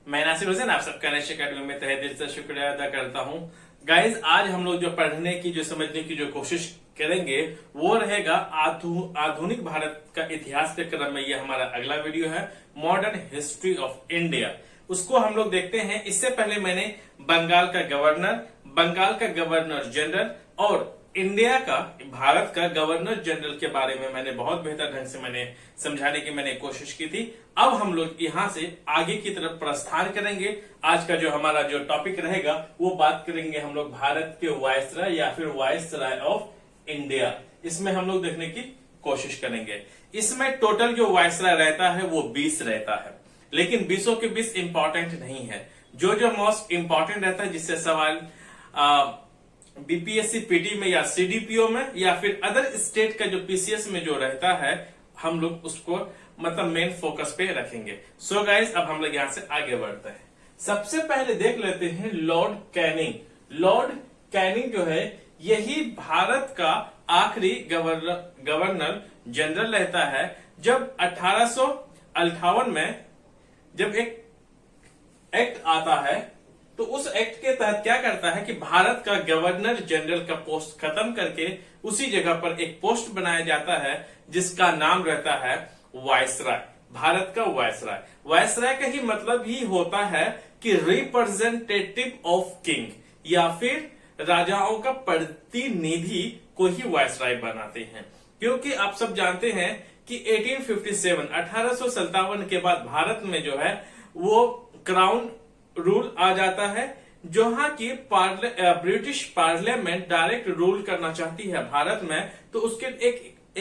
मैं नासिर हुसैन आप सबका नेश अकेडमी में तहे दिल से शुक्रिया अदा करता हूं। गाइज, आज हम लोग जो पढ़ने की जो समझने की जो कोशिश करेंगे वो रहेगा आधुनिक भारत का इतिहास के क्रम में। ये हमारा अगला वीडियो है, मॉडर्न हिस्ट्री ऑफ इंडिया। उसको हम लोग देखते हैं। इससे पहले मैंने बंगाल का गवर्नर जनरल और इंडिया का, भारत का गवर्नर जनरल के बारे में मैंने बहुत बेहतर ढंग से मैंने समझाने की मैंने कोशिश की थी। अब हम लोग यहां से आगे की तरफ प्रस्थान करेंगे। आज का जो हमारा जो टॉपिक रहेगा वो बात करेंगे हम लोग भारत के वायसराय या फिर वायसराय ऑफ इंडिया। इसमें हम लोग देखने की कोशिश करेंगे। इसमें टोटल जो वायसराय रहता है वो 20 रहता है, लेकिन 20 के 20 इंपॉर्टेंट नहीं है। जो मोस्ट इंपॉर्टेंट रहता है, जिससे सवाल बीपीएससी पीटी में या सीडीपीओ में या फिर अदर स्टेट का जो पीसीएस में जो रहता है, हम लोग उसको मतलब मेन फोकस पे रखेंगे। सो गाइस, अब हम लोग यहां से आगे बढ़ते हैं। सबसे पहले देख लेते हैं लॉर्ड कैनिंग। लॉर्ड कैनिंग जो है, यही भारत का आखिरी गवर्नर जनरल रहता है। जब 1858 में जब एक एक्ट आता है, तो उस एक्ट के तहत क्या करता है कि भारत का गवर्नर जनरल का पोस्ट खत्म करके उसी जगह पर एक पोस्ट बनाया जाता है जिसका नाम रहता है वायसराय। भारत का वायसराय। वायसराय का ही मतलब ही होता है कि रिप्रेजेंटेटिव ऑफ किंग, या फिर राजाओं का प्रतिनिधि को ही वायसराय बनाते हैं। क्योंकि आप सब जानते हैं कि 1857 के बाद भारत में जो है वो क्राउन रूल आ जाता है, जहां की ब्रिटिश पार्लियामेंट डायरेक्ट रूल करना चाहती है भारत में। तो उसके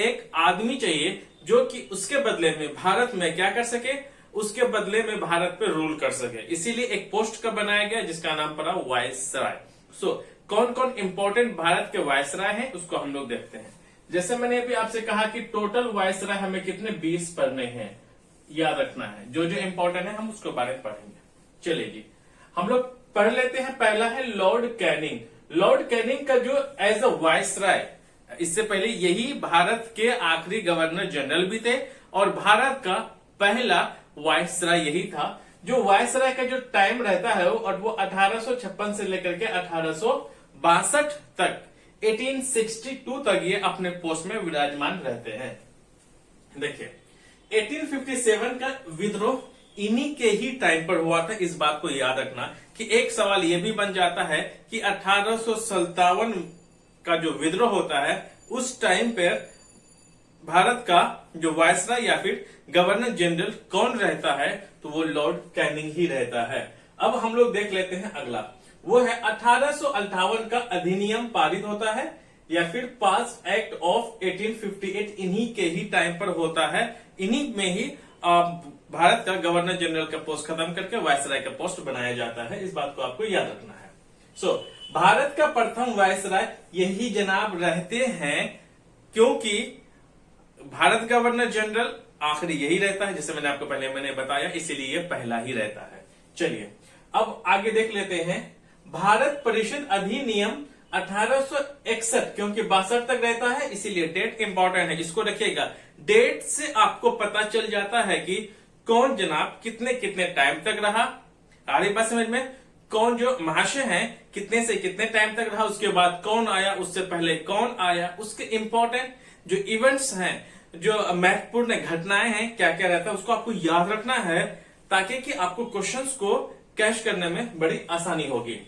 एक आदमी चाहिए जो कि उसके बदले में भारत में क्या कर सके, उसके बदले में भारत पे रूल कर सके। इसीलिए एक पोस्ट का बनाया गया जिसका नाम पड़ा वायसराय। सो कौन कौन इंपॉर्टेंट भारत के वायसराय हैं उसको हम लोग देखते हैं। जैसे मैंने अभी आपसे कहा कि टोटल वायसराय हमें कितने 20 पढ़ने हैं, याद रखना है। जो इंपॉर्टेंट है हम उसके बारे में पढ़ेंगे। चलिए जी, हम लोग पढ़ लेते हैं। पहला है लॉर्ड कैनिंग। लॉर्ड कैनिंग का जो एज अ वायसराय, इससे पहले यही भारत के आखिरी गवर्नर जनरल भी थे और भारत का पहला वायसराय यही था। जो वायसराय का जो टाइम रहता है वो 1856 से लेकर के 1862 तक, 1862 तक ये अपने पोस्ट में विराजमान रहते हैं। देखिए, 1857 का विद्रोह इन्हीं के ही टाइम पर हुआ था। इस बात को याद रखना कि एक सवाल यह भी बन जाता है कि 1857 का जो विद्रोह होता है उस टाइम पर भारत का जो वायसराय या फिर गवर्नर जनरल कौन रहता है, तो वो लॉर्ड कैनिंग ही रहता है। अब हम लोग देख लेते हैं अगला, वो है 1858 का अधिनियम पारित होता है या फिर पास एक्ट ऑफ 1858 इन्हीं के ही टाइम पर होता है। इन्हीं में ही भारत का गवर्नर जनरल का पोस्ट खत्म करके वायसराय का पोस्ट बनाया जाता है। इस बात को आपको याद रखना है। सो भारत का प्रथम वायसराय यही जनाब रहते हैं, क्योंकि भारत गवर्नर जनरल आखिरी यही रहता है, जैसे मैंने आपको पहले बताया, इसीलिए ये पहला ही रहता है। चलिए अब आगे देख लेते हैं। भारत परिषद अधिनियम 1861, क्योंकि 62 तक रहता है इसीलिए डेट इंपॉर्टेंट है, इसको रखिएगा। डेट से आपको पता चल जाता है कि कौन जनाब कितने कितने टाइम तक रहा। आ रही बात समझ में? कौन जो महाशय हैं कितने से कितने टाइम तक रहा, उसके बाद कौन आया, उससे पहले कौन आया, उसके इंपॉर्टेंट जो इवेंट्स हैं, जो महत्वपूर्ण घटनाएं हैं, क्या क्या रहता है उसको आपको याद रखना है, ताकि कि आपको क्वेश्चंस को कैच करने में बड़ी आसानी होगी।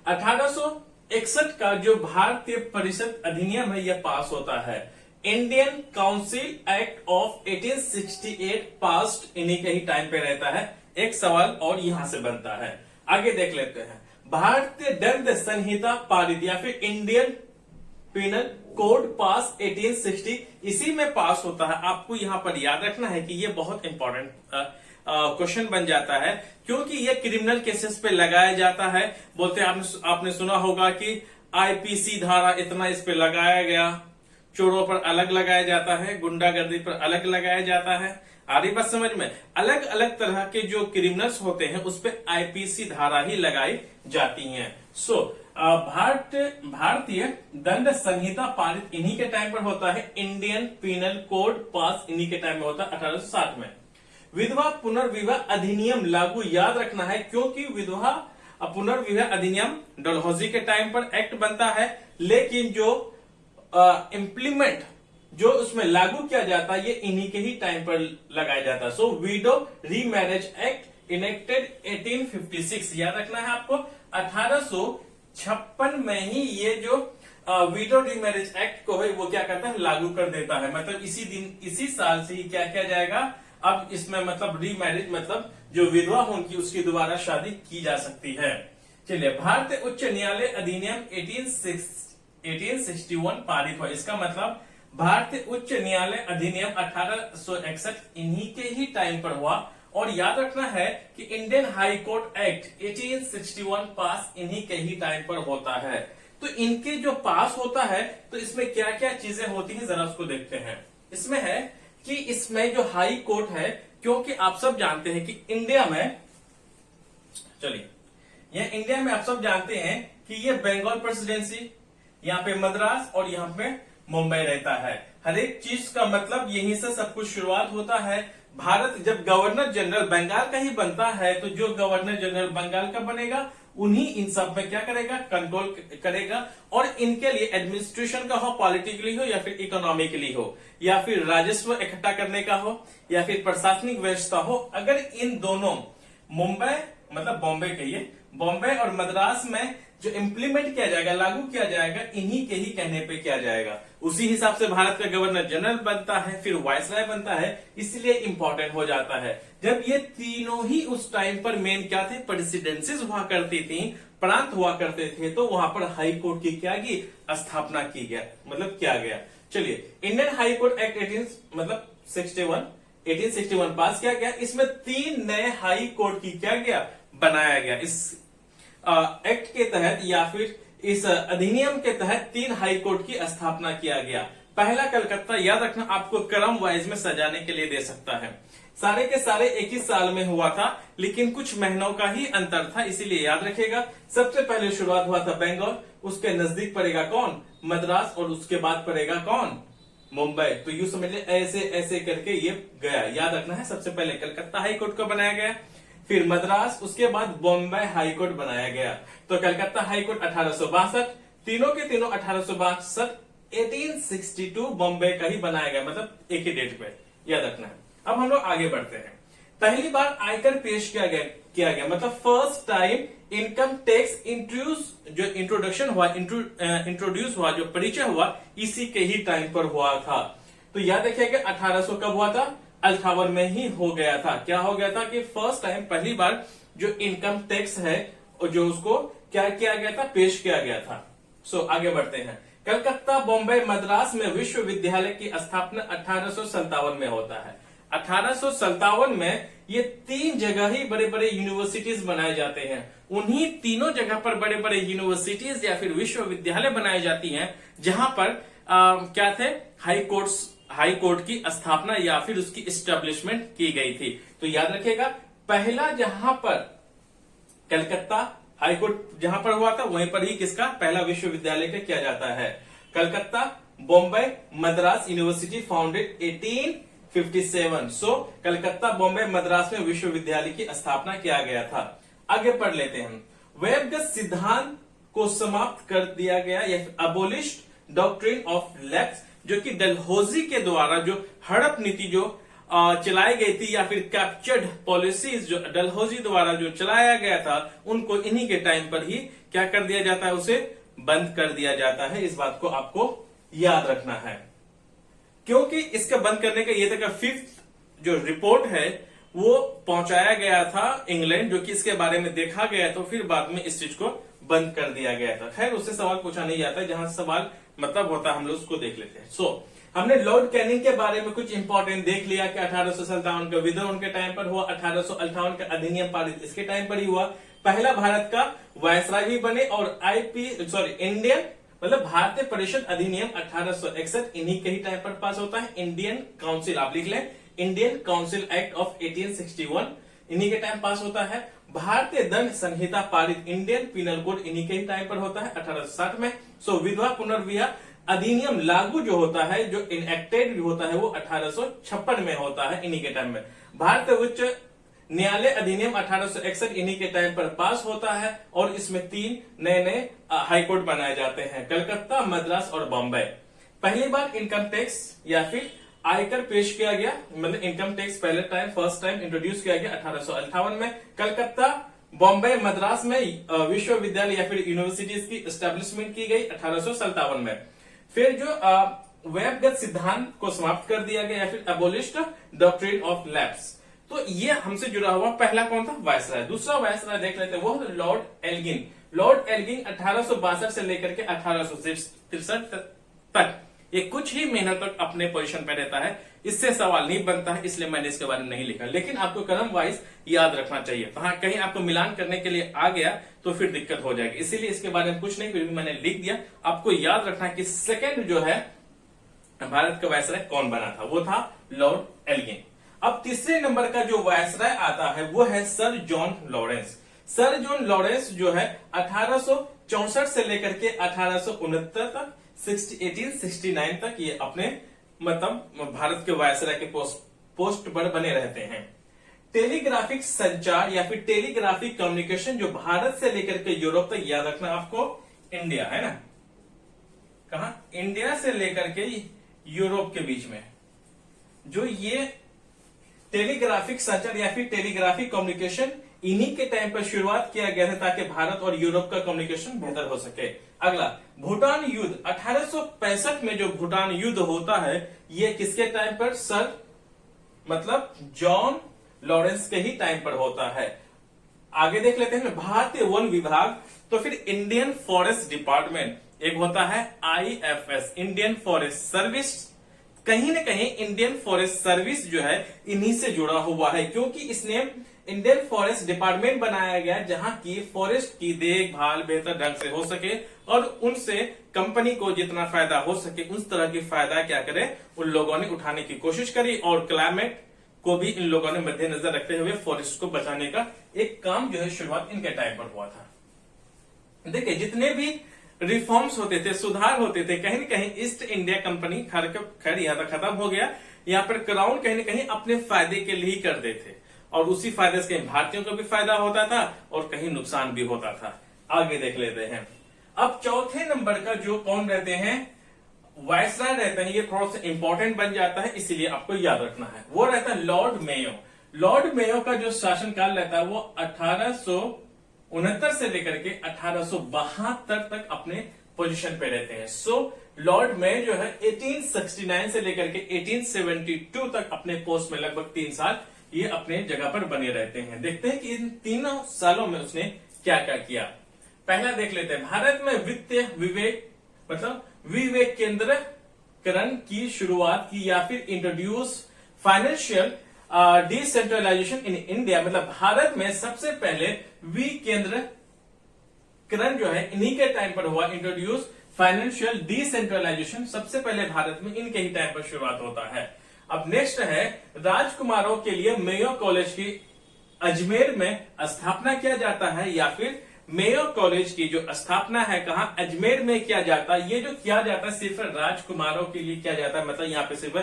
1861 का जो भारतीय परिषद अधिनियम है यह पास होता है। Indian council act of 1868 passed इन्हीं के ही टाइम पे रहता है। एक सवाल और यहां से बनता है, आगे देख लेते हैं। भारतीय दंड संहिता पारित या फिर इंडियन पिनल कोड पास 1860 इसी में पास होता है। आपको यहां पर याद रखना है कि ये बहुत इंपॉर्टेंट क्वेश्चन बन जाता है, क्योंकि ये क्रिमिनल केसेस पे लगाया जाता है। बोलते हैं, आपने सुना होगा कि आईपीसी धारा इतना इस पे लगाया गया, चोरों पर अलग लगाया जाता है, गुंडागर्दी पर अलग लगाया जाता है। आ रही बात समझ में? अलग अलग तरह के जो क्रिमिनल्स होते हैं उस पे आईपीसी धारा ही लगाई जाती हैं। सो भारतीय दंड संहिता पारित इन्हीं के टाइम पर होता है। इंडियन पिनल कोड पास इन्हीं के टाइम में होता है 1860 में। विधवा पुनर्विवाह अधिनियम लागू, याद रखना है, क्योंकि विधवा पुनर्विवाह अधिनियम डलहौजी के टाइम पर एक्ट बनता है, लेकिन जो इम्प्लीमेंट जो उसमें लागू किया जाता है ये इन्हीं के ही टाइम पर लगाया जाता है। सो विडो रीमैरिज एक्ट इनेक्टेड 1856, याद रखना है आपको 1856 में ही ये जो विडो रीमैरिज एक्ट को है वो क्या करता है, लागू कर देता है। मतलब इसी दिन इसी साल से ही क्या किया जाएगा, अब इसमें मतलब रीमैरिज मतलब जो विधवा होंगी उसकी दोबारा शादी की जा सकती है। चलिए, भारतीय उच्च न्यायालय अधिनियम 1861 पारित हुआ। इसका मतलब भारतीय उच्च न्यायालय अधिनियम 1861 इन्हीं के ही टाइम पर हुआ। और याद रखना है कि इंडियन हाई कोर्ट एक्ट 1861 पास इन्हीं के ही टाइम पर होता है। तो इनके जो पास होता है तो इसमें क्या क्या चीजें होती हैं जरा उसको देखते हैं। इसमें है कि इसमें जो हाई कोर्ट है, क्योंकि आप सब जानते हैं कि इंडिया में, चलिए यह इंडिया में आप सब जानते हैं कि ये बंगाल प्रेसिडेंसी, यहाँ पे मद्रास और यहाँ पे मुंबई रहता है। हर एक चीज का मतलब यहीं से सब कुछ शुरुआत होता है। भारत जब गवर्नर जनरल बंगाल का ही बनता है तो जो गवर्नर जनरल बंगाल का बनेगा उन्हीं इन सब में क्या करेगा, कंट्रोल करेगा। और इनके लिए एडमिनिस्ट्रेशन का हो, पॉलिटिकली हो या फिर इकोनॉमिकली हो, या फिर राजस्व इकट्ठा करने का हो, या फिर प्रशासनिक व्यवस्था हो, अगर इन दोनों मुंबई मतलब बॉम्बे कहिए, बॉम्बे और मद्रास में जो इम्प्लीमेंट किया जाएगा, लागू किया जाएगा, इन्हीं के ही कहने पे किया जाएगा। उसी हिसाब से भारत का गवर्नर जनरल बनता है, फिर वायसराय बनता है, इसलिए इंपॉर्टेंट हो जाता है। जब ये तीनों ही उस टाइम पर मेन क्या थे, प्रेसिडेंसीज हुआ करती थी, प्रांत हुआ करते थे, तो वहां पर हाई कोर्ट की क्या की स्थापना की गया, मतलब किया गया। चलिए, इंडियन हाई कोर्ट एक्ट 1861 पास किया गया। इसमें 3 नए हाई कोर्ट की क्या गया, बनाया गया। इस एक्ट के तहत या फिर इस अधिनियम के तहत 3 हाई कोर्ट की स्थापना किया गया। पहला कलकत्ता, याद रखना, आपको क्रम वाइज में सजाने के लिए दे सकता है। सारे के सारे एक ही साल में हुआ था, लेकिन कुछ महीनों का ही अंतर था, इसीलिए याद रखेगा। सबसे पहले शुरुआत हुआ था बंगाल, उसके नजदीक पड़ेगा कौन, मद्रास, और उसके बाद पड़ेगा कौन, मुंबई। तो यूं समझिए ऐसे ऐसे करके ये गया। याद रखना है, सबसे पहले कलकत्ता हाई कोर्ट को बनाया गया, फिर मद्रास, उसके बाद बॉम्बे हाई कोर्ट बनाया गया। तो कलकत्ता हाई कोर्ट 1862, तीनों के तीनों 1862, 1862 बॉम्बे का ही बनाया गया, मतलब एक ही डेट पे, याद रखना है। अब हम लोग आगे बढ़ते हैं। पहली बार आयकर पेश किया गया मतलब first time income tax introduction हुआ, इंट्रोड्यूस हुआ, जो परिचय हुआ, इसी के ही टाइम पर हुआ था। तो याद रखिएगा 1800 कब हुआ था, 58 में ही हो गया था। क्या हो गया था कि फर्स्ट टाइम पहली बार जो इनकम टैक्स है जो उसको क्या किया गया था, पेश किया गया था। सो आगे बढ़ते हैं। कलकत्ता, बॉम्बे, मद्रास में विश्वविद्यालय की स्थापना 1857 में होता है। 1857 में ये 3 जगह ही बड़े बड़े यूनिवर्सिटीज बनाए जाते हैं। उन्हीं तीनों जगह पर बड़े बड़े यूनिवर्सिटीज या फिर विश्वविद्यालय बनाई जाती हैं, जहां पर क्या थे, हाई कोर्ट की स्थापना या फिर उसकी एस्टेब्लिशमेंट की गई थी। तो याद रखिएगा, पहला जहां पर कलकत्ता हाई कोर्ट जहां पर हुआ था, वहीं पर ही किसका पहला विश्वविद्यालय का किया जाता है। Calcutta, Bombay, Madras university founded 1857। सो कलकत्ता, बॉम्बे, मद्रास में विश्वविद्यालय की स्थापना किया गया था। आगे पढ़ लेते हैं। वेबगत सिद्धांत को समाप्त कर दिया गया, या अबोलिश्ड डॉक्ट्रिन ऑफ लैप्स, जो कि डलहौजी के द्वारा जो हड़प नीति जो चलाई गई थी, या फिर कैप्चर्ड पॉलिसीज जो डलहौजी द्वारा जो चलाया गया था, उनको इन्हीं के टाइम पर ही क्या कर दिया जाता है, उसे बंद कर दिया जाता है। इस बात को आपको याद रखना है, क्योंकि इसका बंद करने का ये तक 5th जो रिपोर्ट है वो पहुंचाया गया था इंग्लैंड, जो कि इसके बारे में देखा गया, तो फिर बाद में इस चीज को बंद कर दिया गया था। खैर, उससे सवाल पूछा नहीं जाता, जहां सवाल मतलब होता है हम लोग उसको देख लेते हैं। हमने लॉर्ड कैनिंग के बारे में कुछ इंपॉर्टेंट देख लिया कि 1857 का विद्रोह उनके टाइम पर हुआ, 1858 का अधिनियम पारित इसके टाइम पर ही हुआ। पहला भारत का वायसराय भी बने, और इंडियन मतलब भारतीय परिषद अधिनियम 1861 इन्हीं के ही टाइम पर पास होता है। इंडियन काउंसिल, आप लिख लें, इंडियन काउंसिल एक्ट ऑफ 1861 इन्हीं के टाइम पास होता है। भारतीय दंड संहिता पारित, इंडियन पिनल कोड, इन्हीं के ही टाइम पर होता है 1860 में। सो विधवा पुनर्विवाह अधिनियम लागू जो होता है, जो इनएक्टेड होता है, वो 1856 में होता है, इन्हीं के टाइम में। भारत उच्च न्यायालय अधिनियम 1861 इन्हीं के टाइम पर पास होता है और इसमें 3 नए नए हाईकोर्ट बनाए जाते हैं, कलकत्ता, मद्रास और बॉम्बे। पहली बार इनकम टैक्स या फिर आयकर पेश किया गया, मतलब इनकम टैक्स पहले टाइम फर्स्ट टाइम इंट्रोड्यूस किया गया 1858 में। कलकत्ता, बॉम्बे, मद्रास में विश्वविद्यालय या फिर यूनिवर्सिटीज की एस्टेब्लिशमेंट की गई 1857 में। फिर जो वेबगत सिद्धांत को समाप्त कर दिया गया या फिर एबोलिश्ड डॉक्ट्रिन ऑफ लैप्स। तो ये हमसे जुड़ा हुआ पहला कौन था? वायसराय। दूसरा वायसराय देख लेते हैं, वो लॉर्ड एल्गिन। लॉर्ड एल्गिन 1862 से लेकर के 1863 तक ये कुछ ही महीनों तक अपने पोजीशन पे रहता है। इससे सवाल नहीं बनता है, इसलिए मैंने इसके बारे में नहीं लिखा, लेकिन आपको क्रम वाइज याद रखना चाहिए। तो हाँ, कहीं आपको मिलान करने के लिए आ गया तो फिर दिक्कत हो जाएगी, इसीलिए इसके बारे में कुछ नहीं, फिर भी मैंने लिख दिया। आपको याद रखना कि सेकेंड जो है भारत का वायसराय कौन बना था, वो था लॉर्ड एल्गिन। अब तीसरे नंबर का जो वायसराय आता है वो है sir John Lawrence. Sir John Lawrence जो है 1864 से लेकर के 1869 तक 1869 तक ये अपने मतलब भारत के वायसराय के पोस्ट पर बने रहते हैं। टेलीग्राफिक संचार या फिर टेलीग्राफिक कम्युनिकेशन जो भारत से लेकर के यूरोप तक, याद रखना आपको इंडिया है ना, कहा इंडिया से लेकर के यूरोप के बीच में जो ये टेलीग्राफिक संचार या फिर टेलीग्राफिक कम्युनिकेशन इन्हीं के टाइम पर शुरुआत किया गया था ताकि भारत और यूरोप का कम्युनिकेशन बेहतर हो सके। अगला भूटान युद्ध 1865 में जो भूटान युद्ध होता है ये किसके टाइम पर? सर मतलब जॉन लॉरेंस के ही टाइम पर होता है। आगे देख लेते हैं भारतीय वन विभाग, तो फिर इंडियन फॉरेस्ट डिपार्टमेंट, एक होता है IFS इंडियन फॉरेस्ट सर्विस। कहीं ना कहीं इंडियन फॉरेस्ट सर्विस जो है इन्हीं से जुड़ा हुआ है, क्योंकि इसने इंडियन फॉरेस्ट डिपार्टमेंट बनाया गया जहां की फॉरेस्ट की देखभाल बेहतर ढंग से हो सके और उनसे कंपनी को जितना फायदा हो सके उस तरह की फायदा क्या करे उन लोगों ने उठाने की कोशिश करी, और क्लाइमेट को भी इन लोगों ने मद्देनजर रखते हुए फॉरेस्ट को बचाने का एक काम जो है शुरुआत इनके टाइम पर हुआ था। देखिए जितने भी रिफॉर्म्स होते थे, सुधार होते थे, कहीं न कहीं ईस्ट इंडिया कंपनी खैर यहाँ तक खत्म हो गया। यहाँ पर क्राउन कहीं न कहीं अपने फायदे के लिए ही करते थे और उसी फायदे से कहीं भारतीयों को भी फायदा होता था और कहीं नुकसान भी होता था। आगे देख लेते हैं। अब चौथे नंबर का जो कौन रहते हैं, वायसराय रहते हैं, ये थोड़ा सा इंपॉर्टेंट बन जाता है, इसीलिए आपको याद रखना है। वो रहता है लॉर्ड मेयो। लॉर्ड मेयो का जो शासनकाल रहता है वो 1869 से लेकर के 1872 तक अपने पोजीशन पे रहते हैं। सो लॉर्ड मेयो जो है 1869 से लेकर के 1872 तक अपने पोस्ट में लगभग 3 साल ये अपने जगह पर बने रहते हैं। देखते हैं कि इन तीनों सालों में उसने क्या क्या किया। पहला देख लेते हैं, भारत में वित्तीय विवेक मतलब विवेक केंद्रीकरण की शुरुआत की या फिर introduce financial decentralisation in India, मतलब भारत में सबसे पहले विकेंद्रीकरण जो है इन्हीं के टाइम पर हुआ। इंट्रोड्यूस फाइनेंशियल डिसेंट्रलाइजेशन सबसे पहले भारत में इनके ही टाइम पर शुरुआत होता है। अब नेक्स्ट है राजकुमारों के लिए मेयो कॉलेज की अजमेर में स्थापना किया जाता है, या फिर मेयो कॉलेज की जो स्थापना है कहा अजमेर में किया जाता है। ये जो किया जाता है सिर्फ राजकुमारों के लिए किया जाता है, मतलब यहाँ पे सिर्फ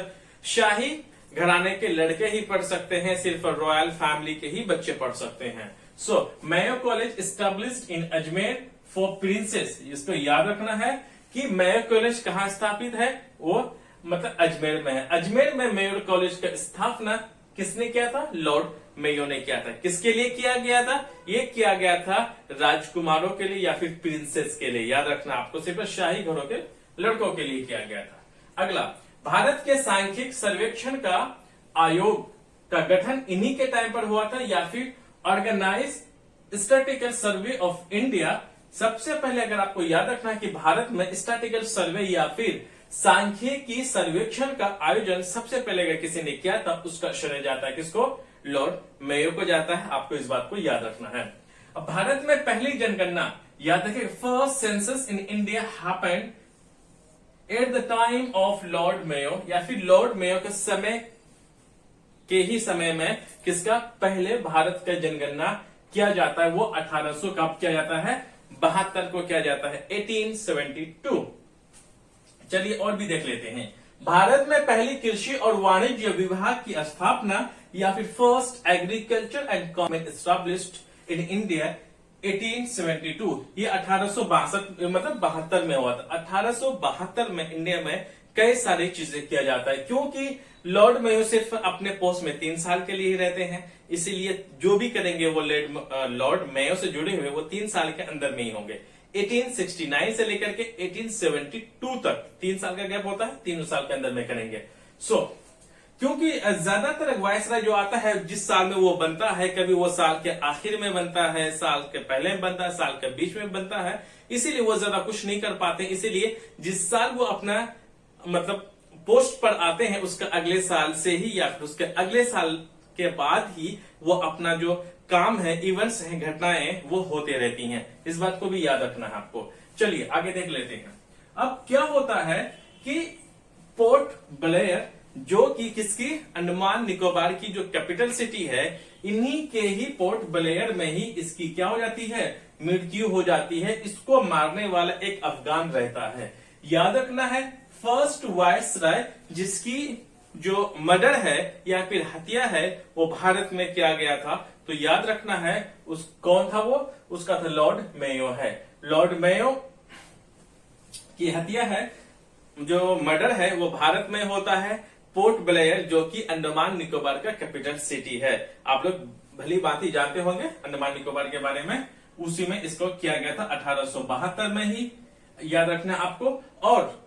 शाही घराने के लड़के ही पढ़ सकते हैं, सिर्फ रॉयल फैमिली के ही बच्चे पढ़ सकते हैं। So Mayo college established in Ajmer for princes, इसको याद रखना है कि मेयो कॉलेज कहाँ स्थापित है, वो मतलब अजमेर में है। अजमेर में मेयो कॉलेज का स्थापना किसने किया था? लॉर्ड मेयो ने किया था। किसके लिए किया गया था? ये किया गया था राजकुमारों के लिए या फिर प्रिंसेस के लिए, याद रखना आपको, सिर्फ शाही घरों के लड़कों के लिए किया गया था। अगला, भारत के सांख्यिक सर्वेक्षण का आयोग का गठन इन्हीं के टाइम पर हुआ था, या फिर organise statistical survey of India. सबसे पहले अगर आपको याद रखना है कि भारत में स्टैटिस्टिकल सर्वे या फिर सांख्यिकी सर्वेक्षण का आयोजन सबसे पहले अगर किसी ने किया था उसका श्रेय जाता है किसको? लॉर्ड मेयो को जाता है। आपको इस बात को याद रखना है। अब भारत में पहली जनगणना, याद रखिए, first census in India happened at the time of Lord Mayo, या फिर लॉर्ड मेयो के समय के ही समय में किसका पहले भारत का जनगणना किया जाता है, वो 1800 कब किया जाता है? 72 को किया जाता है, 1872। चलिए और भी देख लेते हैं। भारत में पहली कृषि और वाणिज्य विभाग की स्थापना या फिर first agriculture and commerce established in India 1872। ये 1862 मतलब 72 में हुआ था। 1872 में इंडिया में कई सारी चीजें किया जाता है, क्योंकि लॉर्ड मेयो सिर्फ अपने पोस्ट में 3 साल के लिए ही रहते हैं, इसीलिए जो भी करेंगे वो लॉर्ड मेयो से जुड़े हुए वो 3 साल के अंदर में ही होंगे। 1869 से लेकर के 1872 तक 3 साल का गैप होता है, 3 साल के अंदर में करेंगे। क्योंकि ज्यादातर वायसराय जो आता है जिस साल में वो बनता है, कभी वो साल के आखिर में बनता है, साल के पहले में बनता है, साल के बीच में बनता है, इसीलिए वो ज्यादा कुछ नहीं कर पाते। इसीलिए जिस साल वो अपना मतलब पोस्ट पर आते हैं उसका अगले साल से ही या फिर उसके अगले साल के बाद ही वो अपना जो काम है, इवेंट्स हैं, घटनाएं वो होते रहती हैं। इस बात को भी याद रखना है आपको। चलिए आगे देख लेते हैं। अब क्या होता है कि पोर्ट ब्लेयर जो कि किसकी, अंडमान निकोबार की जो कैपिटल सिटी है, इन्हीं के ही पोर्ट ब्लेयर में ही इसकी क्या हो जाती है, मृत्यु हो जाती है। इसको मारने वाला एक अफगान रहता है। याद रखना है फर्स्ट वायसराय जिसकी जो मर्डर है या फिर हत्या है वो भारत में किया गया था, तो याद रखना है उस कौन था वो, उसका था लॉर्ड मेयो है। लॉर्ड मेयो की हत्या है, जो मर्डर है वो भारत में होता है, पोर्ट ब्लेयर जो कि अंडमान निकोबार का कैपिटल सिटी है। आप लोग भली बात ही जानते होंगे अंडमान निकोबार के बारे में, उसी में इसको किया गया था 1872 में ही, याद रखना आपको। और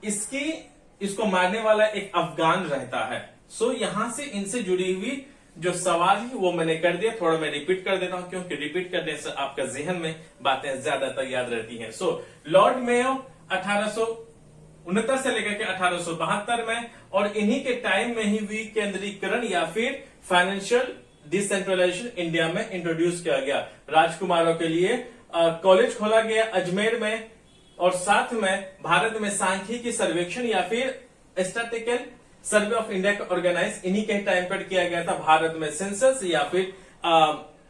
इसको मारने वाला एक अफगान रहता है। यहां से इनसे जुड़ी हुई जो सवाल है वो मैंने कर दिया, थोड़ा मैं रिपीट कर देता हूं क्योंकि रिपीट करने से आपका जहन में बातें ज्यादातर याद रहती हैं। लॉर्ड मेयो 1869 से लेकर के 1872 में, और इन्हीं के टाइम में ही विकेंद्रीकरण या फिर फाइनेंशियल डिसेंट्रलाइजेशन इंडिया में इंट्रोड्यूस किया गया। राजकुमारों के लिए कॉलेज खोला गया अजमेर में, और साथ में भारत में सांख्यिकी सर्वेक्षण या फिर स्टैटिस्टिकल सर्वे ऑफ इंडिया का ऑर्गेनाइज इन्हीं के टाइम पर किया गया था। भारत में सेंसस या फिर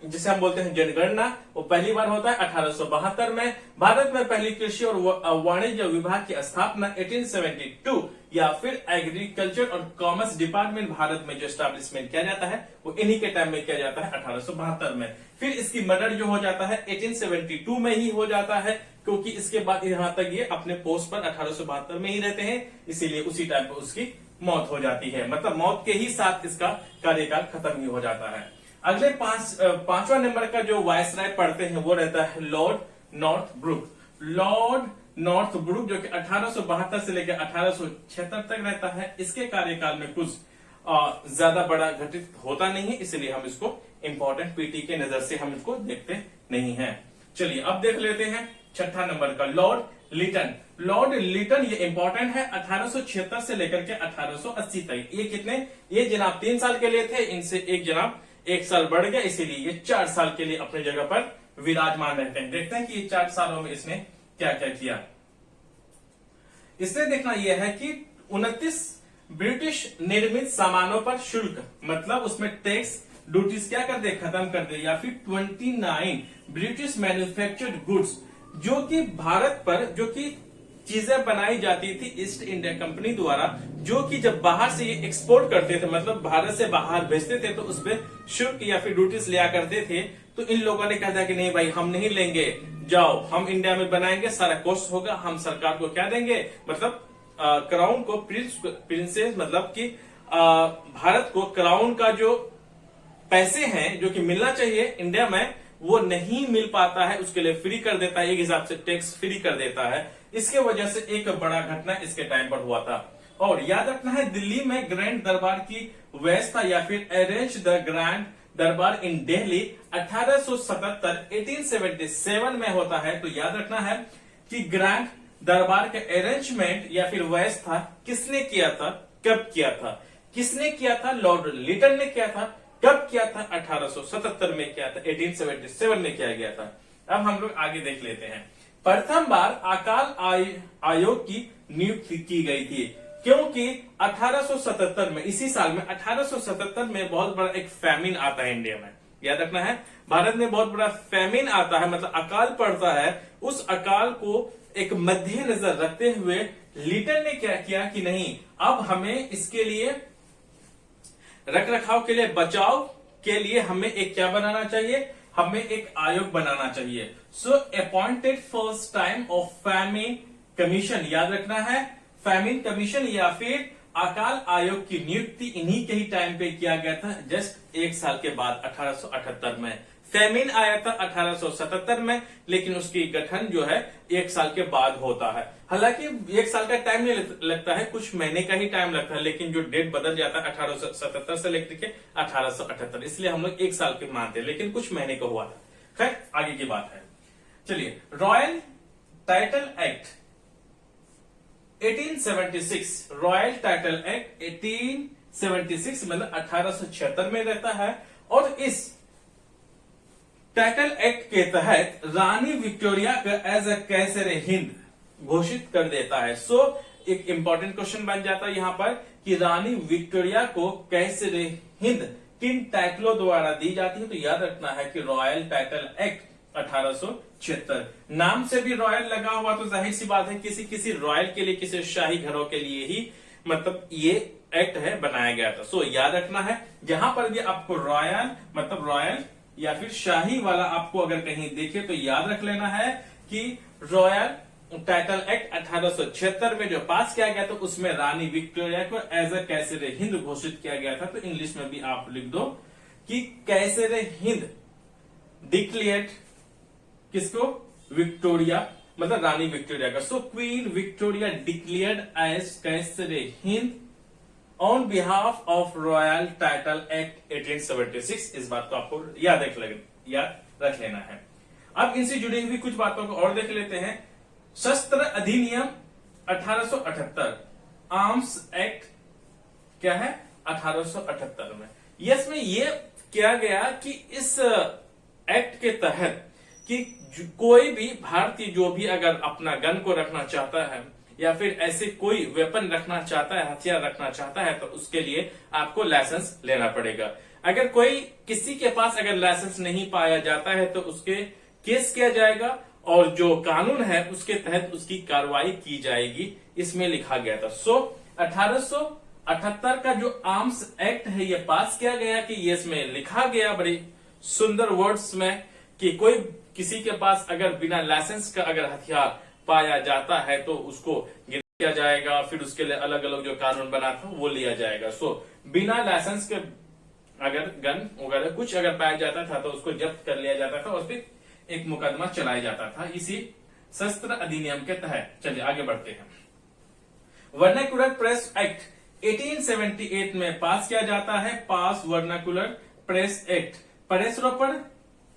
जिसे हम बोलते हैं जनगणना, वो पहली बार होता है 1872 में। भारत में पहली कृषि और वाणिज्य विभाग की स्थापना 1872 या फिर एग्रीकल्चर और कॉमर्स डिपार्टमेंट भारत में जो स्टैब्लिशमेंट किया जाता है वो इन्हीं के टाइम में किया जाता है 1872 में। फिर इसकी मर्डर जो हो जाता है 1872 में ही हो जाता है, क्योंकि इसके बाद यहां तक ये अपने पोस्ट पर 1872 में ही रहते हैं, इसीलिए उसी टाइम पर उसकी मौत हो जाती है। मतलब मौत के ही साथ इसका कार्यकाल खत्म ही हो जाता है। अगले पांचवा नंबर का जो वायसराय पढ़ते हैं वो रहता है लॉर्ड नॉर्थब्रुक। लॉर्ड नॉर्थब्रुक जो कि 1872 से लेकर 1876 तक रहता है। इसके कार्यकाल में कुछ ज्यादा बड़ा घटित होता नहीं है, इसलिए हम इसको इंपॉर्टेंट पीटी के नजर से हम इसको देखते नहीं है। चलिए अब देख लेते हैं छठा नंबर का लॉर्ड लिटन। लॉर्ड लिटन ये इंपॉर्टेंट है, 1876 से लेकर के 1880 तक। ये कितने, ये जनाब 3 साल के लिए थे, इनसे एक जनाब 1 साल बढ़ गया, इसीलिए ये 4 साल के लिए अपनी जगह पर विराजमान रहते हैं। देखते हैं कि ये 4 सालों में इसने क्या क्या किया। इससे देखना यह है कि 29 ब्रिटिश निर्मित सामानों पर शुल्क, मतलब उसमें टैक्स ड्यूटीज क्या कर दे, खत्म कर दे। या फिर 29 ब्रिटिश मैन्युफैक्चर्ड गुड्स, जो कि भारत पर जो कि चीजें बनाई जाती थी ईस्ट इंडिया कंपनी द्वारा, जो कि जब बाहर से ये एक्सपोर्ट करते थे, मतलब भारत से बाहर भेजते थे, तो उस पर शुल्क या फिर ड्यूटीज लिया करते थे। तो इन लोगों ने कहा था कि नहीं भाई हम नहीं लेंगे, जाओ हम इंडिया में बनाएंगे, सारा कॉस्ट होगा, हम सरकार को क्या देंगे, मतलब क्राउन को प्रिंसेस, मतलब कि भारत को क्राउन का जो पैसे हैं जो कि मिलना चाहिए इंडिया में वो नहीं मिल पाता है, उसके लिए फ्री कर देता है, एक हिसाब से टैक्स फ्री कर देता है। इसके वजह से एक बड़ा घटना इसके टाइम पर हुआ था। और याद रखना है दिल्ली में ग्रैंड दरबार की व्यवस्था या फिर अरेंज द ग्रैंड दरबार इन दिल्ली 1877 में होता है। तो याद रखना है कि ग्रैंड दरबार के अरेंजमेंट या फिर व्यवस्था किसने किया था, कब किया था, किसने किया था, लॉर्ड लिटन ने किया था। कब किया था, 1877 में किया था, 1877 में किया गया था। अब हम लोग आगे देख लेते हैं। प्रथम बार अकाल आयोग की नियुक्ति की गई थी, क्योंकि 1877 में, इसी साल में 1877 में बहुत बड़ा एक फैमिन आता है इंडिया में। याद रखना है भारत में बहुत बड़ा फैमिन आता है, मतलब अकाल पड़ता है। उस अकाल को एक मद्देनजर रखते हुए लिटन ने क्या किया कि नहीं, अब हमें इसके लिए रख रखाव के लिए, बचाव के लिए हमें एक क्या बनाना चाहिए, हमें एक आयोग बनाना चाहिए। So appointed first time of famine commission, याद रखना है फैमिन कमीशन या फिर अकाल आयोग की नियुक्ति इन्हीं के ही टाइम पे किया गया था, जस्ट एक साल के बाद 1878 में। फैमिन आया था 1877 में, लेकिन उसकी गठन जो है एक साल के बाद होता है। हालांकि एक साल का टाइम नहीं लगता है, कुछ महीने का ही टाइम लगता है, लेकिन जो डेट बदल जाता है 1877 से लेकर के 1878, इसलिए हम लोग एक साल के मानते हैं, लेकिन कुछ महीने का हुआ था। खैर आगे की बात है। चलिए, royal title act 1876, royal title act 1876 मतलब 1876 में रहता है, और इस टाइटल एक्ट के तहत रानी विक्टोरिया को एज अ कैसर हिंद घोषित कर देता है। सो एक इंपॉर्टेंट क्वेश्चन बन जाता है यहां पर कि रानी विक्टोरिया को कैसर हिंद किन टाइटलों द्वारा दी जाती है, तो याद रखना है कि रॉयल टाइटल एक्ट 1876, नाम से भी रॉयल लगा हुआ, तो जाहिर सी बात है किसी किसी रॉयल के लिए, किसी शाही घरों के लिए ही मतलब ये एक्ट है बनाया गया था। सो याद रखना है, जहां पर भी आपको रॉयल मतलब रॉयल या फिर शाही वाला आपको अगर कहीं देखे तो याद रख लेना है कि रॉयल टाइटल एक्ट 1876 में जो पास किया गया था उसमें रानी विक्टोरिया को एज अ कैसर हिंद घोषित किया गया था। तो इंग्लिश में भी आप लिख दो कि कैसर हिंद डिक्लेयर्ड किसको, विक्टोरिया मतलब रानी विक्टोरिया का। So Queen Victoria declared as Kaiser Hind on behalf of royal title act 1876। इस बात को आपको याद रख लेना है। अब इनसे जुड़ी हुई कुछ बातों को और देख लेते हैं। शस्त्र अधिनियम 1878, आर्म्स एक्ट क्या है 1878 में। इसमें यह किया गया कि इस एक्ट के तहत कि कोई भी भारतीय जो भी अगर अपना गन को रखना चाहता है या फिर ऐसे कोई वेपन रखना चाहता है, हथियार रखना चाहता है, तो उसके लिए आपको लाइसेंस लेना पड़ेगा। अगर कोई किसी के पास अगर लाइसेंस नहीं पाया जाता है तो उसके केस किया जाएगा और जो कानून है उसके तहत उसकी कार्रवाई की जाएगी, इसमें लिखा गया था। सो 1878 का जो आर्म्स एक्ट है ये पास किया गया कि ये इसमें लिखा गया बड़े सुंदर वर्ड्स में कि कोई किसी के पास अगर बिना लाइसेंस का अगर हथियार पाया जाता है तो उसको गिरफ्तार किया जाएगा, फिर उसके लिए अलग अलग जो कानून बना था वो लिया जाएगा। सो बिना लाइसेंस के अगर गन वगैरह कुछ अगर पाया जाता था तो उसको जब्त कर लिया जाता था, उस पर एक मुकदमा चलाया जाता था इसी शस्त्र अधिनियम के तहत। चलिए आगे बढ़ते हैं। वर्नाकुलर प्रेस एक्ट 1878 में पास किया जाता है। पास वर्नाकुलर प्रेस एक्ट, प्रेसरों पर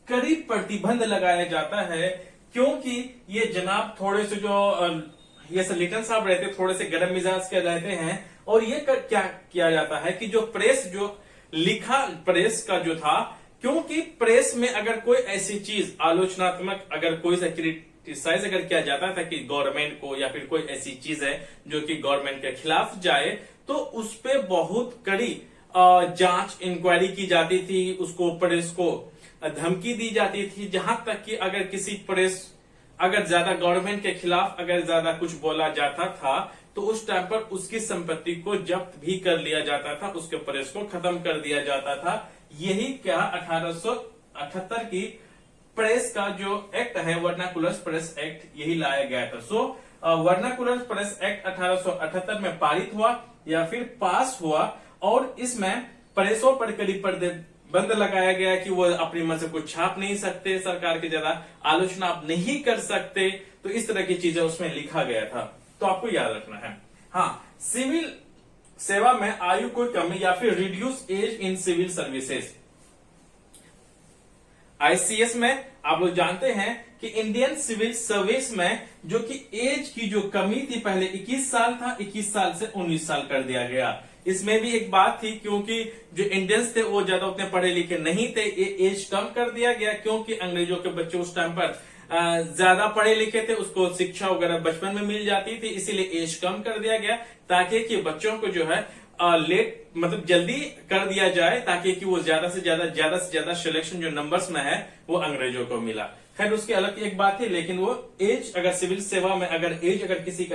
कड़ी प्रतिबंध लगाया जाता है, क्योंकि ये जनाब थोड़े से जो ये लिटन साहब रहते थोड़े से गर्म मिजाज के रहते हैं, और ये क्या किया जाता है कि जो प्रेस जो लिखा प्रेस का जो था, क्योंकि प्रेस में अगर कोई ऐसी चीज आलोचनात्मक अगर कोई सा क्रिटिसाइज अगर किया जाता था कि गवर्नमेंट को या फिर कोई ऐसी चीज है जो कि गवर्नमेंट के खिलाफ जाए, तो उस पे बहुत कड़ी जांच इंक्वायरी की जाती थी, उसको प्रेस को धमकी दी जाती थी, जहां तक कि अगर किसी प्रेस अगर ज्यादा गवर्नमेंट के खिलाफ अगर ज्यादा कुछ बोला जाता था तो उस टाइम पर उसकी संपत्ति को जब्त भी कर लिया जाता था, उसके प्रेस को खत्म कर दिया जाता था। यही क्या 1878 की प्रेस का जो एक्ट है वर्नाकुलर प्रेस एक्ट, यही लाया गया था। सो वर्नाकुलर प्रेस एक्ट 1878 में पारित हुआ या फिर पास हुआ, और इसमें प्रेसों पर कड़ी प्रतिबंध लगाया गया कि वो अपनी मन से कुछ छाप नहीं सकते, सरकार की ज्यादा आलोचना आप नहीं कर सकते, तो इस तरह की चीजें उसमें लिखा गया था। तो आपको याद रखना है। हाँ, सिविल सेवा में आयु कोई कमी या फिर reduce age in civil services, ICS में आप लोग जानते हैं कि इंडियन सिविल सर्विस में जो कि एज की जो कमी थी, पहले 21 साल था, 21 साल से 19 साल कर दिया गया। इसमें भी एक बात थी, क्योंकि जो इंडियंस थे वो ज्यादा उतने पढ़े लिखे नहीं थे, ये एज कम कर दिया गया, क्योंकि अंग्रेजों के बच्चे उस टाइम पर ज्यादा पढ़े लिखे थे, उसको शिक्षा वगैरह बचपन में मिल जाती थी, इसीलिए एज कम कर दिया गया ताकि कि बच्चों को जो है लेट मतलब जल्दी कर दिया जाए, ताकि कि वो ज्यादा से ज्यादा सिलेक्शन जो नंबर्स में है वो अंग्रेजों को मिला। खैर उसकी अलग एक बात है, लेकिन वो एज अगर सिविल सेवा में अगर एज अगर किसी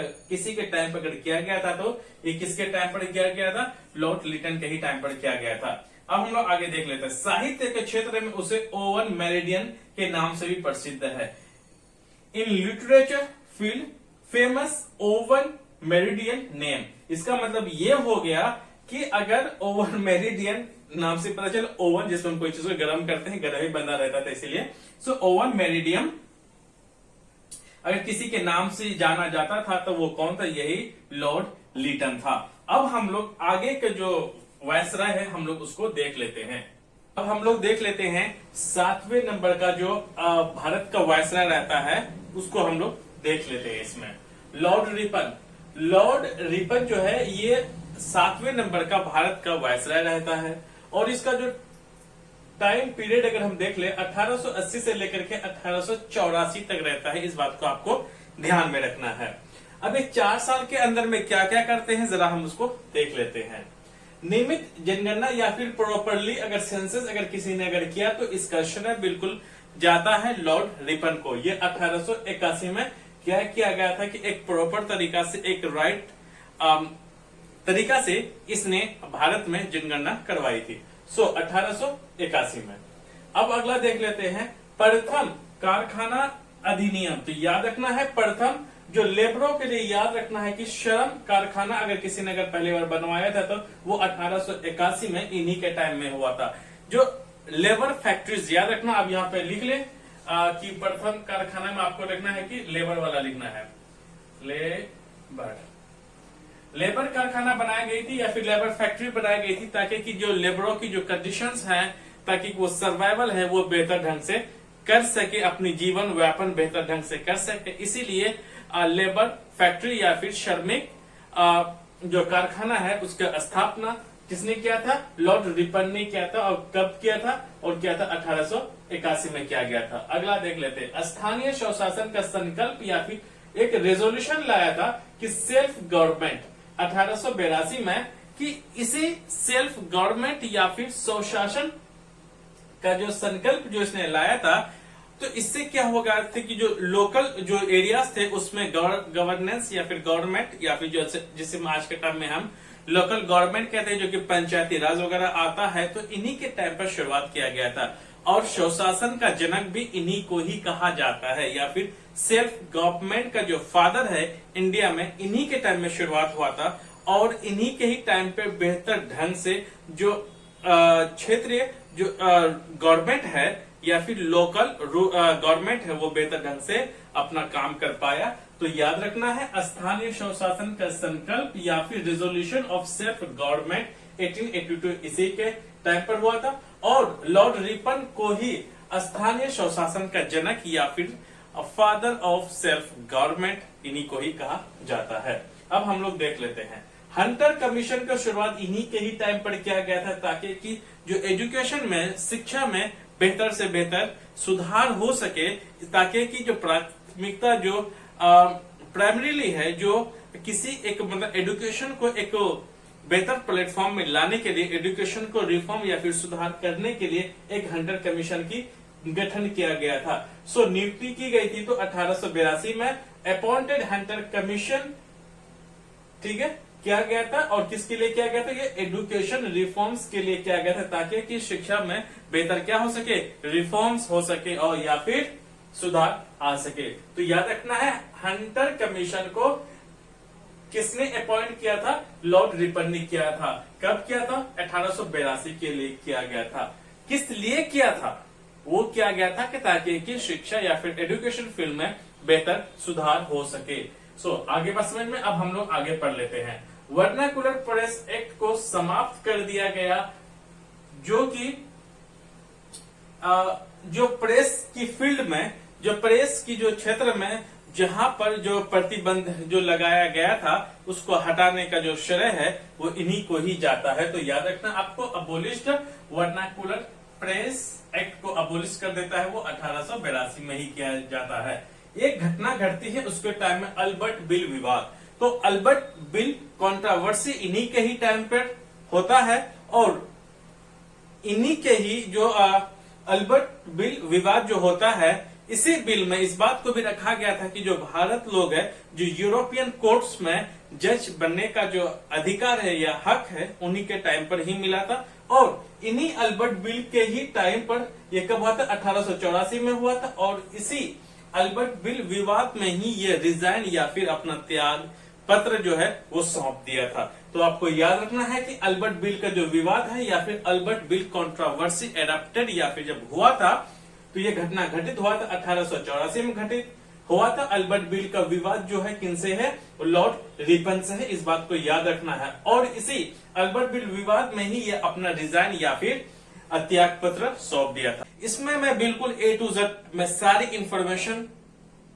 के टाइम पर अगर किया गया था तो ये किसके टाइम पर किया गया था? लॉर्ड लिटन के ही टाइम पर किया गया था। अब हम लोग आगे देख लेते हैं। साहित्य के क्षेत्र में उसे ओवन मेरिडियन के नाम से भी प्रसिद्ध है। In literature field famous oven meridian name. इसका मतलब ये हो गया कि अगर ओवन मेरिडियन नाम से पता चले, ओवन जिसमें हम कोई चीज को गर्म करते हैं, गर्म ही बना रहता था इसीलिए। सो ओवन मेरिडियन अगर किसी के नाम से जाना जाता था तो वो कौन था? यही लॉर्ड लिटन था। अब हम लोग आगे के जो वायसराय है हम लोग उसको देख लेते हैं। अब हम लोग देख लेते हैं 7वें नंबर का जो भारत का वायसराय रहता है उसको हम लोग देख लेते हैं। इसमें लॉर्ड रिपन जो है ये 7वें नंबर का भारत का वायसराय रहता है, और इसका जो टाइम पीरियड अगर हम देख ले 1880 से लेकर के 1884 तक रहता है। इस बात को आपको ध्यान में रखना है। अब ये 4 साल के अंदर में क्या क्या करते हैं जरा हम उसको देख लेते हैं। नियमित जनगणना या फिर प्रॉपरली अगर सेंसस अगर किसी ने अगर किया तो इसका श्रेय बिल्कुल जाता है लॉर्ड रिपन को। ये 1881 में क्या किया गया था कि एक प्रॉपर तरीका से एक राइट तरीका से इसने भारत में जनगणना करवाई थी। 1881 में। अब अगला देख लेते हैं प्रथम कारखाना अधिनियम। तो याद रखना है प्रथम जो लेबरों के लिए याद रखना है कि श्रम कारखाना अगर किसी ने अगर पहली बार बनवाया था तो वो 1881 में इन्हीं के टाइम में हुआ था। जो लेबर फैक्ट्रीज याद रखना, आप यहाँ पे लिख ले कि प्रथम कारखाना में आपको लिखना है कि लेबर वाला लिखना है। लेबर कारखाना बनाई गई थी या फिर लेबर फैक्ट्री बनाई गई थी ताकि कि जो लेबरों की जो कंडीशंस हैं ताकि वो सर्वाइवल है वो बेहतर ढंग से कर सके, अपनी जीवन व्यापन बेहतर ढंग से कर सके। इसीलिए लेबर फैक्ट्री या फिर श्रमिक जो कारखाना है उसका स्थापना किसने किया था? लॉर्ड रिपन ने किया था। और कब किया था? और किया था 1881 में किया गया था। अगला देख लेते हैं। स्थानीय स्वशासन का संकल्प या फिर एक रेजोल्यूशन लाया था कि सेल्फ गवर्नमेंट 1882 में, कि इसे सेल्फ गवर्नमेंट या फिर स्वशासन का जो संकल्प जो इसने लाया था तो इससे क्या होगा थे कि जो लोकल जो एरियाज थे उसमें गवर्नेंस या फिर गवर्नमेंट या फिर जो जिसे आज के टाइम में हम लोकल गवर्नमेंट कहते हैं जो कि पंचायती राज वगैरह आता है, तो इन्हीं के टाइम पर शुरुआत किया गया था। और स्वशासन का जनक भी इन्हीं को ही कहा जाता है या फिर सेल्फ गवर्नमेंट का जो फादर है इंडिया में, इन्हीं के टाइम में शुरुआत हुआ था। और इन्हीं के ही टाइम पे बेहतर ढंग से जो क्षेत्रीय जो गवर्नमेंट है या फिर लोकल गवर्नमेंट है वो बेहतर ढंग से अपना काम कर पाया। तो याद रखना है स्थानीय स्वशासन का संकल्प या फिर रिजोल्यूशन ऑफ सेल्फ गवर्नमेंट 1882 इसी के टाइम पर हुआ था। और लॉर्ड रिपन को ही स्थानीय स्वशासन का जनक या फिर फादर ऑफ सेल्फ गवर्नमेंट इन्हीं को ही कहा जाता है। अब हम लोग देख लेते हैं हंटर कमीशन का शुरुआत इन्हीं के ही टाइम पर किया गया था ताकि कि जो एजुकेशन में शिक्षा में बेहतर से बेहतर सुधार हो सके, ताकि कि जो प्राथमिकता जो प्राइमरीली है जो किसी एक मतलब एजुकेशन को एक बेहतर प्लेटफॉर्म में लाने के लिए एजुकेशन को रिफॉर्म या फिर सुधार करने के लिए एक हंटर कमीशन की गठन किया गया था। नियुक्ति की गई थी तो 1882 में अपॉइंटेड हंटर कमीशन, ठीक है, किया गया था। और किसके लिए किया गया था? ये एजुकेशन रिफॉर्म्स के लिए किया गया था ताकि कि शिक्षा में बेहतर क्या हो सके, रिफॉर्म्स हो सके और या फिर सुधार आ सके। तो याद रखना है हंटर कमीशन को किसने अपॉइंट किया था? लॉर्ड रिपन ने किया था। कब किया था? 1882 के लिए किया गया था। किस लिए किया था? वो किया गया था कि ताकि कि शिक्षा या फिर एजुकेशन फील्ड में बेहतर सुधार हो सके। आगे बस समझ में। अब हम लोग आगे पढ़ लेते हैं। वर्नाकुलर प्रेस एक्ट को समाप्त कर दिया गया जो कि जो प्रेस की फील्ड में, जो प्रेस की जो क्षेत्र में जहां पर जो प्रतिबंध जो लगाया गया था उसको हटाने का जो श्रेय है वो इन्हीं को ही जाता है। तो याद रखना आपको अबोलिश्ड वर्नाकुलर प्रेस एक्ट को अबोलिश कर देता है वो 1882 में ही किया जाता है। एक घटना घटती है उसके टाइम में अल्बर्ट बिल विवाद। तो अल्बर्ट बिल कंट्रोवर्सी इन्हीं के ही टाइम पर होता है और इन्हीं के ही जो अल्बर्ट बिल विवाद जो होता है, इसी बिल में इस बात को भी रखा गया था कि जो भारत लोग है, जो यूरोपियन कोर्ट्स में जज बनने का जो अधिकार है या हक है, उन्हीं के टाइम पर ही मिला था। और इन्हीं अल्बर्ट बिल के ही टाइम पर यह कब हुआ था, 1884 में हुआ था। और इसी अल्बर्ट बिल विवाद में ही ये रिजाइन या फिर अपना त्याग पत्र जो है वो सौंप दिया था। तो आपको याद रखना है कि अल्बर्ट बिल का जो विवाद है या फिर अल्बर्ट बिल कंट्रोवर्सी एडॉप्टेड या फिर जब हुआ था, तो ये घटना घटित हुआ था 1884 में घटित हुआ था। अल्बर्ट बिल का विवाद जो है किनसे है, लॉर्ड रिपन से है, इस बात को याद रखना है। और इसी अल्बर्ट बिल विवाद में ही ये अपना रिजाइन या फिर त्याग पत्र सौंप दिया था। इसमें मैं बिल्कुल A to Z में सारी इंफॉर्मेशन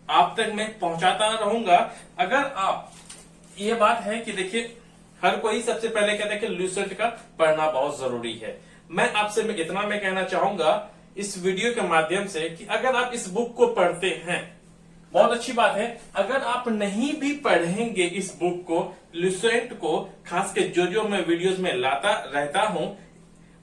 आप तक मैं पहुंचाता रहूंगा। अगर आप ये बात है कि देखिए, हर कोई सबसे पहले कहता है कि लुसेंट का पढ़ना बहुत जरूरी है। मैं आपसे इतना मैं कहना चाहूंगा इस वीडियो के माध्यम से कि अगर आप इस बुक को पढ़ते हैं, बहुत अच्छी बात है। अगर आप नहीं भी पढ़ेंगे इस बुक को, लुसेंट को, खास के जो मैं वीडियोस में लाता रहता हूं,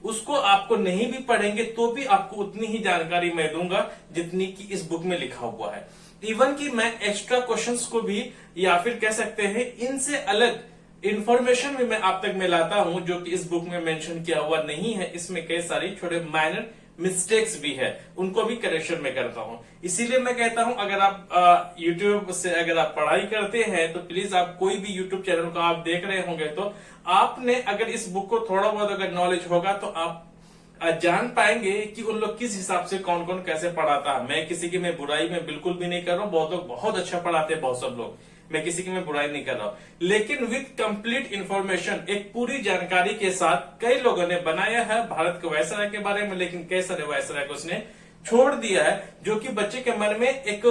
उसको आपको नहीं भी पढ़ेंगे तो भी आपको उतनी ही जानकारी मैं दूंगा जितनी की इस बुक में लिखा हुआ है। इवन कि मैं एक्स्ट्रा क्वेश्चंस को भी या फिर कह सकते हैं इनसे अलग इंफॉर्मेशन भी मैं आप तक में लाता हूं जो कि इस बुक में मेंशन किया हुआ नहीं है। इसमें कई सारी छोटे माइनर मिस्टेक्स भी है, उनको भी करेक्शन में करता हूं। इसीलिए मैं कहता हूं अगर आप YouTube से अगर आप पढ़ाई करते हैं तो प्लीज आप कोई भी YouTube चैनल को आप देख रहे होंगे तो आपने अगर इस बुक को थोड़ा बहुत अगर नॉलेज होगा तो आप जान पाएंगे कि उन लोग किस हिसाब से कौन कौन कैसे पढ़ाता है। मैं किसी की मैं बुराई में बिल्कुल भी नहीं कर रहा हूँ, बहुत लोग बहुत अच्छा पढ़ाते हैं, बहुत सब लोग, मैं किसी की मैं बुराई नहीं कर रहा हूं, लेकिन विद कंप्लीट इंफॉर्मेशन, एक पूरी जानकारी के साथ कई लोगों ने बनाया है भारत के वायसराय के बारे में, लेकिन कई सारे वायसराय को उसने छोड़ दिया है जो कि बच्चे के मन में एक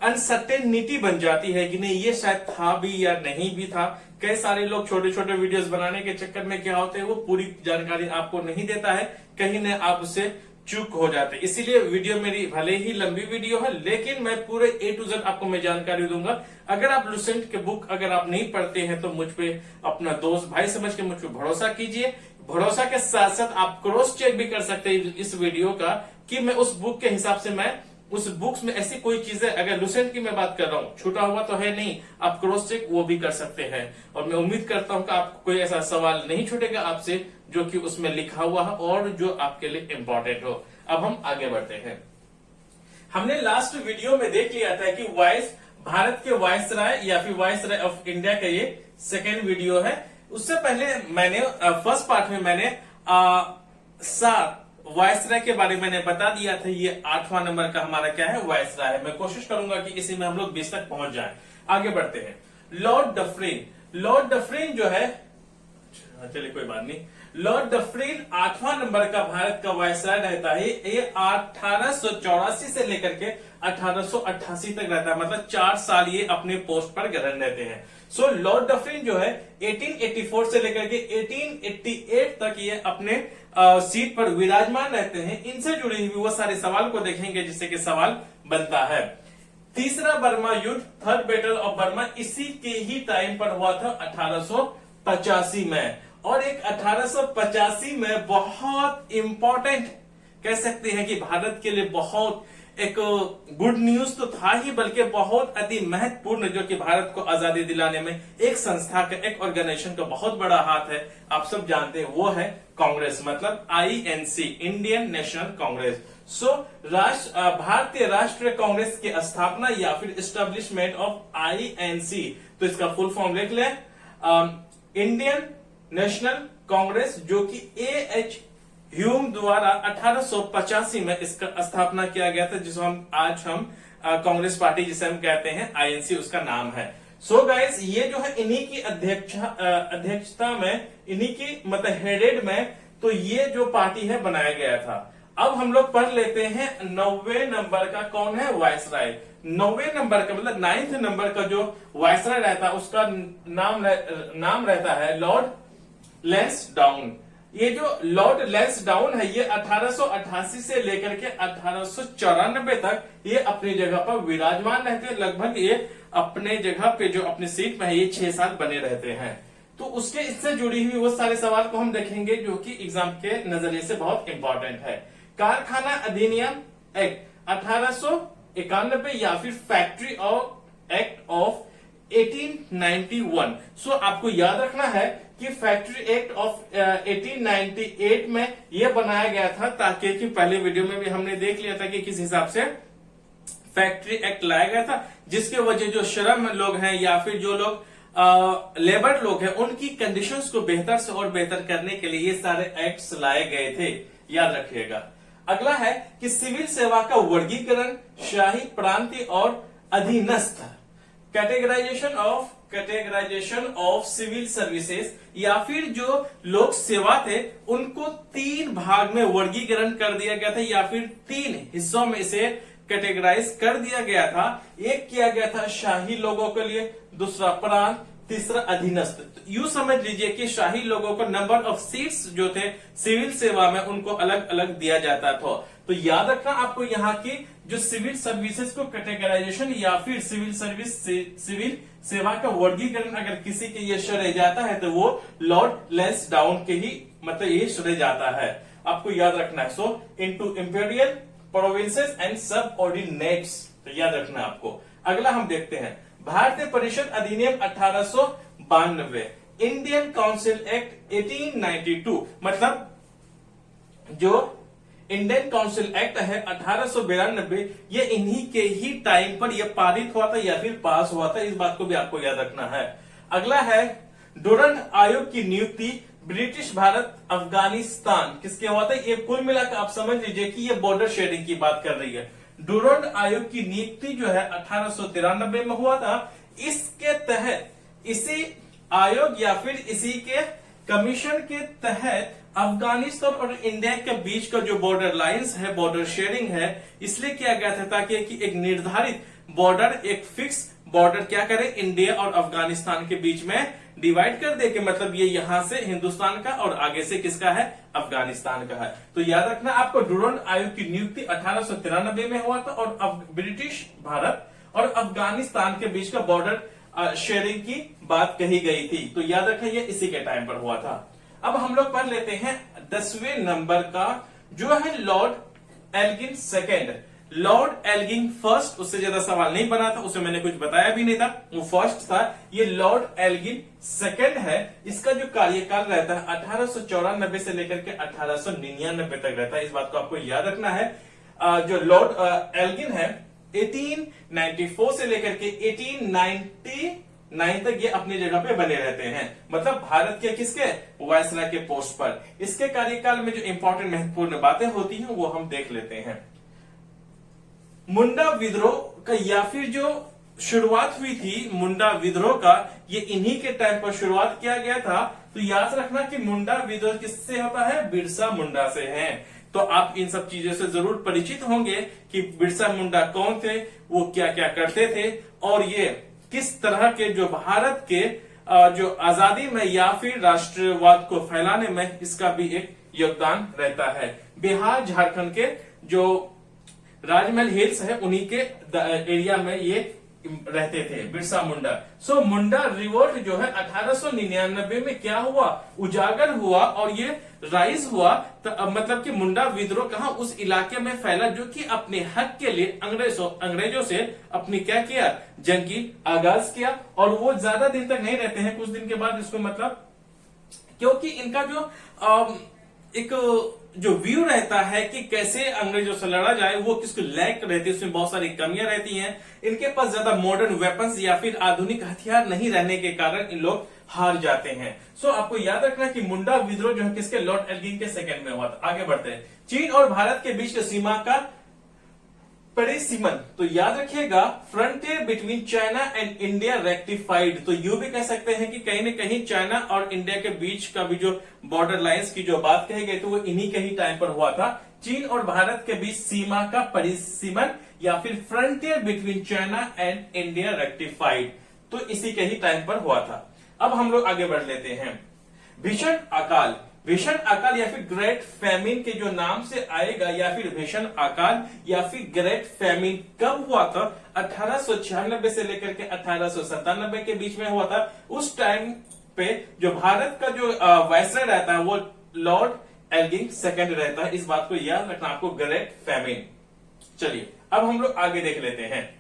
अनसर्टेनिटी बन जाती है कि नहीं ये शायद था भी या नहीं भी था। कई सारे लोग छोटे छोटे वीडियोस बनाने के चक्कर में क्या होते हैं, वो पूरी जानकारी आपको नहीं देता है, कहीं न आप उससे चूक हो जाते। इसीलिए वीडियो मेरी भले ही लंबी वीडियो है, लेकिन मैं पूरे A to Z आपको मैं जानकारी दूंगा। अगर आप लुसेंट के बुक अगर आप नहीं पढ़ते हैं तो मुझ पे अपना दोस्त भाई समझ के मुझ पे भरोसा कीजिए। भरोसा के साथ साथ आप क्रॉस चेक भी कर सकते हैं इस वीडियो का कि मैं उस बुक के हिसाब से मैं उस बुक्स में ऐसी कोई चीजें, अगर लुसेंट की मैं बात कर रहा हूं, छूटा हुआ तो है नहीं, आप क्रॉस चेक वो भी कर सकते हैं। और मैं उम्मीद करता हूं कि आपको कोई ऐसा सवाल नहीं छूटेगा आपसे जो कि उसमें लिखा हुआ है और जो आपके लिए इंपॉर्टेंट हो। अब हम आगे बढ़ते हैं। हमने लास्ट वीडियो में देख लिया था कि भारत के वायसराय या फिर वायसराय ऑफ इंडिया का ये सेकेंड वीडियो है। उससे पहले मैंने फर्स्ट पार्ट में मैंने वायसराय के बारे में मैंने बता दिया था। ये 8वां नंबर का हमारा क्या है, वायसराय है। मैं कोशिश करूंगा कि इसी में हम लोग 20 तक पहुंच जाएं। आगे बढ़ते हैं। लॉर्ड डफरिन जो है, चलिए कोई बात नहीं, लॉर्ड डफरिन 8वां नंबर का भारत का वायसराय रहता है। ये 1884 से लेकर के 1888 तक रहता है, मतलब 4 साल ये अपने पोस्ट पर ग्रहण रहते हैं। सो लॉर्ड डफरिन जो है 1884 से लेकर के 1888 तक ये अपने सीट पर विराजमान रहते हैं। इनसे जुड़ी हुई वो सारे सवाल को देखेंगे जिससे कि सवाल बनता है। तीसरा बर्मा युद्ध, थर्ड बैटल ऑफ बर्मा, इसी के ही टाइम पर हुआ था 1885 में। और एक 1885 में बहुत इंपॉर्टेंट कह सकते हैं कि भारत के लिए बहुत एक गुड न्यूज तो था ही, बल्कि बहुत अति महत्वपूर्ण, जो कि भारत को आजादी दिलाने में एक संस्था का, एक ऑर्गेनाइजेशन का बहुत बड़ा हाथ है, आप सब जानते हैं, वो है कांग्रेस, मतलब INC, इंडियन नेशनल कांग्रेस। सो भारतीय राष्ट्रीय कांग्रेस की स्थापना या फिर एस्टेब्लिशमेंट ऑफ INC, तो इसका फुल फॉर्म लिख लें, इंडियन नेशनल कांग्रेस, जो कि AH ह्यूम द्वारा 1885 में इसका स्थापना किया गया था, जिसको हम कांग्रेस पार्टी जिसे हम कहते हैं INC, उसका नाम है। सो गाइस, ये जो है इन्हीं की अध्यक्षता में, इन्हीं की मतलब हेडेड में, तो ये जो पार्टी है बनाया गया था। अब हम लोग पढ़ लेते हैं 9वें नंबर का कौन है, वायसराय। 9वें नंबर का मतलब 9th नंबर का जो वायसराय रहता है उसका नाम रहता है लॉर्ड लैंसडाउन। ये जो लॉर्ड लैंसडाउन है ये 1888 से लेकर के 1894 तक ये अपनी जगह पर विराजमान रहते हैं। लगभग ये अपने जगह पे जो अपनी सीट में है ये 6 साल बने रहते हैं। तो उसके इससे जुड़ी हुई वो सारे सवाल को हम देखेंगे जो कि एग्जाम के नजरिए से बहुत इंपॉर्टेंट है। कारखाना अधिनियम एक्ट 1891 या फिर फैक्ट्री एक्ट ऑफ 1891। सो आपको याद रखना है कि फैक्ट्री एक्ट ऑफ 1898 में यह बनाया गया था, ताकि कि पहले वीडियो में भी हमने देख लिया था कि किस हिसाब से फैक्ट्री एक्ट लाया गया था, जिसके वजह जो श्रम लोग हैं या फिर जो लोग लेबर लोग हैं उनकी कंडीशंस को बेहतर से और बेहतर करने के लिए ये सारे एक्ट्स लाए गए थे, याद रखिएगा। अगला है कि सिविल सेवा का वर्गीकरण, शाही, प्रांतीय और अधीनस्थ, कैटेगराइजेशन ऑफ सिविल सर्विसेज, या फिर जो लोक सेवा थे उनको 3 भाग में वर्गीकरण कर दिया गया था या फिर 3 हिस्सों में इसे कैटेगराइज कर दिया गया था। एक किया गया था शाही लोगों के लिए, दूसरा प्रांत, तीसरा अधीनस्थ। तो यूं समझ लीजिए कि शाही लोगों को नंबर ऑफ सीट्स जो थे सिविल सेवा में उनको अलग अलग दिया जाता था। तो याद रखना आपको यहाँ की जो सिविल सर्विसेज को कैटेगराइजेशन या फिर सिविल सेवा का वर्गीकरण अगर किसी के ये श्रेय जाता है तो वो लॉर्ड लैंसडाउन के ही मतलब ये श्रेय जाता है, आपको याद रखना है। सो इनटू इंपीरियल प्रोविंसेस एंड सब ऑर्डिनेट्स, तो याद रखना आपको। अगला हम देखते हैं भारतीय परिषद अधिनियम 1892, इंडियन काउंसिल एक्ट 1892। मतलब जो इंडियन काउंसिल एक्ट है 1892 ये इन्हीं के ही टाइम पर यह पारित हुआ था या फिर पास हुआ था, इस बात को भी आपको याद रखना है। अगला है डूरंड आयोग की नियुक्ति, ब्रिटिश भारत अफगानिस्तान किसके हुआ था? ये कुल मिलाकर आप समझ लीजिए कि ये बॉर्डर शेयरिंग की बात कर रही है। डूरंड आयोग की नियुक्ति जो है 1893 में हुआ था। इसके तहत इसी आयोग या फिर इसी के कमीशन के तहत अफगानिस्तान और इंडिया के बीच का जो बॉर्डर लाइंस है, बॉर्डर शेयरिंग है, इसलिए किया गया था ताकि एक निर्धारित बॉर्डर, एक फिक्स बॉर्डर क्या करे, इंडिया और अफगानिस्तान के बीच में डिवाइड कर दे कि मतलब ये यहां से हिंदुस्तान का और आगे से किसका है, अफगानिस्तान का है। तो याद रखना आपको डूरंड आयोग की नियुक्ति 1893 में हुआ था और ब्रिटिश भारत और अफगानिस्तान के बीच का बॉर्डर शेयरिंग की बात कही गई थी। तो याद रखें ये इसी के टाइम पर हुआ था। अब हम लोग पढ़ लेते हैं 10वें नंबर का जो है Lord Elgin second. Lord Elgin first, उससे ज्यादा सवाल नहीं बना था, उसे मैंने कुछ बताया भी नहीं था, वो फर्स्ट था। ये लॉर्ड एल्गिन सेकेंड है। इसका जो कार्यकाल रहता है 1894 से लेकर के 1899 तक रहता है, इस बात को आपको याद रखना है। जो लॉर्ड एल्गिन है 1894 से लेकर के 1899 तक ये अपनी जगह पे बने रहते हैं, मतलब भारत के किसके, वायसराय के पोस्ट पर। इसके कार्यकाल में जो इंपॉर्टेंट महत्वपूर्ण बातें होती हैं वो हम देख लेते हैं। मुंडा विद्रोह का या फिर जो शुरुआत हुई थी मुंडा विद्रोह का, ये इन्हीं के टाइम पर शुरुआत किया गया था। तो याद रखना कि मुंडा विद्रोह किससे होता है, बिरसा मुंडा से है। तो आप इन सब चीजों से जरूर परिचित होंगे कि बिरसा मुंडा कौन थे, वो क्या क्या करते थे और ये किस तरह के जो भारत के जो आजादी में या फिर राष्ट्रवाद को फैलाने में इसका भी एक योगदान रहता है। बिहार झारखंड के जो राजमहल हिल्स है उन्हीं के एरिया में ये रहते थे बिरसा मुंडा। सो मुंडा रिवोल्ट जो है 1899 में क्या हुआ, उजागर हुआ और ये राइज हुआ। तो मतलब कि मुंडा विद्रोह कहा, उस इलाके में फैला जो कि अपने हक के लिए अंग्रेजों से अपनी क्या किया, जंग की आगाज किया। और वो ज्यादा दिन तक नहीं रहते हैं, कुछ दिन के बाद इसको मतलब क्योंकि इनका जो एक जो व्यू रहता है कि कैसे अंग्रेजों से लड़ा जाए वो किसको लैक रहती है, उसमें बहुत सारी कमियां रहती हैं। इनके पास ज्यादा मॉडर्न वेपन्स या फिर आधुनिक हथियार नहीं रहने के कारण इन लोग हार जाते हैं। सो आपको याद रखना कि मुंडा विद्रोह जो है किसके, लॉर्ड एल्गिन के सेकंड में हुआ था। आगे बढ़ते हैं। चीन और भारत के बीच की सीमा का परिसीमन, तो याद रखिएगा frontier between China and India rectified. तो यूं भी कह सकते हैं कि कहीं न कहीं चाइना और इंडिया के बीच का भी जो बॉर्डर लाइंस की जो बात कही गई थी वो इन्हीं के ही टाइम पर हुआ था। चीन और भारत के बीच सीमा का परिसीमन या फिर frontier between China and India rectified, तो इसी के ही टाइम पर हुआ था। अब हम लोग आगे बढ़ लेते हैं। भीषण अकाल, भीषण अकाल या फिर ग्रेट फैमिन के जो नाम से आएगा, या फिर भीषण अकाल या फिर ग्रेट फैमिन कब हुआ था? 1896 से लेकर के 1897 के बीच में हुआ था। उस टाइम पे जो भारत का जो वायसराय रहता है वो लॉर्ड एल्गिन सेकंड रहता है। इस बात को याद रखना आपको, ग्रेट फैमिन। चलिए अब हम लोग आगे देख लेते हैं।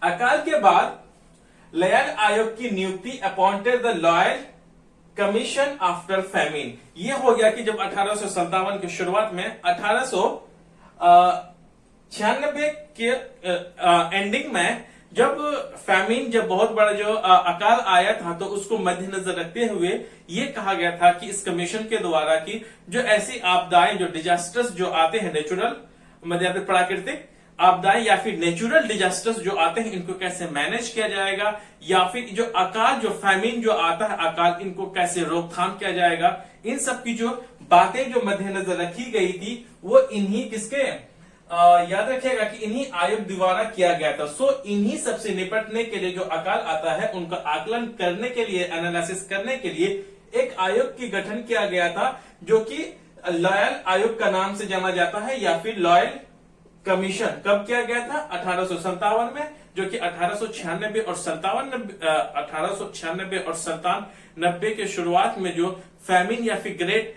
अकाल के बाद लॉयल आयोग की नियुक्ति, appointed the loyal commission after famine. ये हो गया कि जब 1857 की शुरुआत में 1896 के एंडिंग में जब फैमिन, जब बहुत बड़ा जो अकाल आया था, तो उसको मद्देनजर रखते हुए ये कहा गया था कि इस कमीशन के द्वारा कि जो ऐसी आपदाएं, जो डिजास्टर्स जो आते हैं, नेचुरल मतलब प्राकृतिक आपदाएं या फिर नेचुरल डिजास्टर्स जो आते हैं, इनको कैसे मैनेज किया जाएगा, या फिर जो अकाल, जो फैमिन जो आता है अकाल, इनको कैसे रोकथाम किया जाएगा। इन सब की जो बातें जो मद्देनजर रखी गई थी वो इन्हीं किसके याद रखिएगा कि इन्हीं आयोग द्वारा किया गया था। सो इन्हीं सबसे निपटने के लिए जो अकाल आता है उनका आकलन करने के लिए, एनालिसिस करने के लिए एक आयोग की गठन किया गया था, जो कि लॉयल आयोग का नाम से जाना जाता है, या फिर लॉयल कमीशन। कब किया गया था? 1857 में, जो कि 1896 और 97 के शुरुआत में जो फैमिन या फिर ग्रेट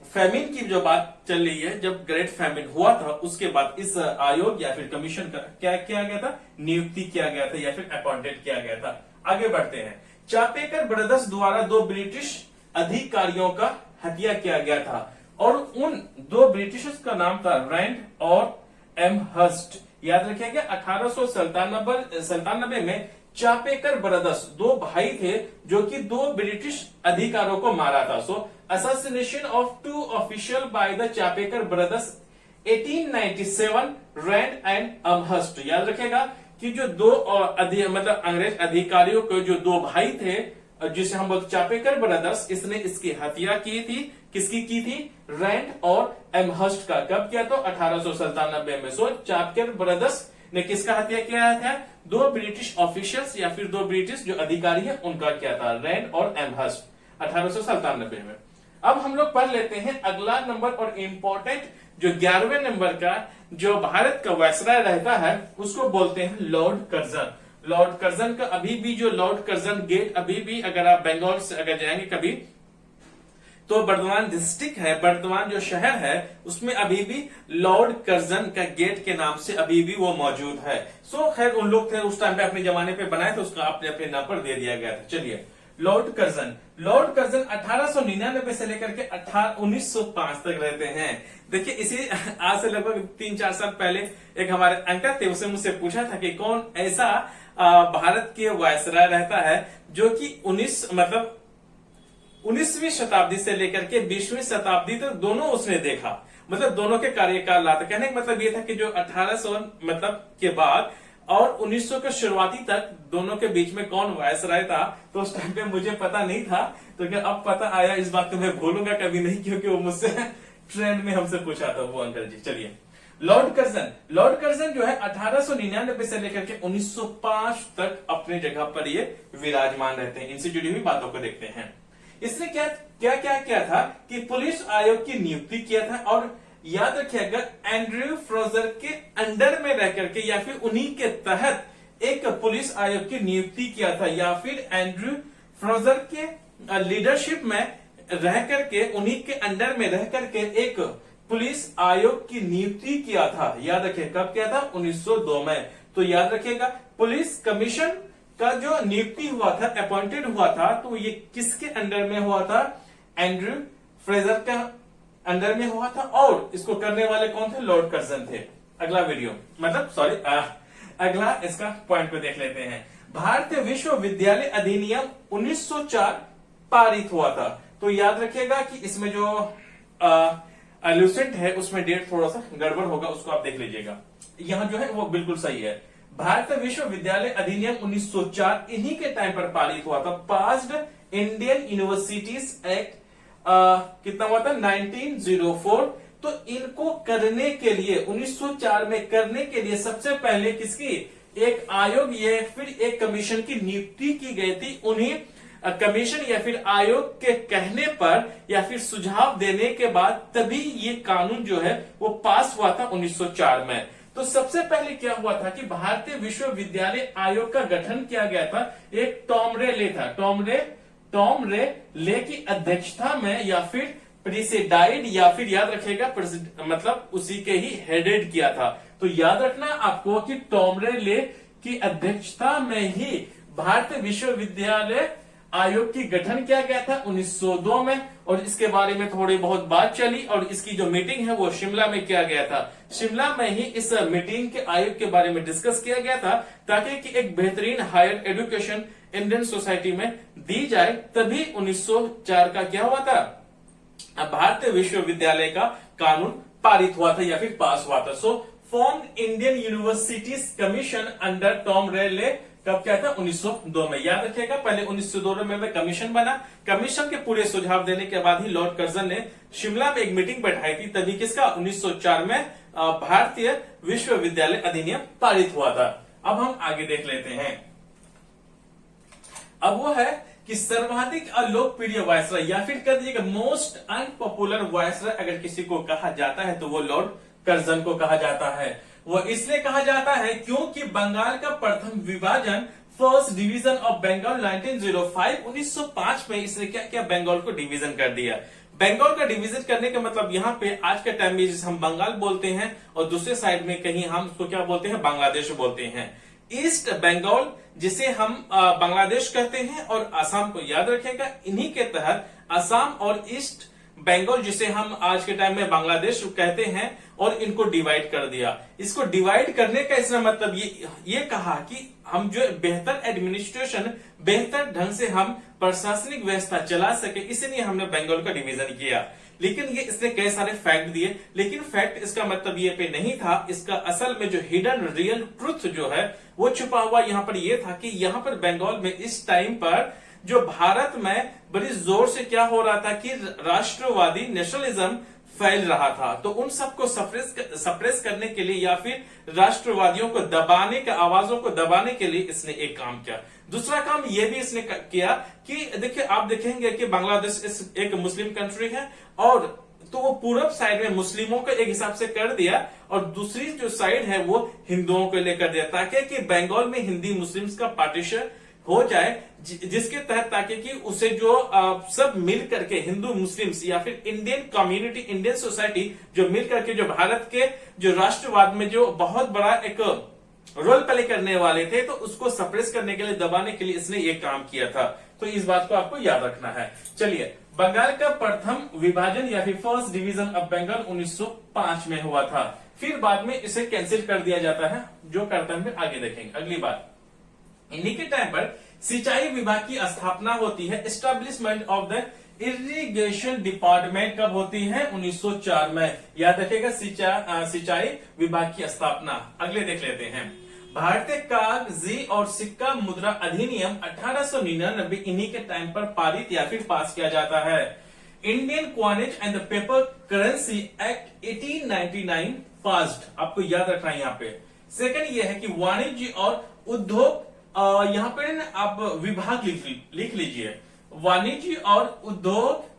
फैमिन की जो बात चल रही है, जब ग्रेट फैमिन हुआ था उसके बाद इस आयोग या फिर कमीशन का क्या किया गया था? नियुक्ति किया गया था या फिर अपॉइंटेड किया गया था। आगे बढ़ते हैं। चापेकर ब्रदर्स द्वारा 2 ब्रिटिश अधिकारियों का हत्या किया गया था, और उन 2 ब्रिटिशर्स का नाम था रैंड और एमहर्स्ट। याद रखिएगा 1897 में चापेकर ब्रदर्स 2 भाई थे जो कि 2 ब्रिटिश अधिकारियों को मारा था। So assassination of 2 official by the Chapekar brothers 1897, Rand and Amherst. याद रखिएगा कि जो 2 मतलब अंग्रेज अधिकारियों के जो 2 भाई थे, जिसे हम बोलते चापेकर ब्रदर्स, इसने इसकी हत्या की थी। किसकी की थी? रैंड और एमहर्स्ट का। कब किया? तो 1897 में। सो चापेकर ब्रदर्स ने किसका हत्या किया था? 2 ब्रिटिश ऑफिशियल्स या फिर 2 ब्रिटिश जो अधिकारी है उनका किया था, रैंड और एमहर्स्ट, 1897 में। अब हम लोग पढ़ लेते हैं अगला नंबर और इंपॉर्टेंट जो 11वें नंबर का जो भारत का वायसराय रहता है उसको बोलते हैं लॉर्ड कर्जन। लॉर्ड कर्जन का अभी भी जो लॉर्ड कर्जन गेट, अभी भी अगर आप बंगाल से अगर जाएंगे कभी, तो बर्दवान डिस्ट्रिक्ट है, बर्दवान जो शहर है, उसमें अभी भी लॉर्ड कर्जन का गेट के नाम से अभी भी वो मौजूद है। सो खैर उन लोग थे उस टाइम पे अपने जमाने पे बनाए थे, उसका अपने अपने नाम पर दे दिया गया था। चलिए लॉर्ड कर्जन 1899 से लेकर के 1905 तक रहते हैं। देखिए इसी आज से लगभग 3-4 साल पहले एक हमारे अंकल थे, उससे मुझसे पूछा था कि कौन ऐसा भारत के वायसराय रहता है जो कि 19वीं शताब्दी से लेकर के 20वीं शताब्दी तक दोनों उसने देखा, मतलब दोनों के कार्यकाल रहा था। कहने का मतलब ये था कि जो 1800 मतलब के बाद और 1900 के शुरुआती तक दोनों के बीच में कौन वायसराय था, तो उस टाइम पे मुझे पता नहीं था, तो क्या अब पता आया। इस बात को मैं भूलूंगा कभी नहीं, क्योंकि वो मुझसे ट्रेंड में हमसे पूछा था वो अंकल जी। चलिए लॉर्ड कर्जन जो है 1899 से लेकर के 1905 तक अपनी जगह पर ये विराजमान रहते हैं। इनसे जुड़ी हुई बातों को देखते हैं। इसने क्या किया था कि पुलिस आयोग की नियुक्ति किया था, और याद रखिएगा एंड्रयू फ्रोजर के अंडर में रह करके या फिर उन्हीं के तहत एक पुलिस आयोग की नियुक्ति किया था, या फिर एंड्रयू फ्रोजर के लीडरशिप में रह करके, उन्हीं के अंडर में रह करके एक पुलिस आयोग की नियुक्ति किया था। याद रखिए कब किया था? 1902 में। तो याद रखिएगा पुलिस कमीशन का जो नियुक्ति हुआ था, अपॉइंटेड हुआ था, तो ये किसके अंडर में हुआ था? एंड्रयू फ्रेजर का अंडर में हुआ था, और इसको करने वाले कौन थे? लॉर्ड कर्जन थे। अगला वीडियो मतलब सॉरी अगला इसका पॉइंट पे देख लेते हैं। भारतीय विश्वविद्यालय अधिनियम 1904 पारित हुआ था। तो याद रखिएगा कि इसमें जो एल्यूसेंट है उसमें डेट थोड़ा सा गड़बड़ होगा, उसको आप देख लीजिएगा। यहां जो है वो बिल्कुल सही है। भारतीय विश्वविद्यालय अधिनियम 1904 इन्हीं के टाइम पर पारित हुआ था। पास्ड इंडियन यूनिवर्सिटीज एक्ट कितना हुआ था? 1904। तो इनको करने के लिए 1904 में करने के लिए सबसे पहले किसकी एक आयोग या फिर एक कमीशन की नियुक्ति की गई थी। उन्हीं कमीशन या फिर आयोग के कहने पर या फिर सुझाव देने के बाद तभी ये कानून जो है वो पास हुआ था 1904 में। तो सबसे पहले क्या हुआ था कि भारतीय विश्वविद्यालय आयोग का गठन किया गया था। एक टॉम रे ले था, टॉम रे ले की अध्यक्षता में या फिर प्रेसिडाइड या फिर याद रखेगा मतलब उसी के ही हेडेड किया था। तो याद रखना आपको कि टॉम रे ले की अध्यक्षता में ही भारतीय विश्वविद्यालय आयोग की गठन किया गया था 1902 में। और इसके बारे में थोड़ी बहुत बात चली और इसकी जो मीटिंग है वो शिमला में किया गया था। शिमला में ही इस मीटिंग के आयोग के बारे में डिस्कस किया गया था ताकि कि एक बेहतरीन हायर एजुकेशन इंडियन सोसाइटी में दी जाए। तभी 1904 का क्या हुआ था, भारतीय विश्वविद्यालय का कानून पारित हुआ था या फिर पास हुआ था। So form Indian universities commission under Tom रे ले कब क्या था, 1902 में। याद रखिएगा पहले 1902 में कमीशन बना। कमीशन के पूरे सुझाव देने के बाद ही लॉर्ड कर्जन ने शिमला में एक मीटिंग बैठाई थी। तभी किसका 1904 में भारतीय विश्वविद्यालय अधिनियम पारित हुआ था। अब हम आगे देख लेते हैं। अब वो है कि सर्वाधिक अलोकप्रिय वायसराय या फिर कह दीजिएगा मोस्ट अनपॉपुलर वायसराय अगर किसी को कहा जाता है तो वो लॉर्ड कर्जन को कहा जाता है। वो इसलिए कहा जाता है क्योंकि बंगाल का प्रथम विभाजन फर्स्ट डिवीजन ऑफ बंगाल 1905 में इसने क्या किया, बंगाल को डिवीजन कर दिया। बंगाल का डिवीजन करने का मतलब यहाँ पे आज के टाइम में जिसे हम बंगाल बोलते हैं और दूसरे साइड में कहीं हम उसको क्या बोलते हैं, बांग्लादेश बोलते हैं। ईस्ट बंगाल जिसे हम बांग्लादेश कहते हैं और आसाम को याद रखेगा, इन्हीं के तहत आसाम और ईस्ट बंगाल जिसे हम आज के टाइम में बांग्लादेश कहते हैं और इनको डिवाइड कर दिया। इसको डिवाइड करने का इसका मतलब ये कहा कि हम जो बेहतर एडमिनिस्ट्रेशन, बेहतर ढंग से हम प्रशासनिक व्यवस्था चला सके, इसलिए हमने बंगाल का डिवीजन किया। लेकिन ये इसने कई सारे फैक्ट दिए, लेकिन फैक्ट इसका मतलब ये पे नहीं था। इसका असल में जो हिडन रियल ट्रुथ जो है वो छुपा हुआ यहाँ पर ये था कि यहाँ पर बंगाल में इस टाइम पर जो भारत में बड़ी जोर से क्या हो रहा था कि राष्ट्रवादी नेशनलिज्म फैल रहा था। तो उन सबको सप्रेस करने के लिए या फिर राष्ट्रवादियों को दबाने के, आवाजों को दबाने के लिए इसने एक काम किया। दूसरा काम ये भी इसने किया कि देखिए आप देखेंगे कि बांग्लादेश एक मुस्लिम कंट्री है और तो वो पूरब साइड में मुस्लिमों को एक हिसाब से कर दिया और दूसरी जो साइड है वो हिंदुओं को लेकर दिया ताकि कि बंगाल में हिंदी मुस्लिम्स का पार्टीशन हो जाए, जिसके तहत ताकि कि उसे जो सब मिल करके हिंदू मुस्लिम्स या फिर इंडियन कम्युनिटी, इंडियन सोसाइटी जो मिल करके जो भारत के जो राष्ट्रवाद में जो बहुत बड़ा एक रोल प्ले करने वाले थे, तो उसको सप्रेस करने के लिए, दबाने के लिए इसने ये काम किया था। तो इस बात को आपको याद रखना है। चलिए, बंगाल का प्रथम विभाजन या फिर फर्स्ट डिवीजन ऑफ बंगाल 1905 में हुआ था। फिर बाद में इसे कैंसिल कर दिया जाता है। जो करता है फिर आगे देखेंगे। अगली बात, इन्हीं के टाइम पर सिंचाई विभाग की स्थापना होती है। Establishment of the irrigation department कब होती है, 1904 में। याद रखिएगा सिंचाई विभाग की स्थापना। अगले देख लेते हैं। भारतीय कागजी और सिक्का मुद्रा अधिनियम 1899 इन्हीं के टाइम पर पारित या फिर पास किया जाता है। Indian coinage and the paper currency act 1899 passed. आपको याद रखना है यहाँ पे। सेकंड ये है कि वाणिज्य और उद्योग, यहाँ पे ना आप विभाग लिख लीजिए। वाणिज्य और उद्योग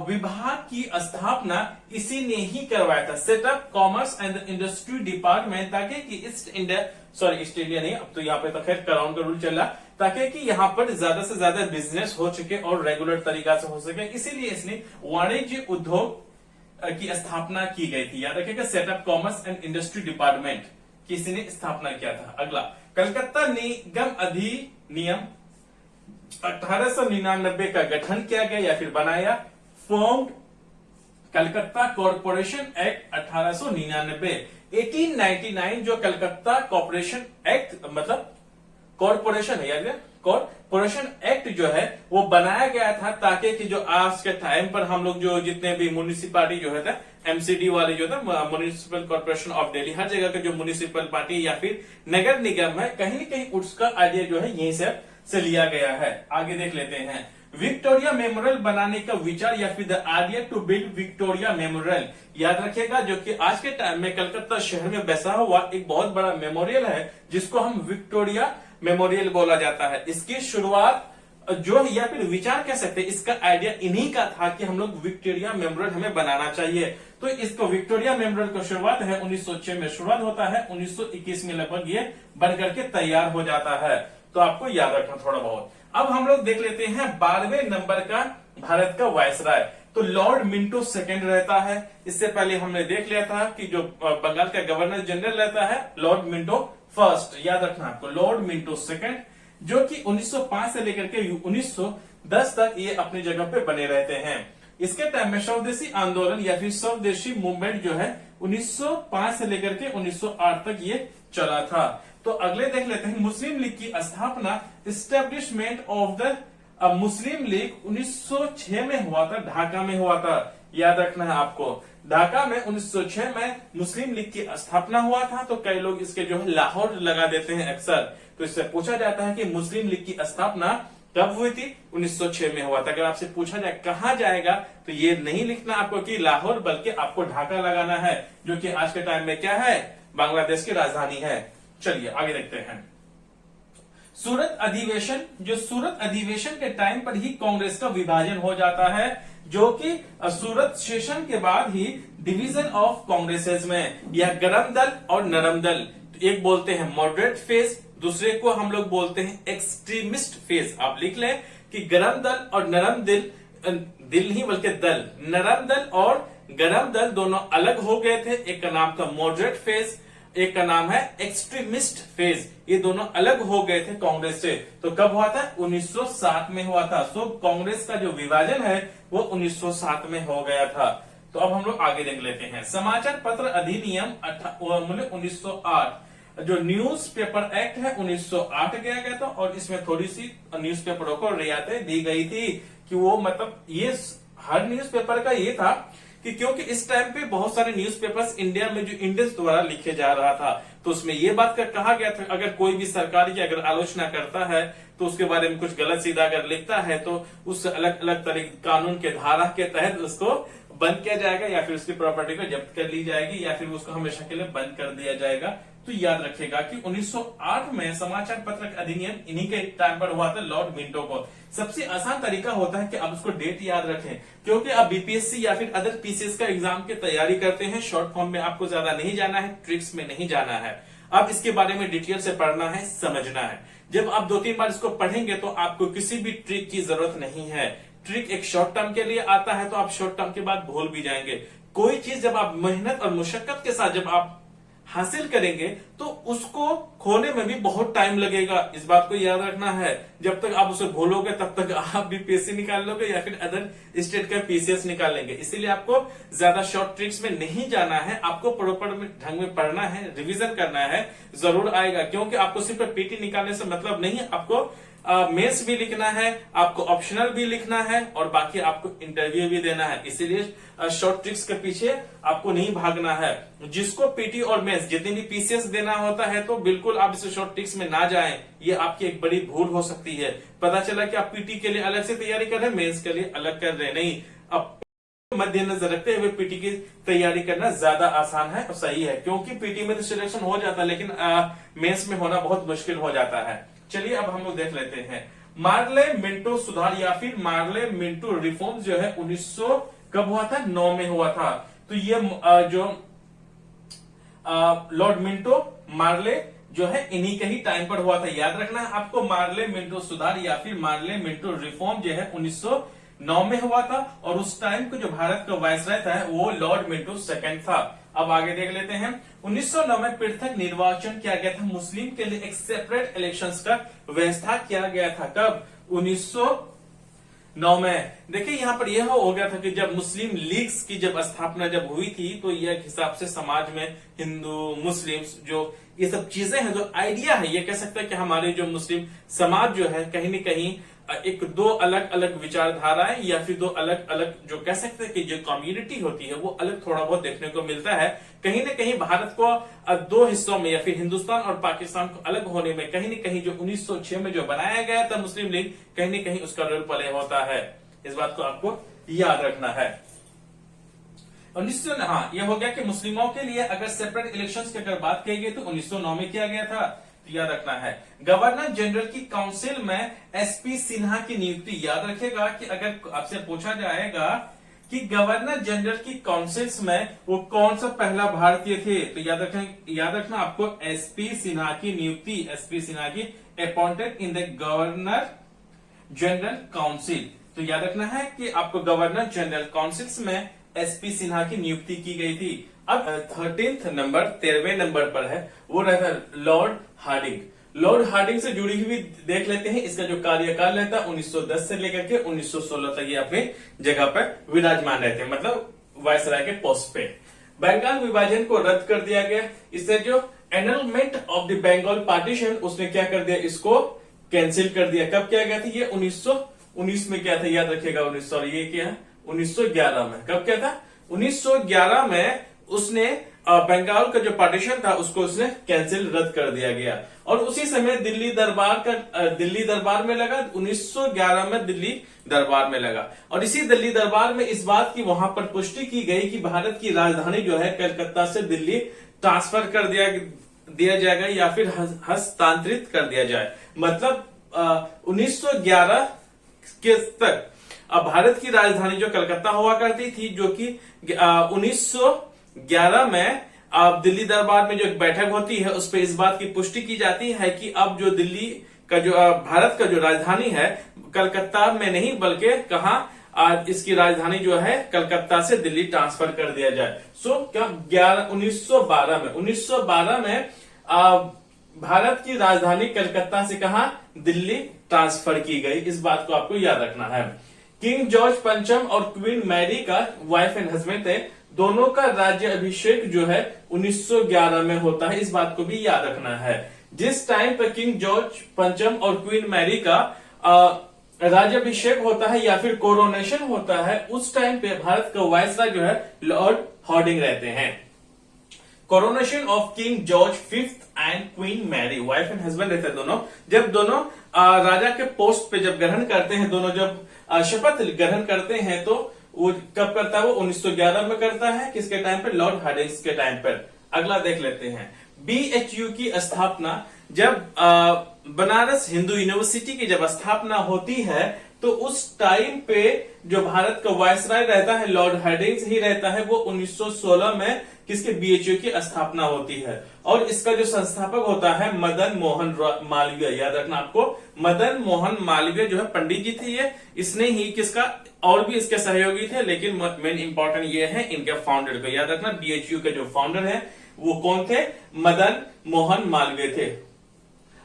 विभाग की स्थापना इसी ने ही करवाया था। Setup commerce and industry department, ताकि कि ईस्ट इंडिया नहीं, अब तो यहाँ पे तो खैर क्राउन का रूल चल रहा, ताकि कि यहाँ पर ज्यादा से ज्यादा बिजनेस हो सके और रेगुलर तरीका से हो सके, इसीलिए इसने वाणिज्य उद्योग की स्थापना की गई थी। याद रखिएगा, setup commerce and industry department किसी ने स्थापना किया था। अगला, कलकत्ता निगम अधिनियम 1899 का गठन किया गया या फिर बनाया। Formed Calcutta corporation act 1899। 1899 जो कलकत्ता कॉरपोरेशन एक्ट मतलब कॉरपोरेशन है, याद है, कॉरपोरेशन एक्ट जो है वो बनाया गया था ताकि कि जो आज के टाइम पर हम लोग जो जितने भी म्युनिसिपालिटी जो है एमसीडी वाले जो था, म्युनिसिपल कॉर्पोरेशन ऑफ दिल्ली, हर जगह का जो म्युनिसिपल पार्टी या फिर नगर निगम है, कहीं न कहीं उसका आइडिया जो है यहीं से लिया गया है। आगे देख लेते हैं। विक्टोरिया मेमोरियल बनाने का विचार या फिर the idea to build Victoria memorial. याद रखिएगा, जो कि आज के टाइम में कलकत्ता शहर में बसा हुआ एक बहुत बड़ा मेमोरियल है जिसको हम विक्टोरिया मेमोरियल बोला जाता है। इसकी शुरुआत जो या फिर विचार कह सकते हैं, इसका आइडिया इन्हीं का था कि हम लोग विक्टोरिया मेमोरियल हमें बनाना चाहिए। तो इसको विक्टोरिया मेमोरियल की शुरुआत है 1906 में शुरुआत होता है, 1921 में लगभग ये बनकर के तैयार हो जाता है। तो आपको याद रखना थोड़ा बहुत। अब हम लोग देख लेते हैं 12वें नंबर का भारत का वायसराय। तो लॉर्ड मिंटो सेकंड रहता है। इससे पहले हमने देख लिया था कि जो बंगाल का गवर्नर जनरल रहता है लॉर्ड मिंटो फर्स्ट, याद रखना आपको, लॉर्ड मिंटो सेकंड, जो कि 1905 से लेकर के 1910 तक ये अपनी जगह पे बने रहते हैं। इसके टाइम में स्वदेशी आंदोलन या फिर स्वदेशी मूवमेंट जो है 1905 से लेकर के 1908 तक ये चला था। तो अगले देख लेते हैं मुस्लिम लीग की स्थापना, establishment of the Muslim league 1906 में हुआ था, ढाका में हुआ था। याद रखना है आपको, ढाका में 1906 में मुस्लिम लीग की स्थापना हुआ था। तो कई लोग इसके जो है लाहौर लगा देते हैं अक्सर। तो इससे पूछा जाता है कि मुस्लिम लीग की स्थापना कब हुई थी? 1906 में हुआ था। अगर आपसे पूछा जाए कहां जाएगा, तो ये नहीं लिखना आपको कि लाहौर, बल्कि आपको ढाका लगाना है, जो कि आज के टाइम में क्या है, बांग्लादेश की राजधानी है। चलिए आगे देखते हैं। सूरत अधिवेशन, जो सूरत अधिवेशन के टाइम पर ही कांग्रेस का विभाजन हो जाता है, जो कि सूरत सेशन के बाद ही डिवीजन ऑफ कांग्रेसेस में, यह गरम दल और नरम दल, एक बोलते हैं मॉडरेट फेज, दूसरे को हम लोग बोलते हैं एक्सट्रीमिस्ट फेज। आप लिख लें कि गरम दल और नरम दिल नहीं बल्कि दल, नरम दल और गरम दल दोनों अलग हो गए थे। एक का नाम था मॉडरेट फेज, एक का नाम है एक्सट्रीमिस्ट फेज। ये दोनों अलग हो गए थे कांग्रेस से। तो कब हुआ था? 1907 में हुआ था। सो कांग्रेस का जो विभाजन है वो 1907 में हो गया था। तो अब हम लोग आगे देख लेते हैं। समाचार पत्र अधिनियम 1908, जो न्यूज पेपर एक्ट है 1908 किया गया था, और इसमें थोड़ी सी न्यूज पेपरों को रियायतें दी गई थी कि वो मतलब ये हर न्यूज पेपर का ये था कि क्योंकि इस टाइम पे बहुत सारे न्यूज़पेपर्स इंडिया में जो इंडियंस द्वारा लिखे जा रहा था, तो उसमें ये बात कहा गया था अगर कोई भी सरकार की अगर आलोचना करता है तो उसके बारे में कुछ गलत सीधा अगर लिखता है तो उस अलग अलग तरह कानून के धारा के तहत उसको बंद किया जाएगा, या फिर उसकी प्रॉपर्टी को जब्त कर ली जाएगी, या फिर उसको हमेशा के लिए बंद कर दिया जाएगा। तो याद रखेगा कि 1908 में समाचार पत्र अधिनियम इन्हीं के टाइम पर हुआ था, लॉर्ड मिंटो को। सबसे आसान तरीका होता है कि आप उसको डेट याद रखें, क्योंकि आप बीपीएससी या फिर अदर पीसीएस का एग्जाम की तैयारी करते हैं। शॉर्ट फॉर्म में आपको ज्यादा नहीं जाना है, ट्रिक्स में नहीं जाना है। अब इसके बारे में डिटेल से पढ़ना है, समझना है। जब आप 2-3 बार इसको पढ़ेंगे तो आपको किसी भी ट्रिक की जरूरत नहीं है। ट्रिक एक शॉर्ट टर्म के लिए आता है, तो आप शॉर्ट टर्म के बाद भूल भी जाएंगे। कोई चीज जब आप मेहनत और मुशक्कत के साथ जब आप हासिल करेंगे तो उसको खोने में भी बहुत टाइम लगेगा। इस बात को याद रखना है। जब तक आप उसे भूलोगे तब तक आप भी पीएससी निकाल लोगे या फिर अदर स्टेट का पीसीएस निकाल लेंगे। इसीलिए आपको ज्यादा शॉर्ट ट्रिक्स में नहीं जाना है, आपको प्रॉपर ढंग में पढ़ना है, रिवीजन करना है, जरूर आएगा। क्योंकि आपको सिर्फ पीटी निकालने से मतलब नहीं, आपको मेंस भी लिखना है, आपको ऑप्शनल भी लिखना है, और बाकी आपको इंटरव्यू भी देना है। इसीलिए शॉर्ट ट्रिक्स के पीछे आपको नहीं भागना है। जिसको पीटी और मेंस जितनी भी पीसीएस देना होता है तो बिल्कुल आप इस शॉर्ट ट्रिक्स में ना जाएं, ये आपकी एक बड़ी भूल हो सकती है। पता चला कि आप पीटी के लिए अलग से तैयारी कर रहे हैं, मेंस के लिए अलग कर रहे हैं। नहीं, अब मद्देनजर रखते हुए पीटी की तैयारी करना ज्यादा आसान है और सही है, क्योंकि पीटी में तो सिलेक्शन हो जाता है, लेकिन मेंस में होना बहुत मुश्किल हो जाता है। चलिए अब हम लोग देख लेते हैं मार्ले मिंटो सुधार या फिर मार्ले मिंटो रिफॉर्म जो है 1900 कब हुआ था? 9 में हुआ था। तो ये जो लॉर्ड मिंटो मार्ले जो है इन्हीं के ही टाइम पर हुआ था। याद रखना है आपको, मार्ले मिंटो सुधार या फिर मार्ले मिंटो रिफॉर्म जो है 1909 में हुआ था, और उस टाइम को जो भारत का वायसराय था वो लॉर्ड मिंटो सेकंड था। अब आगे देख लेते हैं। 1909 में पृथक निर्वाचन किया गया था, मुस्लिम के लिए एक सेपरेट इलेक्शंस का व्यवस्था किया गया था। कब? 1909 में। देखिए यहाँ पर यह हो गया था कि जब मुस्लिम लीग्स की जब स्थापना जब हुई थी, तो यह हिसाब से समाज में हिंदू मुस्लिम जो ये सब चीजें हैं, जो आइडिया है, ये कह सकते हैं कि हमारे जो मुस्लिम समाज जो है कहीं न कहीं एक दो अलग अलग विचारधाराएं या फिर दो अलग अलग जो कह सकते हैं कि जो कम्युनिटी होती है वो अलग थोड़ा बहुत देखने को मिलता है। कहीं न कहीं भारत को दो हिस्सों में या फिर हिंदुस्तान और पाकिस्तान को अलग होने में कहीं न कहीं जो 1906 में जो बनाया गया था मुस्लिम लीग, कहीं न कहीं उसका रोल प्ले होता है। इस बात को आपको याद रखना है। 1909 हाँ, यह हो गया कि मुस्लिमों के लिए अगर सेपरेट इलेक्शंस की अगर बात की गई तो 1909 में किया गया था। याद रखना है। गवर्नर जनरल की काउंसिल में एसपी सिन्हा की नियुक्ति, याद रखेगा कि अगर आपसे पूछा जाएगा कि गवर्नर जनरल की काउंसिल्स में वो कौन सा पहला भारतीय थे, तो याद रखना आपको एसपी सिन्हा की नियुक्ति, एसपी सिन्हा की appointed in the governor general council. तो याद रखना है कि आपको गवर्नर जनरल काउंसिल्स में एसपी सिन्हा की नियुक्ति की गई थी। अब 13th नंबर, 13वें नंबर पर है, वो रहता है लॉर्ड हार्डिंग। लॉर्ड हार्डिंग से जुड़ी हुई देख लेते हैं। इसका जो कार्यकाल रहता है 1910 से लेकर के 1916 तक ये अपनी जगह पर विराजमान रहते हैं, मतलब वायसराय के पोस्ट पे। बंगाल विभाजन को रद्द कर दिया गया। इससे जो annulment of the Bengal partition, उसने क्या कर दिया, इसको कैंसिल कर दिया। कब किया गया था ये? 1919 में क्या था, याद रखिएगा। 1911 में। कब क्या था? 1911 में उसने बंगाल का जो पार्टीशन था उसको उसने कैंसिल, रद्द कर दिया गया। और उसी समय दिल्ली दरबार में लगा। 1911 में दिल्ली दरबार में लगा। और इसी दिल्ली दरबार में इस बात की वहां पर पुष्टि की गई कि भारत की राजधानी जो है कलकत्ता से दिल्ली ट्रांसफर कर दिया जाएगा या फिर हस्तांतरित कर दिया जाए। मतलब 1911 के तक अब भारत की राजधानी जो कलकत्ता हुआ करती थी, जो कि 1911 में अब दिल्ली दरबार में जो एक बैठक होती है उस पर इस बात की पुष्टि की जाती है कि अब जो दिल्ली का जो भारत का जो राजधानी है कलकत्ता में नहीं बल्कि कहा, इसकी राजधानी जो है कलकत्ता से दिल्ली ट्रांसफर कर दिया जाए। सो क्या 1912 में भारत की राजधानी कलकत्ता से कहा, दिल्ली ट्रांसफर की गई। इस बात को आपको याद रखना है। किंग जॉर्ज पंचम और क्वीन मैरी का वाइफ एंड हस्बैंड थे। दोनों का राज्य अभिषेक जो है 1911 में होता है। इस बात को भी याद रखना है। जिस टाइम पर किंग जॉर्ज पंचम और क्वीन मैरी का राज्याभिषेक होता है या फिर कोरोनेशन होता है, उस टाइम पे भारत का वायसराय जो है लॉर्ड हार्डिंग रहते हैं। Coronation of King George fifth and Queen Mary, wife and husband रहते हैं दोनों। जब दोनों राजा के पोस्ट पे जब ग्रहण करते हैं, दोनों जब शपथ ग्रहण करते हैं, तो वो कब करता है? वो 1911 में करता है। किसके टाइम पे? लॉर्ड हार्डिंग के टाइम पर। अगला देख लेते हैं। BHU की स्थापना, जब बनारस हिंदू यूनिवर्सिटी की जब स्थापना होती है तो उस टाइम पे जो भारत का वायसराय रहता है लॉर्ड हार्डिंग ही रहता है। वो 1916 में किसके? BHU की स्थापना होती है। और इसका जो संस्थापक होता है मदन मोहन मालवीय। याद रखना आपको, मदन मोहन मालवीय जो है पंडित जी थे ये। इसने ही किसका, और भी इसके सहयोगी थे, लेकिन मेन इंपॉर्टेंट ये है इनके फाउंडर को याद रखना। BHU के जो फाउंडर है वो कौन थे? मदन मोहन मालवीय थे।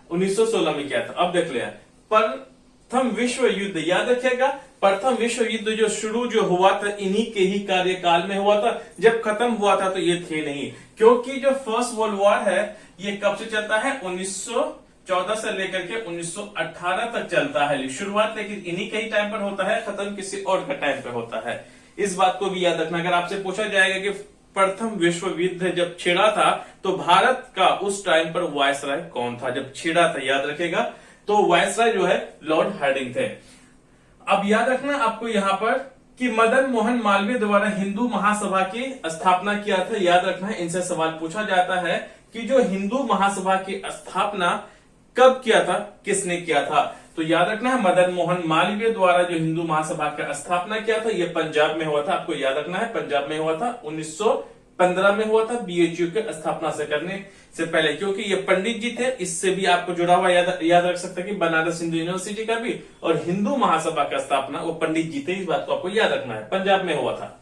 1916 में क्या था, अब देख लिया। प्रथम विश्व युद्ध, याद रखिएगा। प्रथम विश्व युद्ध जो शुरू जो हुआ था इन्हीं के ही कार्यकाल में हुआ था। जब खत्म हुआ था तो ये थे नहीं, क्योंकि जो फर्स्ट वर्ल्ड वॉर है ये कब से चलता है? 1914 से लेकर के 1918 तक चलता है। शुरुआत लेकिन इन्हीं के ही टाइम पर होता है, खत्म किसी और का टाइम पर होता है। इस बात को भी याद रखना। अगर आपसे पूछा जाएगा कि प्रथम विश्व युद्ध जब छिड़ा था तो भारत का उस टाइम पर वायसराय कौन था जब छिड़ा था, याद रखेगा। तो वायसराय जो है लॉर्ड हार्डिंग थे। अब याद रखना आपको यहां पर कि मदन मोहन मालवीय द्वारा हिंदू महासभा की स्थापना किया था। याद रखना है, इनसे सवाल पूछा जाता है कि जो हिंदू महासभा की स्थापना कब किया था, किसने किया था? तो याद रखना है मदन मोहन मालवीय द्वारा जो हिंदू महासभा का स्थापना किया था ये पंजाब में हुआ था। आपको याद रखना है पंजाब में हुआ था। 1915 में हुआ था BHU के स्थापना से करने से पहले, क्योंकि ये पंडित जी थे। इससे भी आपको जुड़ा हुआ याद रख सकते हैं कि बनारस हिंदू यूनिवर्सिटी का भी और हिंदू महासभा का स्थापना वो पंडित जी थे। इस बात को आपको याद रखना है, पंजाब में हुआ था।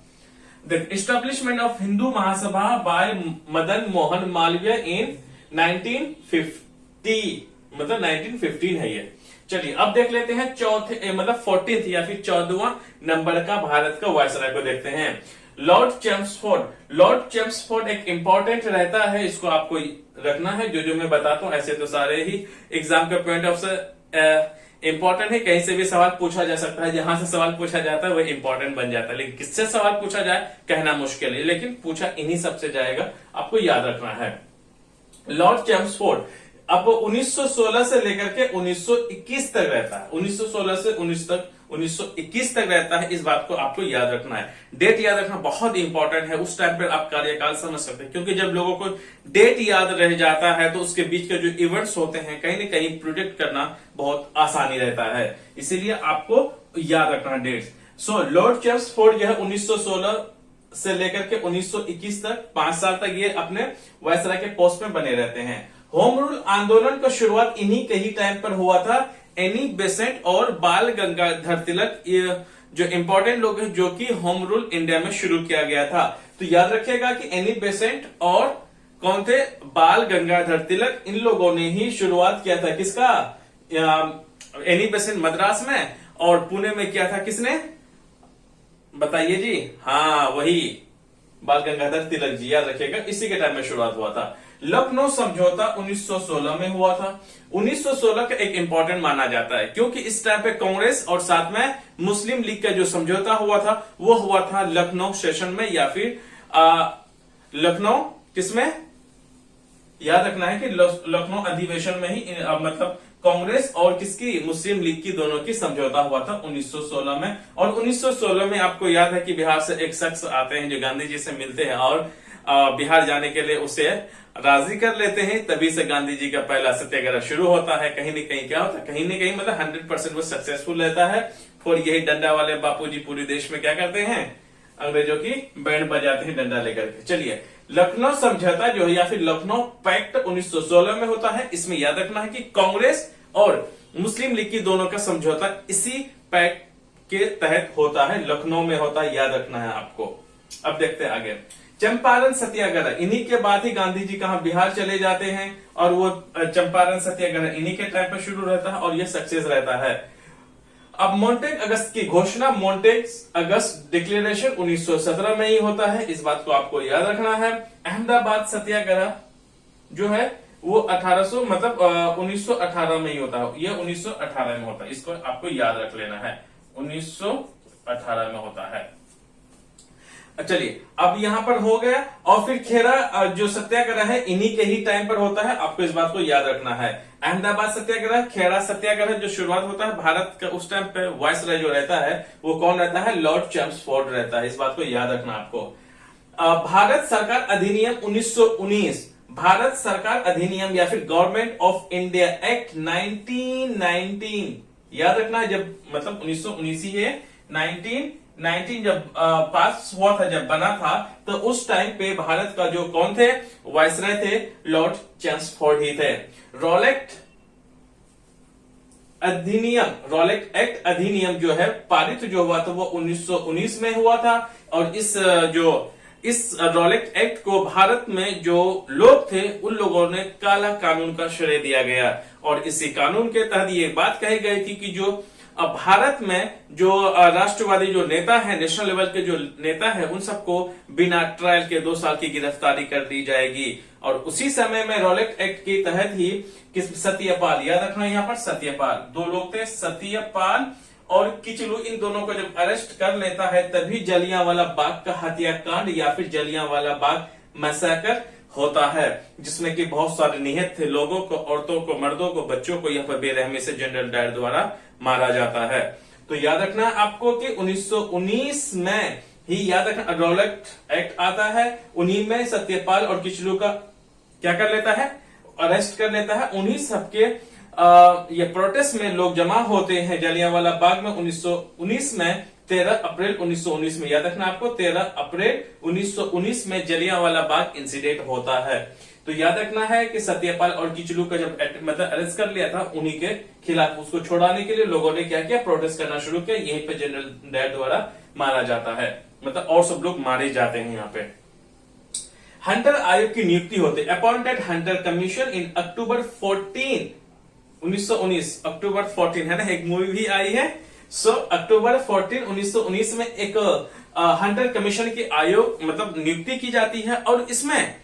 The establishment of Hindu Mahasabha by Madan Mohan Malaviya in 1950, मतलब 1915 है ये। चलिए अब देख लेते हैं चौथे मतलब 14th या फिर 14वां नंबर का भारत का वायसराय को देखते हैं। Lord Chelmsford. लॉर्ड चेम्सफोर्ड एक इंपॉर्टेंट रहता है, इसको आपको रखना है। जो मैं बताता हूं ऐसे तो सारे ही एग्जाम के पॉइंट ऑफ से इंपॉर्टेंट है। कहीं से भी सवाल पूछा जा सकता है, जहां से सवाल पूछा जाता है वह इंपॉर्टेंट बन जाता है। लेकिन किससे सवाल पूछा जाए कहना मुश्किल है, लेकिन पूछा इन्हीं सबसे जाएगा, आपको याद रखना है। लॉर्ड चेम्सफोर्ड अब 1916 से लेकर के 1921 तक रहता है। 1916 से 1921 तक रहता है। इस बात को आपको याद रखना है। डेट याद रखना बहुत इंपॉर्टेंट है। उस टाइम पर आप कार्यकाल समझ सकते हैं, क्योंकि जब लोगों को डेट याद रह जाता है तो उसके बीच के जो इवेंट्स होते हैं कहीं ना कहीं प्रिडिक्ट करना बहुत आसानी रहता है। इसीलिए आपको याद रखना डेट्स। सो लॉर्ड चेम्सफोर्ड जो है 1916 से लेकर के 1921 तक 5 साल तक ये अपने वायसराय के पोस्ट में बने रहते हैं। होम रूल आंदोलन का शुरुआत इन्हीं के ही टाइम पर हुआ था। एनी बेसेंट और बाल गंगाधर तिलक ये जो इंपॉर्टेंट लोग हैं जो कि होम रूल इंडिया में शुरू किया गया था। तो याद रखिएगा कि एनी बेसेंट और कौन थे, बाल गंगाधर तिलक, इन लोगों ने ही शुरुआत किया था। किसका? एनी बेसेंट मद्रास में, और पुणे में किया था किसने, बताइए जी? हाँ, वही बाल गंगाधर तिलक जी, याद रखिएगा, इसी के टाइम में शुरुआत हुआ था। लखनऊ समझौता 1916 में हुआ था। 1916 का एक इंपॉर्टेंट माना जाता है क्योंकि इस टाइम पे कांग्रेस और साथ में मुस्लिम लीग का जो समझौता हुआ था वो हुआ था लखनऊ सेशन में, या फिर लखनऊ किसमें, याद रखना है कि लखनऊ अधिवेशन में ही मतलब कांग्रेस और किसकी, मुस्लिम लीग की, दोनों की समझौता हुआ था 1916 में। और 1916 में आपको याद है कि बिहार से एक शख्स आते हैं जो गांधी जी से मिलते हैं और बिहार जाने के लिए उसे राजी कर लेते हैं। तभी से गांधी जी का पहला सत्याग्रह शुरू होता है। कहीं न कहीं क्या होता है, कहीं न कहीं मतलब 100% वो सक्सेसफुल रहता है। और यही डंडा वाले बापूजी पूरे देश में क्या करते हैं, अंग्रेजों की बैंड बजाते हैं डंडा लेकर के। चलिए, लखनऊ समझौता जो है या फिर लखनऊ पैक्ट 1916 में होता है। इसमें याद रखना है कि कांग्रेस और मुस्लिम लीग की दोनों का समझौता इसी पैक्ट के तहत होता है, लखनऊ में होता है, याद रखना है आपको। अब देखते हैं आगे। चंपारण सत्याग्रह, इन्हीं के बाद ही गांधी जी कहां, बिहार चले जाते हैं और वो चंपारण सत्याग्रह इन्हीं के टाइम पर शुरू रहता है और ये सक्सेस रहता है। अब मॉन्टेग अगस्त की घोषणा, मॉन्टेग अगस्त डिक्लेरेशन 1917 में ही होता है। इस बात को आपको याद रखना है। अहमदाबाद सत्याग्रह जो है वो 1800 मतलब 1918 में ही होता है। ये 1918 में होता है, इसको आपको याद रख लेना है, 1918 में होता है। चलिए, अब यहां पर हो गया। और फिर खेरा जो सत्याग्रह है इन्हीं के ही टाइम पर होता है, आपको इस बात को याद रखना है। अहमदाबाद सत्याग्रह, खेरा सत्याग्रह जो शुरुआत होता है, भारत का उस टाइम पे वायसराय जो रहता है वो कौन रहता है, लॉर्ड चेम्सफोर्ड रहता है। इस बात को याद रखना आपको। भारत सरकार अधिनियम 1919, भारत सरकार अधिनियम या फिर गवर्नमेंट ऑफ इंडिया एक्ट 1919, याद रखना है। जब मतलब 1919 ही है, 1919 जब पास हुआ था, जब बना था, तो उस टाइम पे भारत का जो कौन थे, वायसराय थे, लॉर्ड चेम्सफोर्ड ही थे। रॉलेट अधिनियम, रॉलेट एक्ट अधिनियम जो है पारित जो हुआ था वो 1919 में हुआ था। और इस रॉलेट एक्ट को भारत में जो लोग थे उन लोगों ने काला कानून का श्रेय दिया गया। और इसी कानून के तहत ये बात कही गई थी कि जो भारत में जो राष्ट्रवादी जो नेता है, नेशनल लेवल के जो नेता है, उन सबको बिना ट्रायल के 2 साल की गिरफ्तारी कर दी जाएगी। और उसी समय में रॉलेट एक्ट के तहत ही सत्यपाल, याद रखना यहाँ पर सत्यपाल, 2 लोग थे, सत्यपाल और किचलू, इन दोनों को जब अरेस्ट कर लेता है तभी जलियांवाला बाग का हत्याकांड या फिर जलियांवाला बाग मैसेकर होता है, जिसमें कि बहुत सारे निहत थे लोगों को, औरतों को, मर्दों को, बच्चों को यहाँ पर बेरहमी से जनरल डायर द्वारा मारा जाता है। तो याद रखना आपको कि 1919 में ही, याद रखना, रॉलेट एक्ट आता है, उन्हीं में सत्यपाल और किचलू का क्या कर लेता है, अरेस्ट कर लेता है। उन्हीं सबके ये प्रोटेस्ट में लोग जमा होते हैं जलियांवाला बाग में 1919 में, 13 अप्रैल 1919 में, याद रखना आपको, 13 अप्रैल 1919 में जलियांवाला बाग इंसिडेंट होता है। तो याद रखना है कि सत्यपाल और किचलू का जब मतलब अरेस्ट कर लिया था, उन्हीं के खिलाफ उसको छुड़ाने के लिए लोगों ने क्या किया, प्रोटेस्ट करना शुरू किया। यहीं पे जनरल डायर द्वारा मारा जाता है, मतलब और सब लोग मारे जाते हैं यहाँ पे। हंटर आयोग की नियुक्ति होती, अपॉइंटेड हंटर कमीशन इन अक्टूबर 14 1919, अक्टूबर 14 है ना, एक मूवी भी आई है। सो अक्टूबर 14 1919 में एक हंटर कमीशन की आयोग मतलब नियुक्ति की जाती है। और इसमें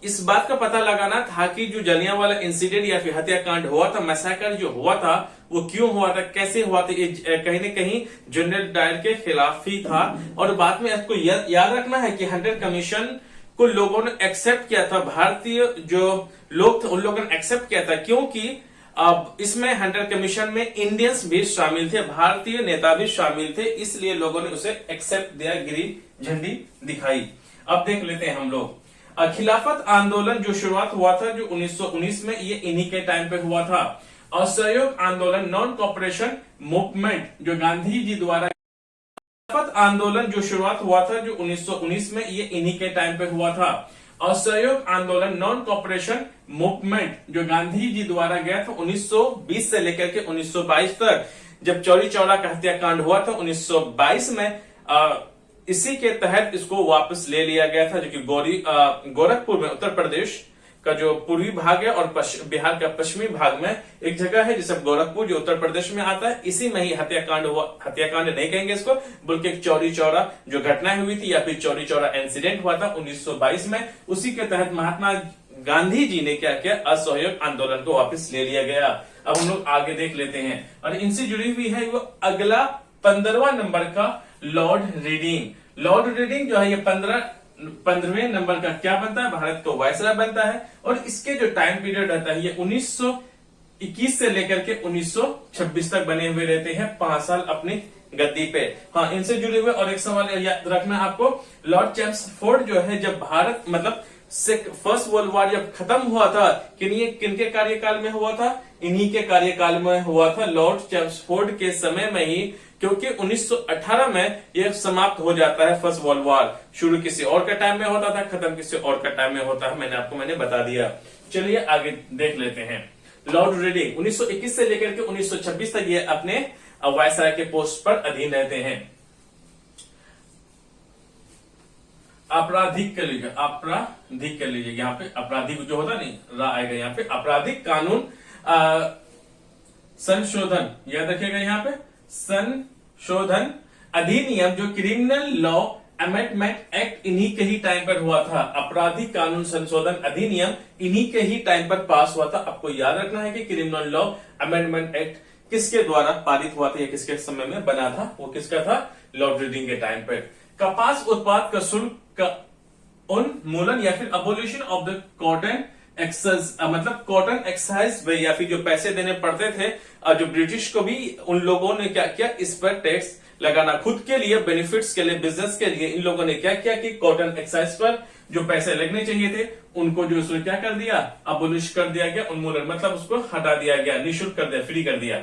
इस बात का पता लगाना था कि जो जलियांवाला इंसिडेंट या फिर हत्याकांड हुआ था, मैसेकर जो हुआ था, वो क्यों हुआ था, कैसे हुआ था, ये कहीं न कहीं जनरल डायर के खिलाफ ही था। और बाद में आपको याद रखना है कि हंटर कमीशन को लोगों ने एक्सेप्ट किया था, भारतीय जो लोग थे उन लोगों ने एक्सेप्ट किया था, क्योंकि अब इसमें हंटर कमीशन में इंडियंस भी शामिल थे, भारतीय नेता भी शामिल थे, इसलिए लोगों ने उसे एक्सेप्ट दिया, ग्रीन झंडी दिखाई। अब देख लेते हैं हम लोग खिलाफत आंदोलन जो शुरुआत हुआ था जो 1919 में, ये इन्हीं के टाइम पे हुआ था। असहयोग आंदोलन नॉन कॉपरेशन मूवमेंट जो गांधी जी द्वारा, खिलाफत आंदोलन जो शुरुआत हुआ था जो 1919 में, ये इन्हीं के टाइम पे हुआ था। असहयोग आंदोलन नॉन कॉपरेशन मूवमेंट जो गांधी जी द्वारा गया था 1920 से लेकर के 1922 तक, जब चौरी चौरा का हत्याकांड हुआ था 1922 में, इसी के तहत इसको वापस ले लिया गया था, जो कि गोरखपुर में, उत्तर प्रदेश का जो पूर्वी भाग है और बिहार का पश्चिमी भाग में एक जगह है जिसे गोरखपुर, जो उत्तर प्रदेश में आता है, इसी में ही हत्याकांड हुआ। हत्याकांड नहीं कहेंगे इसको, बल्कि एक चौरी चौरा जो घटना हुई थी या फिर चौरी चौरा इंसिडेंट हुआ था 1922 में, उसी के तहत महात्मा गांधी जी ने क्या किया, असहयोग आंदोलन को वापस ले लिया गया। अब हम लोग आगे देख लेते हैं, और इनसे जुड़ी हुई है वो अगला 15वां नंबर का लॉर्ड रीडिंग। लॉर्ड रीडिंग जो है ये 15वें नंबर का क्या बनता है, भारत का वायसराय बनता है, और इसके जो टाइम पीरियड रहता है ये 1921 से लेकर के 1926 तक बने हुए रहते हैं, 5 साल अपनी गद्दी पे। हाँ, इनसे जुड़े हुए और एक सवाल याद रखना आपको, लॉर्ड चैम्सफोर्ड जो है, जब भारत मतलब फर्स्ट वर्ल्ड वॉर जब खत्म हुआ था, किनके कार्यकाल में हुआ था, इन्हीं के कार्यकाल में हुआ था, लॉर्ड चैम्सफोर्ड के समय में ही, क्योंकि 1918 में यह समाप्त हो जाता है फर्स्ट वर्ल्ड वॉर। शुरू किसी और का टाइम में होता था, खत्म किसी और का टाइम में होता है, मैंने बता दिया। चलिए आगे देख लेते हैं। लॉर्ड रीडिंग 1921 से लेकर के 1926 तक ये अपने वायसराय के पोस्ट पर अधीन रहते हैं। आपराधिक कर लीजिए, यहाँ पे आपराधिक जो होता नहीं रा आएगा, यहाँ पे आपराधिक कानून संशोधन, याद रखिएगा, यहाँ पे संशोधन अधिनियम जो क्रिमिनल लॉ अमेंडमेंट एक्ट इन्हीं के ही टाइम पर हुआ था। आपराधिक कानून संशोधन अधिनियम इन्हीं के ही टाइम पर पास हुआ था। आपको याद रखना है कि क्रिमिनल लॉ अमेंडमेंट एक्ट किसके द्वारा पारित हुआ था या किसके समय में बना था, वो किसका था, लॉर्ड रीडिंग के टाइम पर। कपास उत्पाद का शुल्क का उन्मूलन या फिर abolition of the cotton excise, मतलब कॉटन एक्साइज पे या फिर जो पैसे देने पड़ते थे, जो ब्रिटिश को भी, उन लोगों ने क्या किया, इस पर टैक्स लगाना, खुद के लिए बेनिफिट्स के लिए, बिजनेस के लिए, इन लोगों ने क्या किया कि कॉटन एक्साइज पर जो पैसे लगने चाहिए थे उनको जो उसने क्या कर दिया, अबोलिश कर दिया गया, उन्मूलन मतलब उसको हटा दिया गया, निःशुल्क कर दिया, फ्री कर दिया।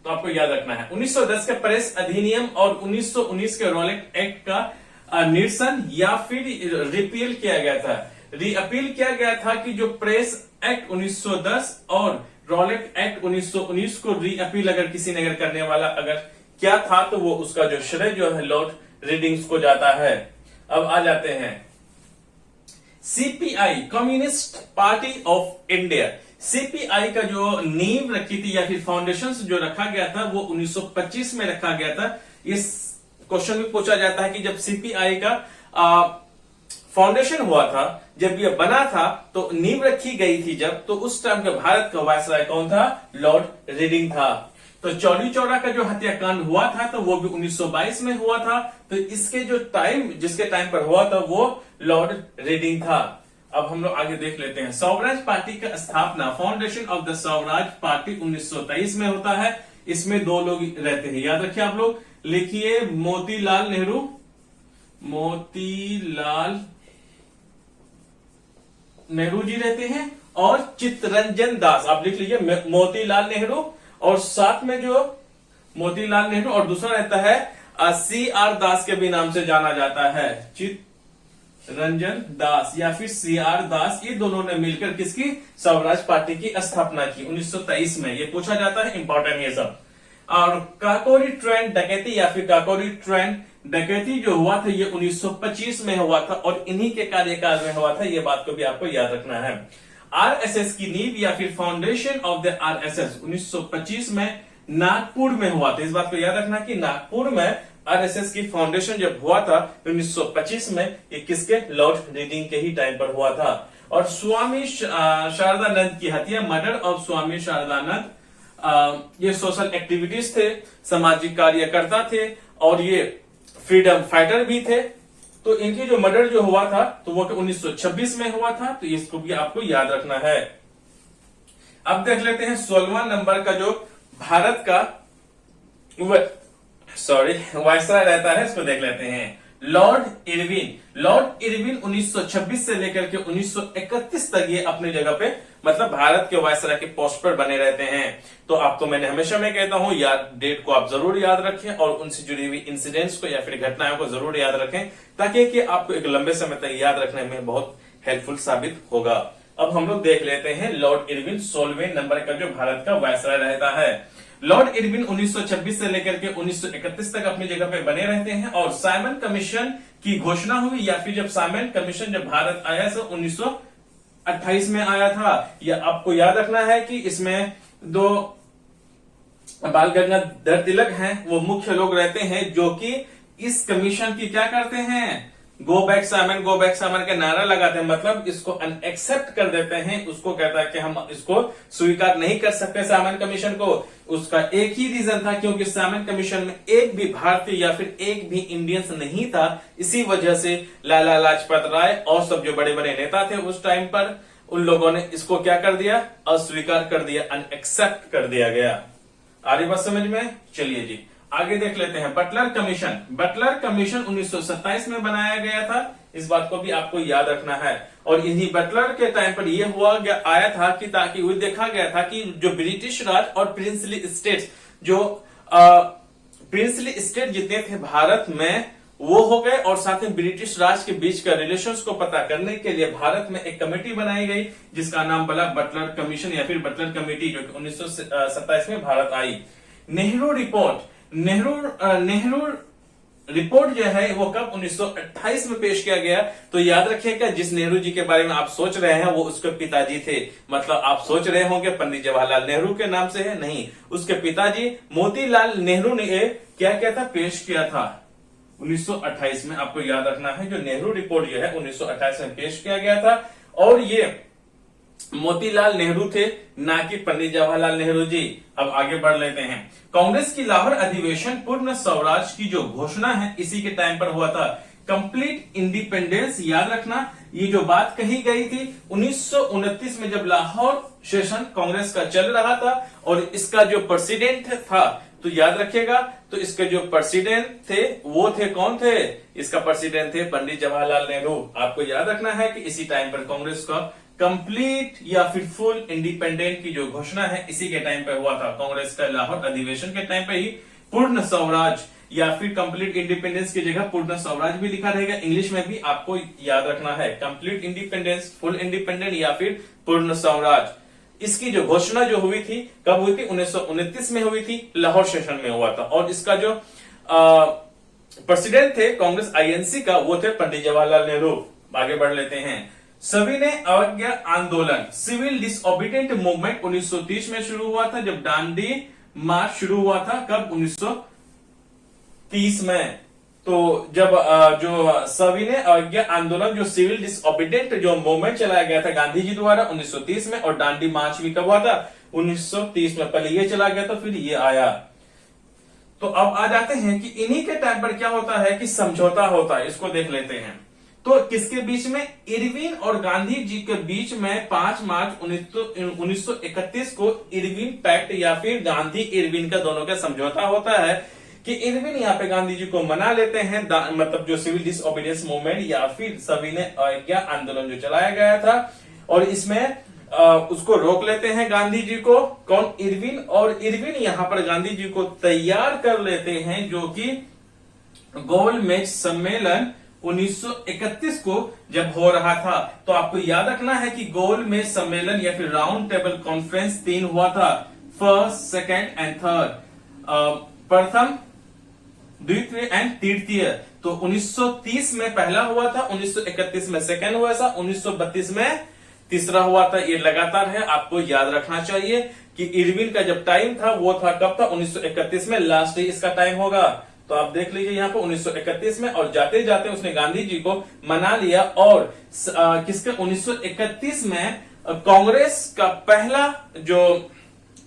तो आपको याद रखना है 1910 के प्रेस अधिनियम और 1919 के रॉलेट एक्ट का निरसन या फिर रिपील किया गया था, रीअपील किया गया था, कि जो प्रेस एक्ट 1910 और रॉलेट एक्ट 1919 को रीअपील अगर किसी ने करने वाला अगर क्या था, तो वो उसका जो श्रेय जो है लॉर्ड रीडिंग्स को जाता है। अब आ जाते हैं CPI, communist party of India. CPI का जो नींव रखी थी या फिर फाउंडेशन जो रखा गया था वो 1925 में रखा गया था। इस क्वेश्चन भी पूछा जाता है कि जब सीपीआई का फाउंडेशन हुआ था, जब ये बना था, तो नींव रखी गई थी जब, तो उस टाइम का भारत का वायसराय कौन था, लॉर्ड रीडिंग था। तो चौरी चौरा का जो हत्याकांड हुआ था तो वो भी 1922 में हुआ था, तो इसके जो टाइम, जिसके टाइम पर हुआ था वो लॉर्ड रीडिंग था। अब हम लोग आगे देख लेते हैं। स्वराज पार्टी का स्थापना, foundation of the Swaraj party 1923 में होता है। इसमें 2 लोग रहते हैं, याद रखिए आप लोग, लिखिए मोतीलाल नेहरू जी रहते हैं और चित्तरंजन दास, आप लिख लीजिए मोतीलाल नेहरू, और साथ में जो मोतीलाल नेहरू और दूसरा रहता है CR दास के भी नाम से जाना जाता है, चित्तरंजन दास या फिर CR दास। ये दोनों ने मिलकर किसकी, स्वराज पार्टी की स्थापना की 1923 में। ये पूछा जाता है, इंपॉर्टेंट ये सब। और काकोरी ट्रेन डकैती या फिर काकोरी ट्रेन डकैती जो हुआ था ये 1925 में हुआ था और इन्हीं के कार्यकाल में हुआ था, ये बात को भी आपको याद रखना है। आरएसएस की नींव या फिर फाउंडेशन ऑफ द आरएसएस 1925 में नागपुर में हुआ था। इस बात को याद रखना कि नागपुर में आरएसएस की फाउंडेशन जब हुआ था 1925 में, ये किसके, लॉर्ड रीडिंग के ही टाइम पर हुआ था। और स्वामी शारदानंद की हत्या, मर्डर ऑफ स्वामी शारदानंद, ये सोशल एक्टिविटीज थे, सामाजिक कार्यकर्ता थे और ये फ्रीडम फाइटर भी थे। तो इनकी जो मर्डर जो हुआ था तो वो 1926 में हुआ था, तो इसको भी आपको याद रखना है। अब देख लेते हैं 16वां नंबर का जो भारत का वायसराय रहता है, इसको देख लेते हैं। Lord Irwin. लॉर्ड इरविन 1926 से लेकर के 1931 तक ये अपनी जगह पे मतलब भारत के वायसराय के पोस्ट पर बने रहते हैं। तो आपको मैंने हमेशा मैं कहता हूं याद डेट को आप जरूर याद रखें और उनसे जुड़ी हुई इंसिडेंट्स को या फिर घटनाओं को जरूर याद रखें, ताकि कि आपको एक लंबे समय तक याद रखने में बहुत हेल्पफुल साबित होगा। अब हम लोग देख लेते हैं लॉर्ड इरविन 16वें नंबर का जो भारत का वायसराय रहता है। लॉर्ड इरविन 1926 से लेकर के 1931 तक अपनी जगह पे बने रहते हैं और साइमन कमीशन की घोषणा हुई, या फिर जब साइमन कमीशन जब भारत आया तो 1928 में आया था। यह आपको याद रखना है कि इसमें दो बाल गंगाधर तिलक हैं, वो मुख्य लोग रहते हैं जो कि इस कमीशन की क्या करते हैं, गो बैक साइमन का नारा लगाते हैं, मतलब इसको अनएक्सेप्ट कर देते हैं। उसको कहता है कि हम इसको स्वीकार नहीं कर सकते साइमन कमीशन को। उसका एक ही रीजन था, क्योंकि साइमन कमीशन में एक भी भारतीय या फिर एक भी इंडियंस नहीं था। इसी वजह से लाला लाजपत राय और सब जो बड़े बड़े नेता थे उस टाइम पर, उन लोगों ने इसको क्या कर दिया, अस्वीकार कर दिया, अनएक्सेप्ट कर दिया गया। आ रही बात समझ में? चलिए जी आगे देख लेते हैं। Buttler commission. बटलर कमीशन 1927 में बनाया गया था, इस बात को भी आपको याद रखना है। और इन्हीं बटलर के टाइम पर यह आया था कि ताकि वो देखा गया था कि जो ब्रिटिश राज और प्रिंसली स्टेट्स, जो प्रिंसली स्टेट जितने थे भारत में वो हो गए, और साथ में ब्रिटिश राज के बीच का रिलेशंस को पता करने के लिए भारत में एक कमेटी बनाई गई जिसका नाम बना बटलर कमीशन या फिर बटलर कमेटी, जो कि 1927 में भारत आई। नेहरू रिपोर्ट। नेहरू रिपोर्ट जो है वो कब 1928 में पेश किया गया। तो याद रखिएगा जिस नेहरू जी के बारे में आप सोच रहे हैं वो उसके पिताजी थे। मतलब आप सोच रहे होंगे पंडित जवाहरलाल नेहरू के नाम से है, नहीं, उसके पिताजी मोतीलाल नेहरू ने क्या था, पेश किया था 1928 में। आपको याद रखना है जो नेहरू रिपोर्ट जो है 1928 में पेश किया गया था, और ये मोतीलाल नेहरू थे, ना कि पंडित जवाहरलाल नेहरू जी। अब आगे बढ़ लेते हैं। कांग्रेस की लाहौर अधिवेशन पूर्ण स्वराज की जो घोषणा है इसी के टाइम पर हुआ था। कंप्लीट इंडिपेंडेंस, याद रखना ये जो बात कही गई थी 1929 में जब लाहौर सेशन कांग्रेस का चल रहा था, और इसका जो प्रेसिडेंट था, तो याद रखिएगा, तो इसके जो प्रेसिडेंट थे वो थे कौन थे, इसका प्रेसिडेंट थे पंडित जवाहरलाल नेहरू। आपको याद रखना है कि इसी टाइम पर कांग्रेस का कंप्लीट या फिर फुल इंडिपेंडेंट की जो घोषणा है इसी के टाइम पे हुआ था। कांग्रेस का लाहौर अधिवेशन के टाइम पे ही पूर्ण स्वराज या फिर कंप्लीट इंडिपेंडेंस की जगह पूर्ण स्वराज भी लिखा रहेगा। इंग्लिश में भी आपको याद रखना है कंप्लीट इंडिपेंडेंस, फुल इंडिपेंडेंट या फिर पूर्ण स्वराज। इसकी जो घोषणा जो हुई थी कब हुई थी, 1929 में हुई थी, लाहौर सेशन में हुआ था। और इसका जो प्रेसिडेंट थे कांग्रेस आईएनसी का वो थे पंडित जवाहरलाल नेहरू। आगे बढ़ लेते हैं। सविनय अवज्ञा आंदोलन, सिविल डिसओबीडिएंट मूवमेंट 1930 में शुरू हुआ था, जब दांडी मार्च शुरू हुआ था कब, 1930 में। तो जब जो सविनय अवज्ञा आंदोलन, जो सिविल डिसओबीडिएंट जो मूवमेंट चलाया गया था गांधी जी द्वारा 1930 में, और दांडी मार्च भी कब हुआ था, 1930 में। पहले ये चला गया तो फिर ये आया। तो अब आ जाते हैं कि इन्हीं के टाइम पर क्या होता है कि समझौता होता है, इसको देख लेते हैं। तो किसके बीच में, इरविन और गांधी जी के बीच में 5 मार्च 1931 को इरविन पैक्ट या फिर गांधी इरविन का दोनों का समझौता होता है कि इरविन यहाँ पे गांधी जी को मना लेते हैं, मतलब जो सिविल डिसओबीडियंस मूवमेंट या फिर सविनय अवज्ञा आंदोलन जो चलाया गया था, और इसमें उसको रोक लेते हैं गांधी जी को, कौन, इरविन। और इरविन यहाँ पर गांधी जी को तैयार कर लेते हैं, जो कि गोलमेज सम्मेलन 1931 को जब हो रहा था। तो आपको याद रखना है कि गोलमेज सम्मेलन या फिर राउंड टेबल कॉन्फ्रेंस 3 हुआ था, फर्स्ट, सेकेंड एंड थर्ड, प्रथम, द्वितीय एंड तृतीय। तो 1930 में पहला हुआ था, 1931 में सेकेंड हुआ था, 1932 में तीसरा हुआ था। ये लगातार है, आपको याद रखना चाहिए कि इरविन का जब टाइम था वो था कब था, 1931 में, लास्ट ही इसका टाइम होगा। तो आप देख लीजिए यहाँ पे 1931 में, और जाते जाते उसने गांधी जी को मना लिया। और किसके 1931 में कांग्रेस का पहला जो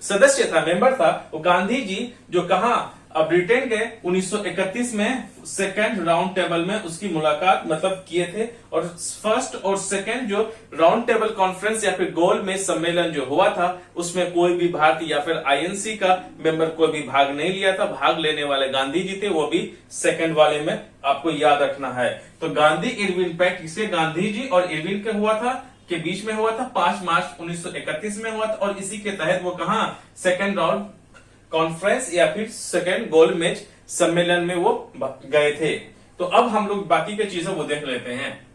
सदस्य था, मेंबर था, वो गांधी जी जो कहा ब्रिटेन गए 1931 में सेकेंड राउंड टेबल में उसकी मुलाकात मतलब किए थे। और फर्स्ट और सेकेंड जो राउंड टेबल कॉन्फ्रेंस या फिर गोल मेज सम्मेलन जो हुआ था उसमें कोई भी भारतीय या फिर आईएनसी का मेंबर कोई भी भाग नहीं लिया था। भाग लेने वाले गांधी जी थे, वो भी सेकेंड वाले में, आपको याद रखना है। तो गांधी इरविन पैक्ट इसे गांधी जी और इरविन का हुआ था के बीच में हुआ था, 5 मार्च 1931 में हुआ था। और इसी के तहत वो कहा सेकेंड राउंड कॉन्फ्रेंस या फिर सेकेंड गोल मेज सम्मेलन में वो गए थे। तो अब हम लोग बाकी के चीजों को देख लेते हैं।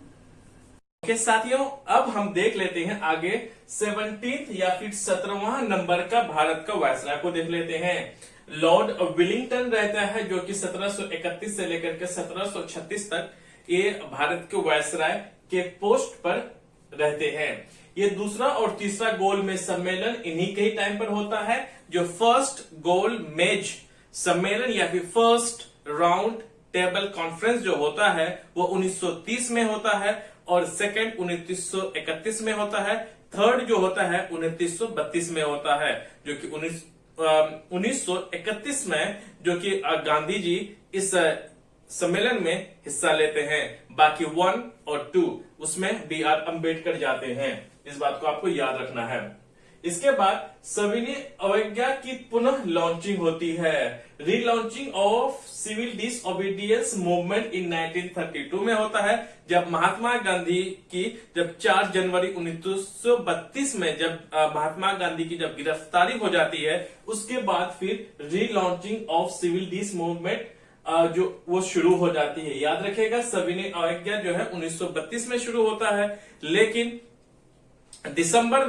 ओके साथियों, अब हम देख लेते हैं आगे 17 या फिर 17वां नंबर का भारत का वायसराय को देख लेते हैं। लॉर्ड विलिंगटन रहता है जो कि 1731 से लेकर के 1736 तक ये भारत के वायसराय के पोस्ट पर रहते हैं। ये दूसरा और तीसरा गोल मेज सम्मेलन इन्हीं के ही टाइम पर होता है। जो फर्स्ट गोल मेज सम्मेलन या फिर फर्स्ट राउंड टेबल कॉन्फ्रेंस जो होता है वो 1930 में होता है और सेकंड 1931 में होता है। थर्ड जो होता है 1932 में होता है, जो कि 1931 में जो कि गांधी जी इस सम्मेलन में हिस्सा लेते हैं। बाकी 1 और 2 उसमें BR अम्बेडकर जाते हैं। इस बात को आपको याद रखना है। इसके बाद सविनय अवज्ञा की पुनः लॉन्चिंग होती है। Relaunching of civil disobedience movement in 1932 में होता है, जब महात्मा गांधी की जब 4 जनवरी 1932 में जब महात्मा गांधी की जब गिरफ्तारी हो जाती है, उसके बाद फिर relaunching of civil dish movement जो वो शुरू हो जाती है। याद रखिएगा सविनय अवज्ञा जो है 1932 में शुरू होता है, लेकिन दिसंबर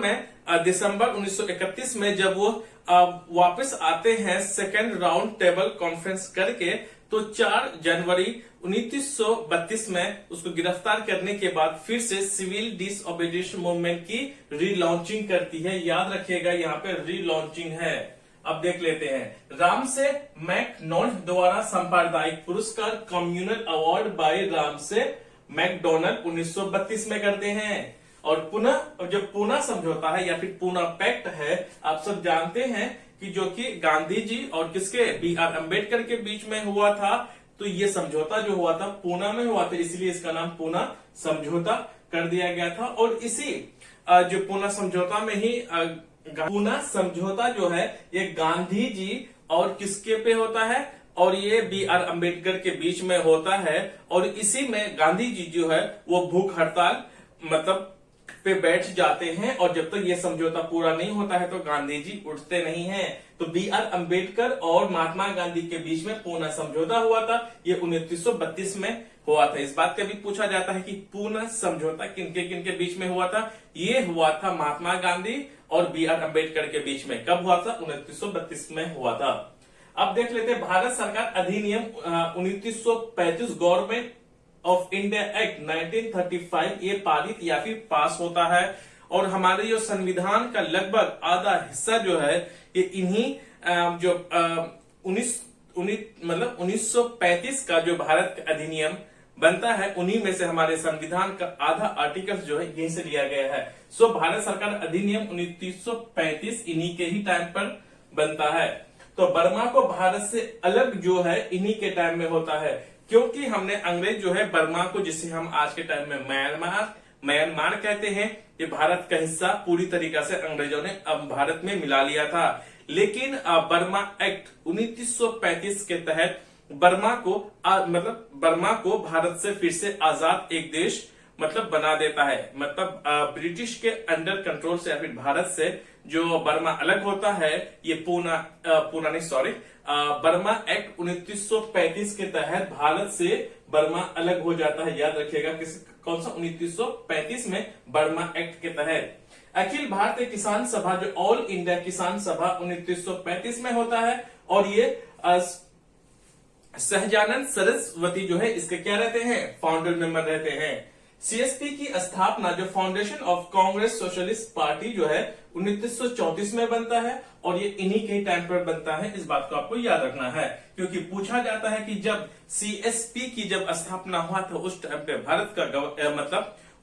1931 में जब वो वापस आते हैं सेकेंड राउंड टेबल कॉन्फ्रेंस करके, तो 4 जनवरी 1932 में उसको गिरफ्तार करने के बाद फिर से सिविल डिसओबीडियंस मूवमेंट की रीलॉन्चिंग करती है। याद रखिएगा यहाँ पे रीलॉन्चिंग है। अब देख लेते हैं। रामसे मैकडोनाल्ड द्वारा सांप्रदायिक पुरस्कार communal award bye Ramsay McDonald 1932 में करते हैं। और पुनः जो पूना समझौता है या फिर पूना पैक्ट है, आप सब जानते हैं कि जो कि गांधी जी और किसके BR अम्बेडकर के बीच में हुआ था। तो ये समझौता जो हुआ था पूना में हुआ था, इसलिए इसका नाम पूना समझौता कर दिया गया था। और इसी जो पूना समझौता में ही पूना समझौता जो है ये गांधी जी और किसके पे होता है, और ये BR अम्बेडकर के बीच में होता है। और इसी में गांधी जी जो है वो भूख हड़ताल मतलब पे बैठ जाते हैं, और जब तक ये समझौता पूरा नहीं होता है तो गांधी जी उठते नहीं हैं। तो BR अम्बेडकर और महात्मा गांधी के बीच में पूना समझौता हुआ था, ये 1932 में हुआ था। इस बात का भी पूछा जाता है कि पूना समझौता किनके बीच में हुआ था। ये हुआ था महात्मा गांधी और BR अम्बेडकर के बीच में। कब हुआ था? 1932 में हुआ था। अब देख लेते हैं भारत सरकार अधिनियम 1935 गवर्नमेंट ऑफ इंडिया एक्ट 1935 ये पारित या फिर पास होता है। और हमारे जो संविधान का लगभग आधा हिस्सा जो है ये इन्हीं जो 1935 का जो भारत का अधिनियम बनता है, उन्हीं में से हमारे संविधान का आधा आर्टिकल जो है यहीं से लिया गया है। सो भारत सरकार अधिनियम 1935 इन्हीं के ही टाइम पर बनता है। तो बर्मा को भारत से अलग जो है इन्हीं के टाइम में होता है, क्योंकि हमने अंग्रेज जो है बर्मा को, जिसे हम आज के टाइम में म्यांमार कहते हैं, ये भारत का हिस्सा पूरी तरीका से अंग्रेजों ने अब भारत में मिला लिया था। लेकिन बर्मा एक्ट 1935 के तहत बर्मा को भारत से फिर से आजाद एक देश बना देता है। ब्रिटिश के अंडर कंट्रोल से या फिर भारत से जो बर्मा अलग होता है, ये बर्मा एक्ट 1935 के तहत भारत से बर्मा अलग हो जाता है। याद रखिएगा कौन सा 1935 में बर्मा एक्ट के तहत। अखिल भारतीय किसान सभा जो ऑल इंडिया किसान सभा 1935 में होता है, और ये सहजानंद सरस्वती जो है इसके क्या रहते हैं? फाउंडर मेंबर रहते हैं। CSP की स्थापना जो foundation of Congress socialist party जो है 1934 में बनता है, और ये इन्हीं के टाइम पर बनता है। इस बात को आपको याद रखना है, क्योंकि पूछा जाता है कि जब CSP की जब स्थापना हुआ था उस टाइम पे भारत का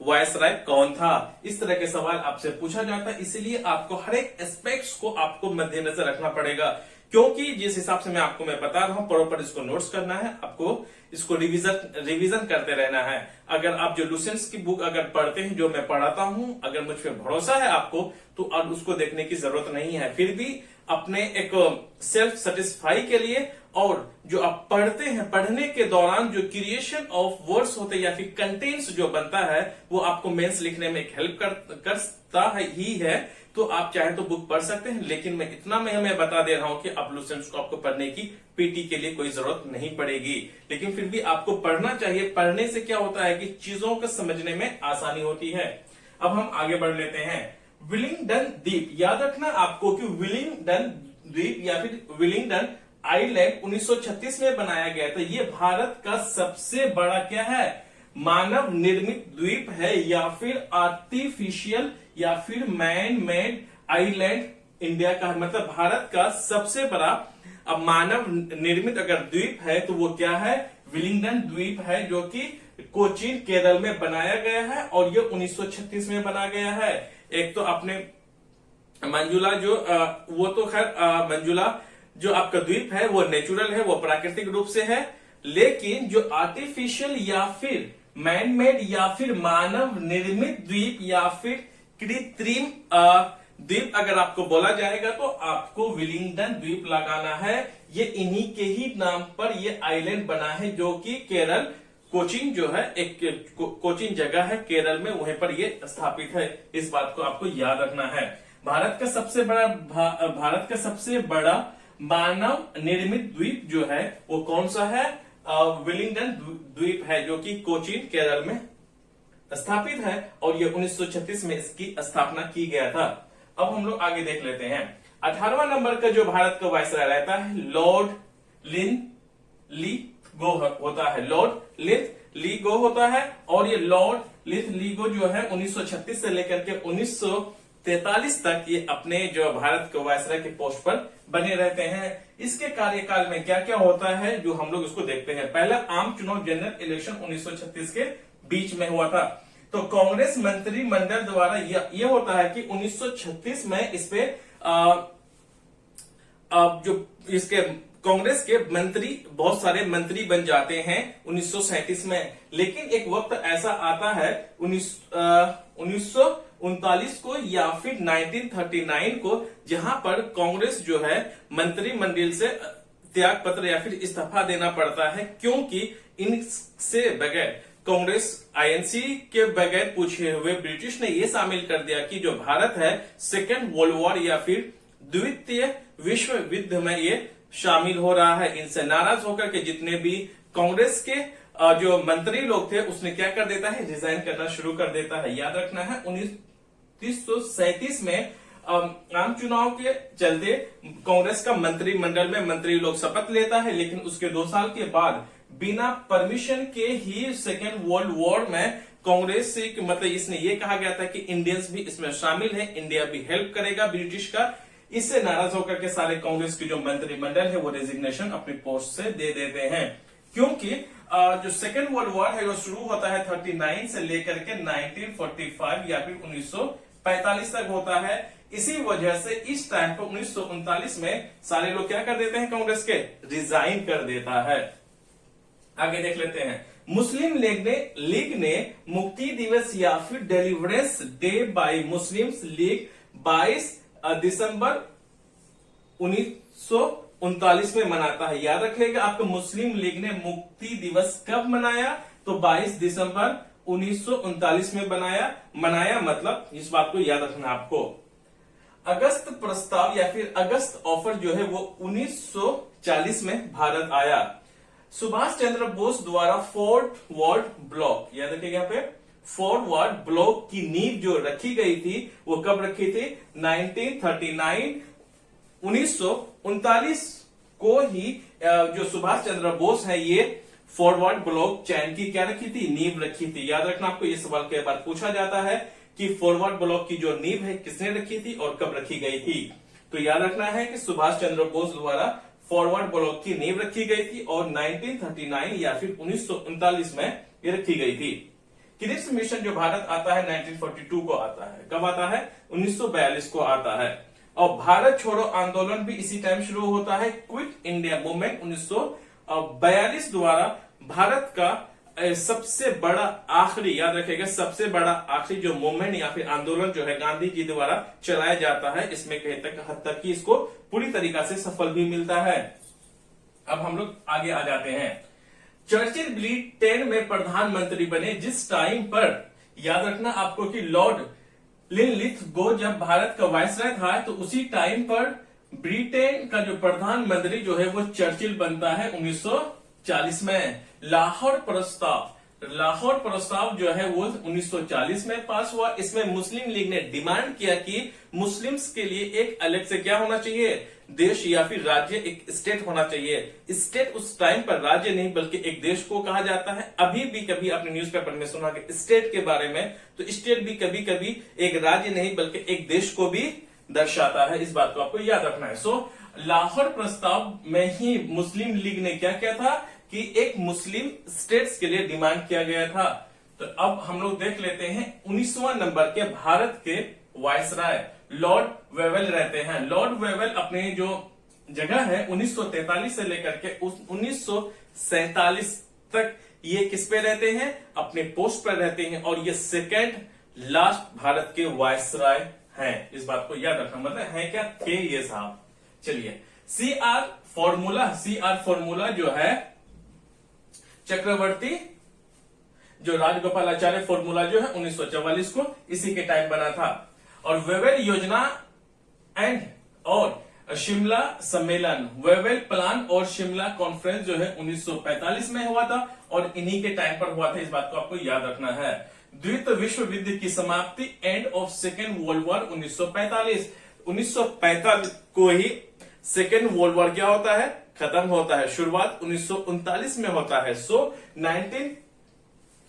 वायसराय कौन था? इस तरह के सवाल आपसे पूछा जाता है। इसलिए आपको हर एक एस्पेक्ट्स को आपको मद्देनजर रखना पड़ेगा, क्योंकि जिस हिसाब से मैं बता रहा हूं, प्रॉपर इसको नोट्स करना है, आपको इसको रिवीजन करते रहना है। अगर आप जो लुसेंट्स की बुक अगर पढ़ते हैं, जो मैं पढ़ाता हूं, अगर मुझ पर भरोसा है आपको, तो अब उसको देखने की जरूरत नहीं है। फिर भी अपने एक सेल्फ सेटिस्फाई के लिए, और जो आप पढ़ते हैं, पढ़ने के दौरान जो क्रिएशन ऑफ वर्ड्स होते हैं या फिर कंटेंट्स जो बनता है, वो आपको मेंस लिखने में एक हेल्प करता ही है। तो आप चाहे तो बुक पढ़ सकते हैं, लेकिन मैं इतना मैं बता दे रहा हूं कि अब लुसेंट्स को आपको पढ़ने की पीटी के लिए कोई जरूरत नहीं पड़ेगी। लेकिन फिर भी आपको पढ़ना चाहिए। पढ़ने से क्या होता है कि चीजों को समझने में आसानी होती है। अब हम आगे बढ़ लेते हैं। विलिंगडन द्वीप, याद रखना आपको कि विलिंगडन द्वीप या फिर विलिंगडन आइलैंड 1936 में बनाया गया था। ये भारत का सबसे बड़ा क्या है, मानव निर्मित द्वीप है, या फिर आर्टिफिशियल या फिर मैन मेड आइलैंड इंडिया का, मतलब भारत का सबसे बड़ा अब मानव निर्मित अगर द्वीप है तो वो क्या है, विलिंगडन द्वीप है, जो कि कोचीन केरल में बनाया गया है और ये 1936 में बना गया है। एक तो अपने मंजुला जो वो तो खैर मंजुला जो आपका द्वीप है वो नेचुरल है, वो प्राकृतिक रूप से है, लेकिन जो आर्टिफिशियल या फिर मैन मेड या फिर मानव निर्मित द्वीप या फिर कृत्रिम द्वीप अगर आपको बोला जाएगा तो आपको विलिंगडन द्वीप लगाना है। ये इन्हीं के ही नाम पर ये आइलैंड बना है, जो कि केरल कोचीन जो है एक कोचीन जगह है केरल में, वहीं पर ये स्थापित है। इस बात को आपको याद रखना है। भारत का सबसे बड़ा मानव निर्मित द्वीप जो है वो कौन सा है, विलिंगडन द्वीप है, जो कि कोचीन केरल में स्थापित है और ये 1936 में इसकी स्थापना की गया था। अब हम लोग आगे देख लेते हैं। 18वां नंबर का जो भारत का वायसराय रहता है, लॉर्ड लिथगो होता है। लॉर्ड लिथगो होता है और ये लॉर्ड लिथगो जो है 1936 से लेकर के 1943 तक ये अपने जो भारत के वायसराय के पोस्ट पर बने रहते हैं। इसके कार्यकाल में क्या क्या होता है जो हम लोग इसको देखते हैं। पहला आम चुनाव जनरल इलेक्शन 1936 के बीच में हुआ था। तो कांग्रेस मंत्रिमंडल द्वारा यह होता है कि 1936 में इस पे जो इसके कांग्रेस के मंत्री बहुत सारे मंत्री बन जाते हैं 1937 में। लेकिन एक वक्त ऐसा आता है 1939 को या फिर 1939 को, जहां पर कांग्रेस जो है मंत्रिमंडल से त्याग पत्र या फिर इस्तीफा देना पड़ता है, क्योंकि इनसे बगैर कांग्रेस आईएनसी के बगैर पूछे हुए ब्रिटिश ने यह शामिल कर दिया कि जो भारत है सेकेंड वर्ल्ड वॉर या फिर द्वितीय विश्व युद्ध में ये शामिल हो रहा है। इनसे नाराज होकर के जितने भी कांग्रेस के जो मंत्री लोग थे उसने क्या कर देता है, रिजाइन करना शुरू कर देता है। याद रखना है 1937 में आम चुनाव के चलते कांग्रेस का मंत्रिमंडल में मंत्री लोग शपथ लेता है, लेकिन उसके 2 साल के बाद बिना परमिशन के ही सेकेंड वर्ल्ड वॉर में कांग्रेस से मतलब इसने ये कहा गया था कि इंडियंस भी इसमें शामिल है, इंडिया भी हेल्प करेगा ब्रिटिश का। इससे नाराज होकर के सारे कांग्रेस की जो मंत्रिमंडल है वो रेजिग्नेशन अपनी पोस्ट से दे देते हैं, क्योंकि जो सेकेंड वर्ल्ड वॉर है वो शुरू होता है 39 से लेकर के 1945 या फिर 1945 तक होता है। इसी वजह से इस टाइम पर 1939 में सारे लोग क्या कर देते हैं, कांग्रेस के रिजाइन कर देता है। आगे देख लेते हैं। मुस्लिम लीग ने मुक्ति दिवस या फिर deliverance day bye Muslims league 22 दिसंबर 1939 में मनाता है। याद रखिएगा आपको, मुस्लिम लीग ने मुक्ति दिवस कब मनाया, तो 22 दिसंबर 1939 में मनाया मतलब इस बात को याद रखना आपको। अगस्त प्रस्ताव या फिर अगस्त ऑफर जो है वो 1940 में भारत आया। सुभाष चंद्र बोस द्वारा फोर्ट वर्ड ब्लॉक, याद रखिएगा यहाँ पे, फोर्ट वर्ड ब्लॉक की नींव जो रखी गई थी वो कब रखी थी, 1939 को ही जो सुभाष चंद्र बोस है ये फॉरवर्ड ब्लॉक चैन की क्या रखी थी, नींव रखी थी। याद रखना आपको, ये सवाल कई बार पूछा जाता है कि फॉरवर्ड ब्लॉक की जो नींव है किसने रखी थी और कब रखी गई थी। तो याद रखना है कि सुभाष चंद्र बोस द्वारा फॉरवर्ड ब्लॉक की नींव रखी गई थी और 1939 या फिर 1939 में ये रखी गई थी। क्रिप्स मिशन जो भारत आता है 1942 को आता है। कब आता है, 1942 को आता है। और भारत छोड़ो आंदोलन भी इसी टाइम शुरू होता है। क्विट इंडिया मूवमेंट 1942 द्वारा भारत का सबसे बड़ा आखिरी, याद रखिएगा, सबसे बड़ा आखिरी जो मूवमेंट या फिर आंदोलन जो है गांधी जी द्वारा चलाया जाता है। इसमें कहीं हद तक कि इसको पूरी तरीका से सफल भी मिलता है। अब हम लोग आगे आ जाते हैं। चर्चिल ब्रिटेन में प्रधानमंत्री बने जिस टाइम पर, याद रखना आपको कि लॉर्ड लिनलिथगो जब भारत का वायसराय था, तो उसी टाइम पर ब्रिटेन का जो प्रधानमंत्री जो है वो चर्चिल बनता है 1940 में। लाहौर प्रस्ताव जो है वो 1940 में पास हुआ। इसमें मुस्लिम लीग ने डिमांड किया कि मुस्लिम्स के लिए एक अलग से क्या होना चाहिए, देश या फिर राज्य, एक स्टेट होना चाहिए। स्टेट उस टाइम पर राज्य नहीं बल्कि एक देश को कहा जाता है। अभी भी कभी आपने न्यूज़पेपर में सुना कि स्टेट के बारे में, तो स्टेट भी कभी कभी एक राज्य नहीं बल्कि एक देश को भी दर्शाता है। इस बात को आपको याद रखना है। लाहौर प्रस्ताव में ही मुस्लिम लीग ने क्या किया था कि एक मुस्लिम स्टेट्स के लिए डिमांड किया गया था। तो अब हम लोग देख लेते हैं 19वां नंबर के भारत के वायसराय लॉर्ड वेवेल रहते हैं। लॉर्ड वेवेल अपने जो जगह है 1943 से लेकर के 1947 तक ये किस पे रहते हैं, अपने पोस्ट पर रहते हैं, और ये सेकेंड लास्ट भारत के वायसराय हैं। इस बात को याद रखना, मतलब है क्या, थे ये साहब। चलिए, सीआर फॉर्मूला जो है चक्रवर्ती जो राजगोपालाचार्य फॉर्मूला जो है 1944 को इसी के टाइम बना था। और वेवेल योजना और शिमला सम्मेलन, वेवेल प्लान और शिमला कॉन्फ्रेंस जो है 1945 में हुआ था और इन्हीं के टाइम पर हुआ था। इस बात को आपको याद रखना है। द्वितीय विश्व युद्ध की समाप्ति, end of second world war 1945। 1945 को ही सेकेंड वर्ल्ड वॉर क्या होता है, खत्म होता है। शुरुआत 1939 में होता है।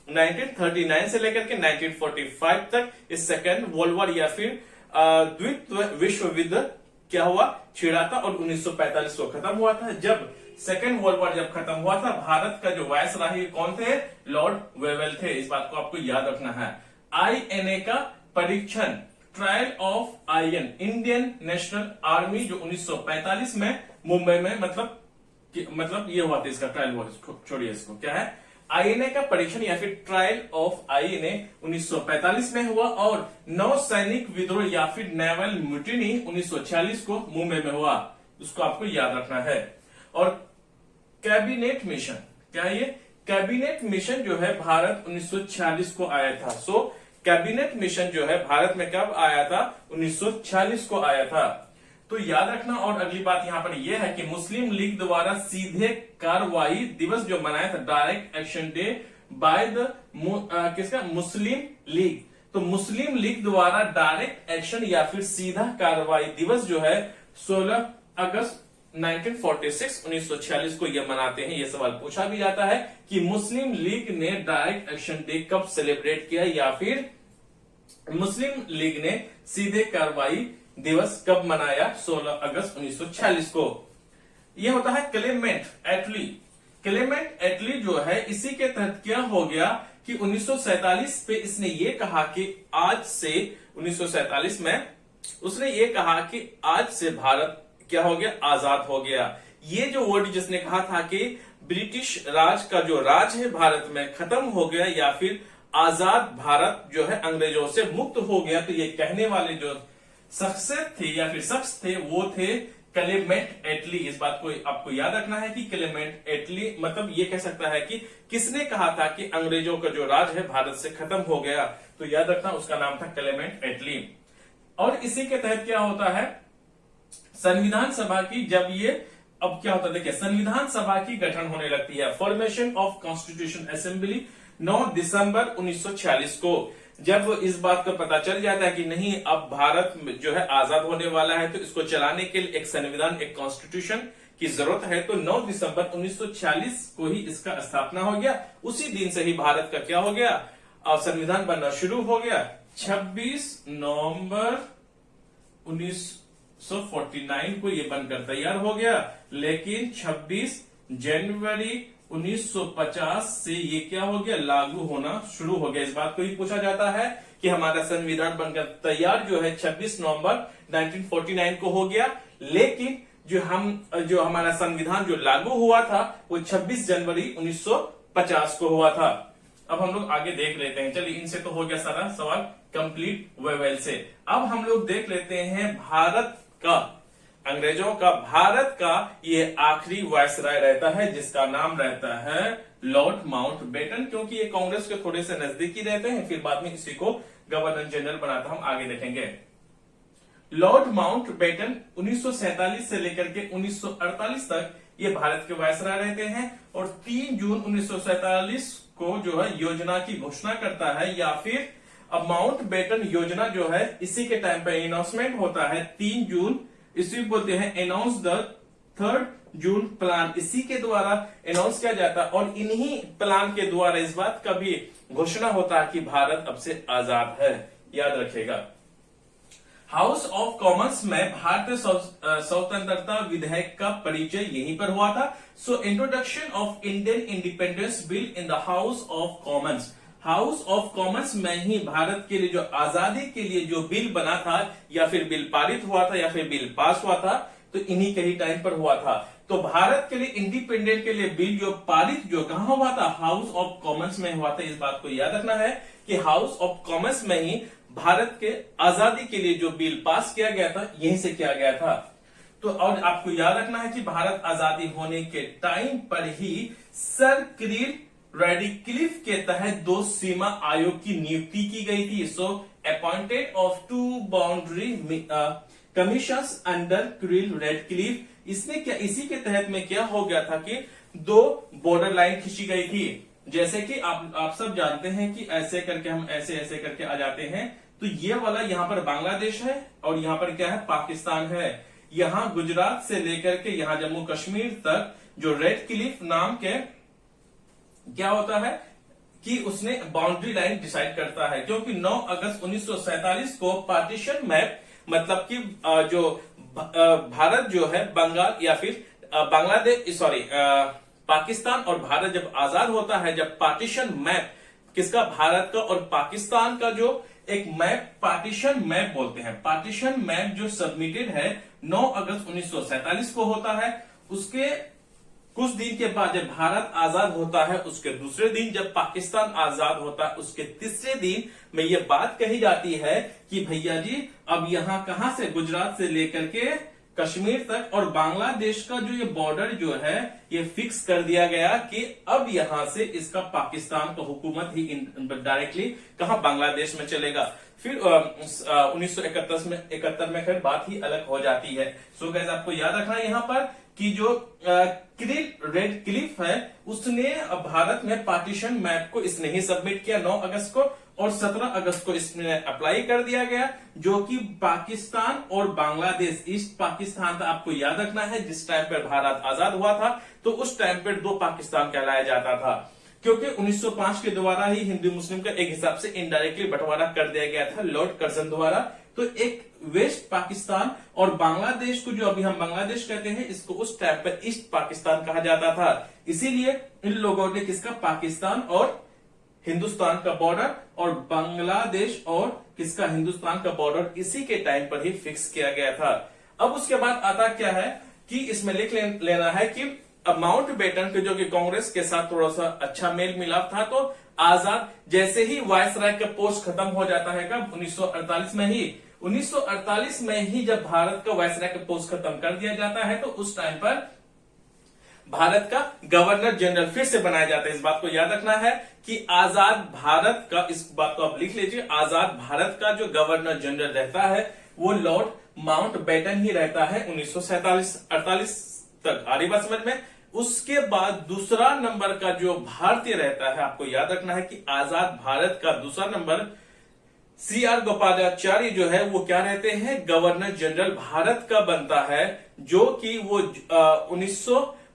1939 से लेकर के 1945 तक इस सेकेंड वर्ल्ड वॉर या फिर द्वितीय विश्व युद्ध क्या हुआ, छिड़ा था और 1945 को खत्म हुआ था। जब सेकेंड वर्ल्ड वॉर जब खत्म हुआ था, भारत का जो वायसराय कौन थे, लॉर्ड वेवेल थे। इस बात को आपको याद रखना है। आईएनए का परीक्षण, trial of IN, Indian national army, जो 1945 में मुंबई में, मतलब ये हुआ था इसका ट्रायल वॉर। छोड़िए इसको, क्या है, आईएनए का परीक्षण या फिर ट्रायल ऑफ आईएनए 1945 में हुआ। और नौसैनिक विद्रोह या फिर नेवल म्यूटिनी 1946 को मुंबई में हुआ। उसको आपको याद रखना है। और कैबिनेट मिशन, क्या ये कैबिनेट मिशन जो है भारत 1946 को आया था। कैबिनेट मिशन जो है भारत में कब आया था, 1946 को आया था। तो याद रखना। और अगली बात यहां पर यह है कि मुस्लिम लीग द्वारा सीधे कार्रवाई दिवस जो मनाया था, direct action day by the किसका, मुस्लिम लीग। तो मुस्लिम लीग द्वारा डायरेक्ट एक्शन या फिर सीधा कार्रवाई दिवस जो है 16 अगस्त 1946 को यह मनाते हैं। यह सवाल पूछा भी जाता है कि मुस्लिम लीग ने डायरेक्ट एक्शन डे कब सेलिब्रेट किया या फिर मुस्लिम लीग ने सीधे कार्रवाई दिवस कब मनाया, 16 अगस्त 1946 को। यह होता है क्लेमेंट एटली। क्लेमेंट एटली जो है, इसी के तहत क्या हो गया कि 1947 पे इसने ये कहा कि आज से 1947 में उसने ये कहा कि आज से भारत क्या हो गया, आजाद हो गया। ये जो वर्ड जिसने कहा था कि ब्रिटिश राज का जो राज है भारत में खत्म हो गया या फिर आजाद भारत जो है अंग्रेजों से मुक्त हो गया, तो ये कहने वाले जो शख्सियत थे या फिर शख्स थे वो थे क्लेमेंट एटली। इस बात को आपको याद रखना है कि क्लेमेंट एटली मतलब ये कह सकता है कि किसने कहा था कि अंग्रेजों का जो राज है भारत से खत्म हो गया, तो याद रखना उसका नाम था क्लेमेंट एटली। और इसी के तहत क्या होता है, संविधान सभा की जब ये अब क्या होता है, देखिए संविधान सभा की गठन होने लगती है। फॉर्मेशन ऑफ कॉन्स्टिट्यूशन असेंबली 9 दिसंबर 1946 को। जब इस बात का पता चल जाता है कि नहीं अब भारत जो है आजाद होने वाला है, तो इसको चलाने के लिए एक संविधान, एक कॉन्स्टिट्यूशन की जरूरत है, तो 9 दिसंबर 1946 को ही इसका स्थापना हो गया। उसी दिन से ही भारत का क्या हो गया, संविधान बनना शुरू हो गया। 26 नवंबर 1949 को ये बनकर तैयार हो गया, लेकिन 26 जनवरी 1950 से ये क्या हो गया, लागू होना शुरू हो गया। इस बात को ही पूछा जाता है कि हमारा संविधान बनकर तैयार जो है 26 नवंबर 1949 को हो गया, लेकिन जो हमारा संविधान जो लागू हुआ था वो 26 जनवरी 1950 को हुआ था। अब हम लोग आगे देख लेते हैं। चलिए, इनसे तो हो गया सारा सवाल कंप्लीट वेल से। अब हम लोग देख लेते हैं भारत का, अंग्रेजों का भारत का ये आखिरी वायसराय रहता है जिसका नाम रहता है लॉर्ड माउंटबेटन, क्योंकि ये कांग्रेस के थोड़े से नजदीकी रहते हैं। फिर बाद में इसी को गवर्नर जनरल बनाता, हम आगे देखेंगे। लॉर्ड माउंटबेटन 1947 से लेकर के 1948 तक ये भारत के वायसराय रहते हैं और 3 जून 1947 को जो है योजना की घोषणा करता है, या फिर अब माउंटबेटन योजना जो है इसी के टाइम पे अनाउंसमेंट होता है 3 जून, इसी बोलते हैं announce the 3rd June plan, इसी के द्वारा अनाउंस किया जाता है और इन्हीं प्लान के द्वारा इस बात का भी घोषणा होता है कि भारत अब से आजाद है। याद रखिएगा। हाउस ऑफ कॉमन्स में भारतीय स्वतंत्रता विधेयक का परिचय यहीं पर हुआ था। So introduction of Indian independence bill in the house of Commons, house of Commons में ही भारत के लिए जो आजादी के लिए जो बिल बना था या फिर बिल पारित हुआ था या फिर बिल पास हुआ था, तो इन्हीं के ही टाइम पर हुआ था। तो भारत के लिए इंडिपेंडेंट के लिए बिल जो पारित जो कहां हुआ था, हाउस ऑफ कॉमन्स में हुआ था। इस बात को याद रखना है कि हाउस ऑफ कॉमन्स में ही भारत के आजादी के लिए जो बिल पास किया गया था यहीं से किया गया था। तो और आपको याद रखना है कि भारत आजादी होने के टाइम पर ही सर किरिल रेडक्लिफ के तहत 2 सीमा आयोग की नियुक्ति की गई थी। So appointed of 2 boundary commissions under Cyril Radcliffe, इसने क्या, इसी के तहत में क्या हो गया था कि 2 बॉर्डर लाइन खींची गई थी। जैसे कि आप सब जानते हैं कि ऐसे करके हम ऐसे करके आ जाते हैं, तो ये वाला यहाँ पर बांग्लादेश है और यहाँ पर क्या है, पाकिस्तान है। यहाँ गुजरात से लेकर के यहाँ जम्मू कश्मीर तक जो रेडक्लिफ नाम के क्या होता है कि उसने बाउंड्री लाइन डिसाइड करता है, क्योंकि 9 अगस्त 1947 को पार्टीशन मैप, मतलब कि जो भारत जो है बंगाल या फिर बांग्लादेश, पाकिस्तान और भारत जब आजाद होता है, जब पार्टीशन मैप किसका, भारत का और पाकिस्तान का जो एक मैप पार्टीशन मैप बोलते हैं, पार्टीशन मैप जो सबमिटेड है 9 अगस्त 1947 को होता है। उसके कुछ दिन के बाद जब भारत आजाद होता है, उसके दूसरे दिन जब पाकिस्तान आजाद होता है, उसके तीसरे दिन में ये बात कही जाती है कि भैया जी अब यहां कहां से, गुजरात से लेकर के कश्मीर तक और बांग्लादेश का जो ये बॉर्डर जो है ये फिक्स कर दिया गया कि अब यहां से इसका पाकिस्तान का हुकूमत ही डायरेक्टली कहां, बांग्लादेश में चलेगा। फिर 1971 में फिर बात ही अलग हो जाती है। सो गाइस, आपको याद रखना है यहाँ पर कि जो किरिल रेडक्लिफ है उसने भारत में पार्टीशन मैप को इसने ही सबमिट किया 9 अगस्त को, और 17 अगस्त को इसमें अप्लाई कर दिया गया, जो कि पाकिस्तान और बांग्लादेश, ईस्ट पाकिस्तान था। आपको याद रखना है जिस टाइम पर भारत आजाद हुआ था तो उस टाइम पर 2 पाकिस्तान कहलाया जाता था, क्योंकि 1905 के द्वारा ही हिंदू मुस्लिम का एक हिसाब से इनडायरेक्टली बंटवारा कर दिया गया था लॉर्ड कर्जन द्वारा। तो एक वेस्ट पाकिस्तान और बांग्लादेश को, जो अभी हम बांग्लादेश कहते हैं, इसको उस टाइम पर ईस्ट पाकिस्तान कहा जाता था। इसीलिए इन लोगों ने किसका, पाकिस्तान और हिंदुस्तान का बॉर्डर और बांग्लादेश और किसका, हिंदुस्तान का बॉर्डर इसी के टाइम पर ही फिक्स किया गया था। अब उसके बाद आता क्या है कि इसमें लिख लेना है कि माउंटबेटन के, जो कि कांग्रेस के साथ थोड़ा सा अच्छा मेल मिलाप था, तो आजाद जैसे ही वायसराय का पोस्ट खत्म हो जाता है कब, 1948 में ही, 1948 में ही जब भारत का वायसराय का पोस्ट खत्म कर दिया जाता है, तो उस टाइम पर भारत का गवर्नर जनरल फिर से बनाया जाता है। इस बात को याद रखना है कि आजाद भारत का, इस बात को आप लिख लीजिए, आजाद भारत का जो गवर्नर जनरल रहता है वो लॉर्ड माउंटबेटन ही रहता है 1947-48 तक। आ रही बात समझ में? उसके बाद दूसरा नंबर का जो भारतीय रहता है, आपको याद रखना है कि आजाद भारत का दूसरा नंबर CR गोपालाचारी जो है वो क्या रहते हैं, गवर्नर जनरल भारत का बनता है, जो कि वो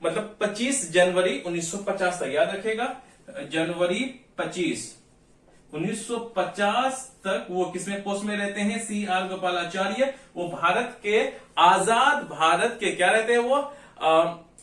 25 जनवरी 1950 तक, याद रखेगा, जनवरी 25 1950 तक वो किसमें पोस्ट में रहते हैं, CR गोपालाचार्य। वो भारत के, आजाद भारत के क्या रहते हैं, वो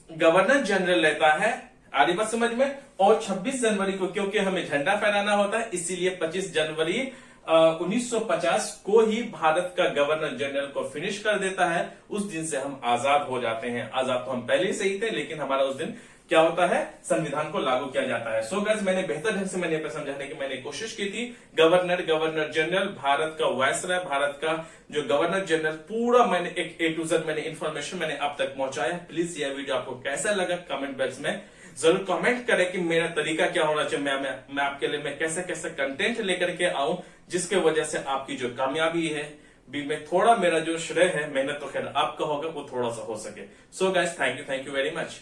गवर्नर जनरल रहता है। आरी बात समझ में? और 26 जनवरी को, क्योंकि हमें झंडा फहराना होता है, इसीलिए 25 जनवरी 1950 को ही भारत का गवर्नर जनरल को फिनिश कर देता है। उस दिन से हम आजाद हो जाते हैं। आजाद तो हम पहले से ही थे, लेकिन हमारा उस दिन क्या होता है, संविधान को लागू किया जाता है। सो गाइस, मैंने बेहतर ढंग से मैंने समझाने की मैंने कोशिश की थी। गवर्नर जनरल, भारत का वायसराय, भारत का जो गवर्नर जनरल, पूरा मैंने एक A to Z मैंने इंफॉर्मेशन मैंने आप तक पहुंचाया। प्लीज यह वीडियो आपको कैसा लगा कमेंट बॉक्स में जरूर कमेंट करें कि मेरा तरीका क्या होना चाहिए, मैं आपके लिए मैं कैसे कैसे कंटेंट लेकर के आऊं जिसके वजह से आपकी जो कामयाबी है भी में थोड़ा मेरा जो श्रेय है, मेहनत तो खैर आपका होगा, वो थोड़ा सा हो सके। So guys, thank you very much.